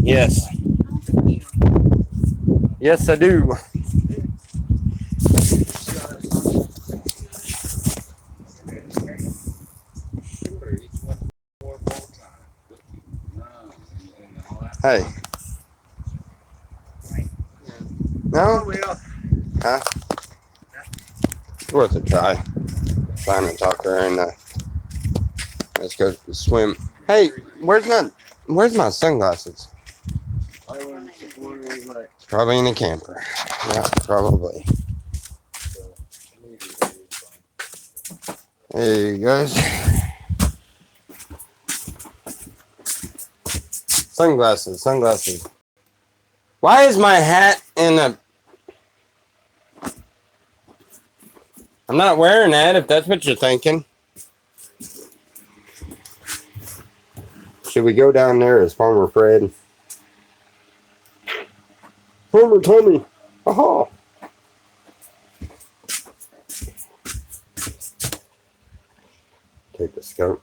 Yes. Yes, I do. Hey. No? Huh? Worth a try. Trying to talk her and let's go swim. Hey, where's my sunglasses? Probably in the camper. Yeah, probably. There you guys. Sunglasses. Why is my hat in a... I'm not wearing that if that's what you're thinking. Should we go down there as Farmer Fred? Farmer Tommy. Aha. Take the scope.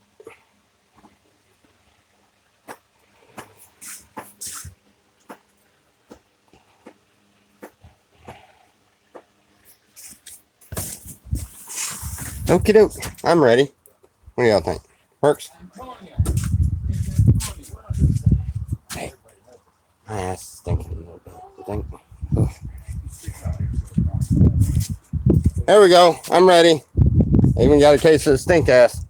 Okie doke. I'm ready. What do y'all think? Works? Hey. My ass is stinking a little bit. You think? Ugh. There we go. I'm ready. I even got a case of the stink ass.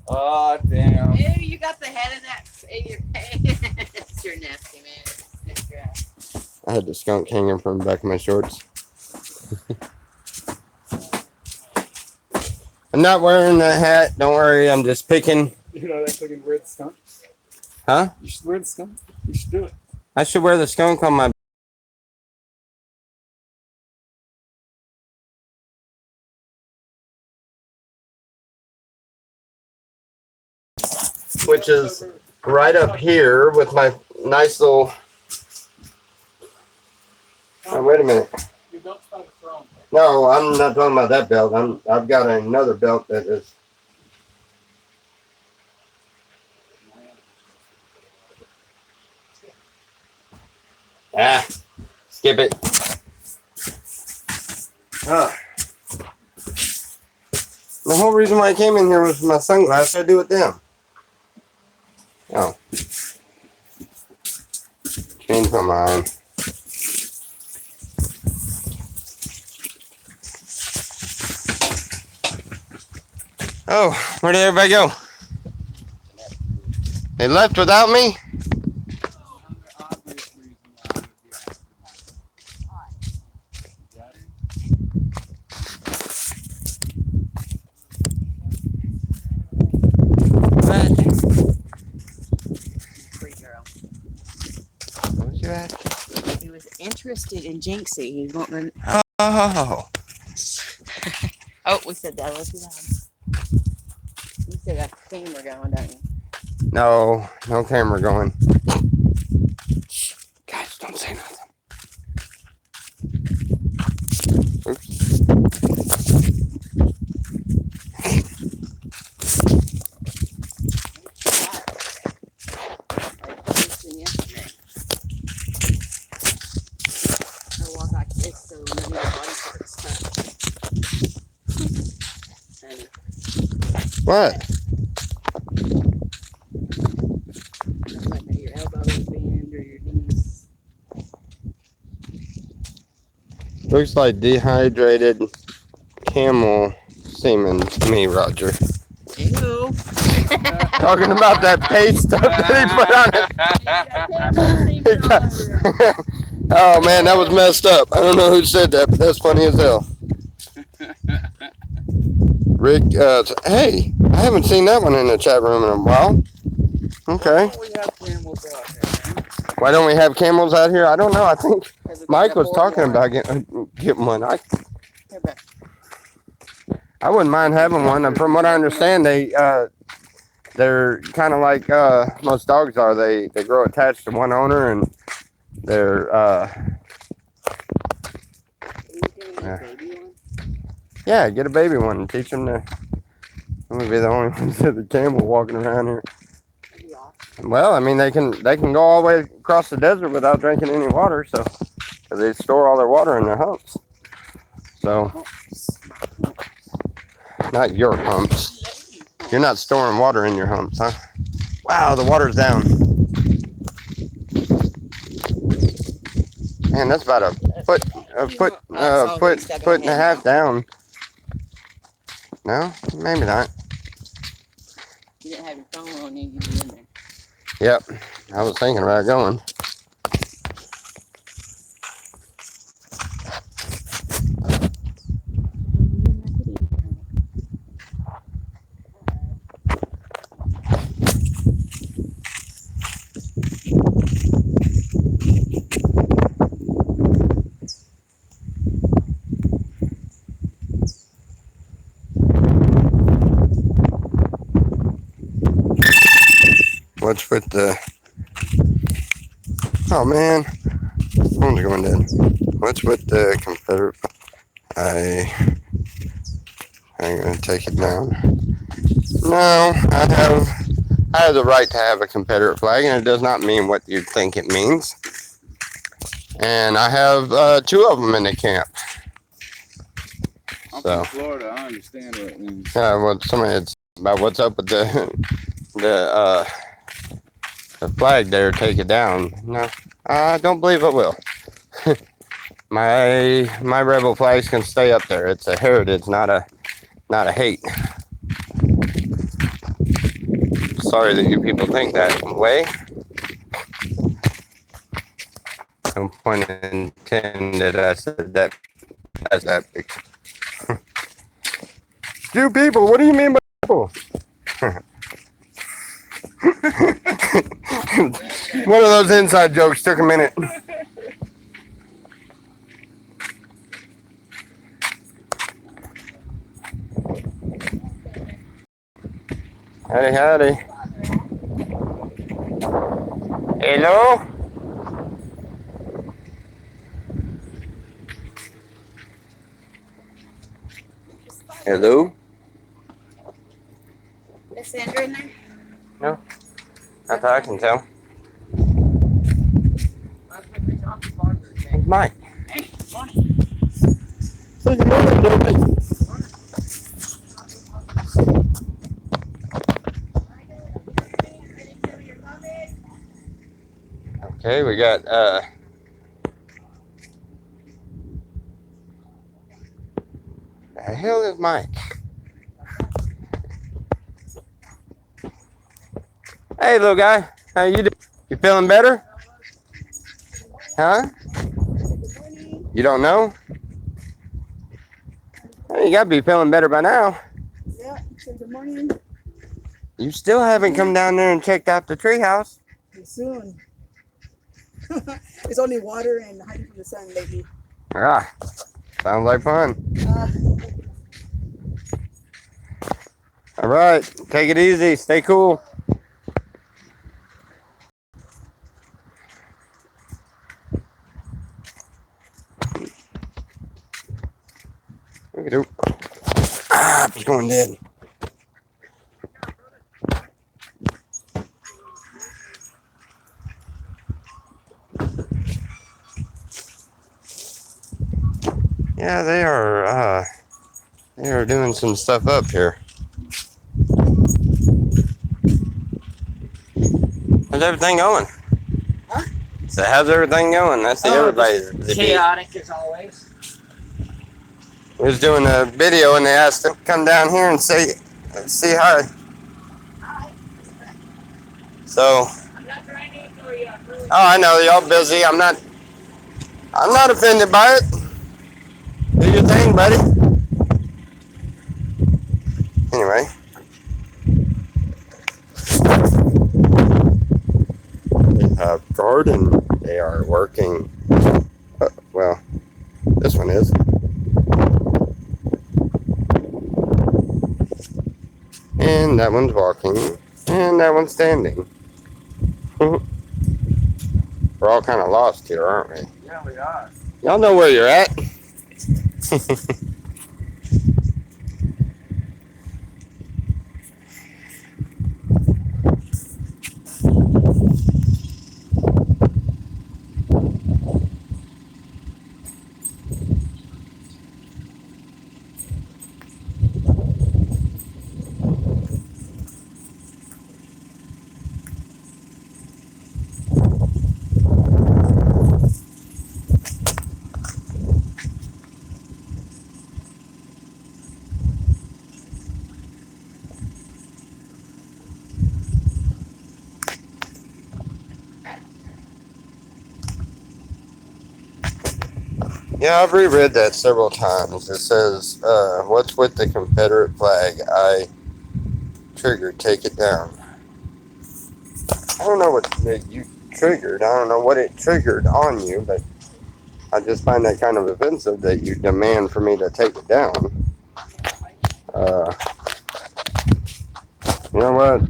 Oh, damn.
Ew, you got the head of that in your pants. You're nasty, man. Sniff your ass.
I had the skunk hanging from the back of my shorts. I'm not wearing that hat. Don't worry. I'm just picking.
You know that fucking weird skunk?
Huh?
You should wear the skunk. You should do it.
I should wear the skunk on my... which is right up here with my nice little. Oh, wait a minute.
Your belt's by the throne.
No, I'm not talking about that belt. I've got another belt that is. Ah, skip it. Ah. The whole reason why I came in here was for my sunglasses. I do with them. Oh. Changed my mind. Oh, where did everybody go? They left without me? Where's you at?
He was interested in Jinxie. He's wanting.
Oh.
Oh, we said that was too loud. You said that camera going, don't you?
No camera going. Guys, don't say nothing. Oops. What?
Your elbows bend or your knees.
Looks like dehydrated camel semen to me, Roger.
Ew.
Talking about that paste stuff that he put on it. Oh man, that was messed up. I don't know who said that, but that's funny as hell. Rick, hey, I haven't seen that one in the chat room in a while. Okay. Why don't we have camels out here? I don't know. I think Mike was talking about getting one. I wouldn't mind having one. And from what I understand, they're kind of like most dogs are. They grow attached to one owner, and they're yeah, get a baby one and teach them to. I'm gonna be the only ones that the camel walking around here. Well, I mean they can go all the way across the desert without drinking any water, so 'cause they store all their water in their humps. So not your humps. You're not storing water in your humps, huh? Wow, the water's down. Man, that's about a foot and a half down. No, maybe not.
You didn't have your phone on you, you'd be in there.
Yep, I was thinking about going. What's with the? Oh man, phone's going dead. What's with the Confederate? I'm gonna take it down. No, I have the right to have a Confederate flag, and it does not mean what you think it means. And I have 2 of them in the camp.
I'm
So.
from Florida. I understand what it means.
Well, somebody had about what's up with the flag there. Take it down. No, I don't believe it will. my rebel flags can stay up there. It's a heritage, not a hate. Sorry that you people think that way. No point intended. I said that as that. You people, what do you mean by people? One of those inside jokes took a minute. Howdy, howdy. Hello? Hello?
Is Sandra in there?
Not that I can tell. It's Mike. Okay, we got the hell is Mike? Hey little guy, how you doing? You feeling better? Huh? You don't know? Well, you gotta be feeling better by now.
Yeah, so good morning.
You still haven't come down there and checked out the treehouse.
Soon. It's only water and hiding from the sun lately.
Ah, sounds like fun. All right, take it easy, stay cool. Look at it. Ah, it's going dead. Yeah, they are doing some stuff up here. How's everything going?
Huh?
So how's everything going? That's everybody's
chaotic as always.
We was doing a video and they asked him to come down here and say hi. So oh, I know y'all busy. I'm not offended by it. Do your thing, buddy. Anyway. They have garden. They are working. Well, this one is. And that one's walking. And that one's standing. We're all kind of lost here, aren't we?
Yeah, we are.
Y'all know where you're at. Yeah, I've reread that several times. It says, what's with the Confederate flag? I triggered, take it down. I don't know what you triggered. I don't know what it triggered on you, but I just find that kind of offensive that you demand for me to take it down. You know what?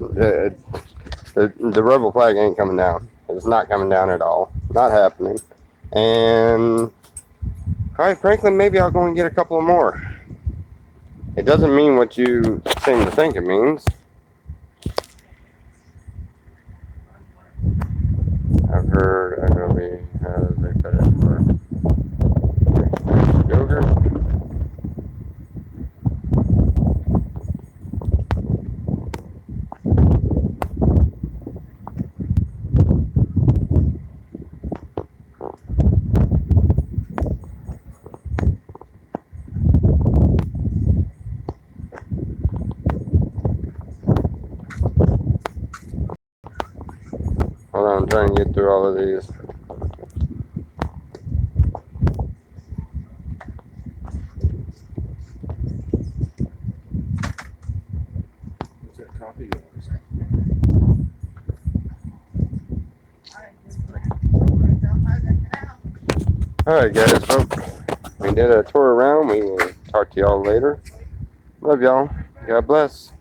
The rebel flag ain't coming down. It's not coming down at all. Not happening. And quite frankly, maybe I'll go and get a couple of more. It doesn't mean what you seem to think it means. I've heard Adobe has a credit for yogurt. Hold on, I'm trying to get through all of these.
What's that coffee?
Alright guys, well, we did a tour around. We will talk to y'all later. Love y'all. God bless.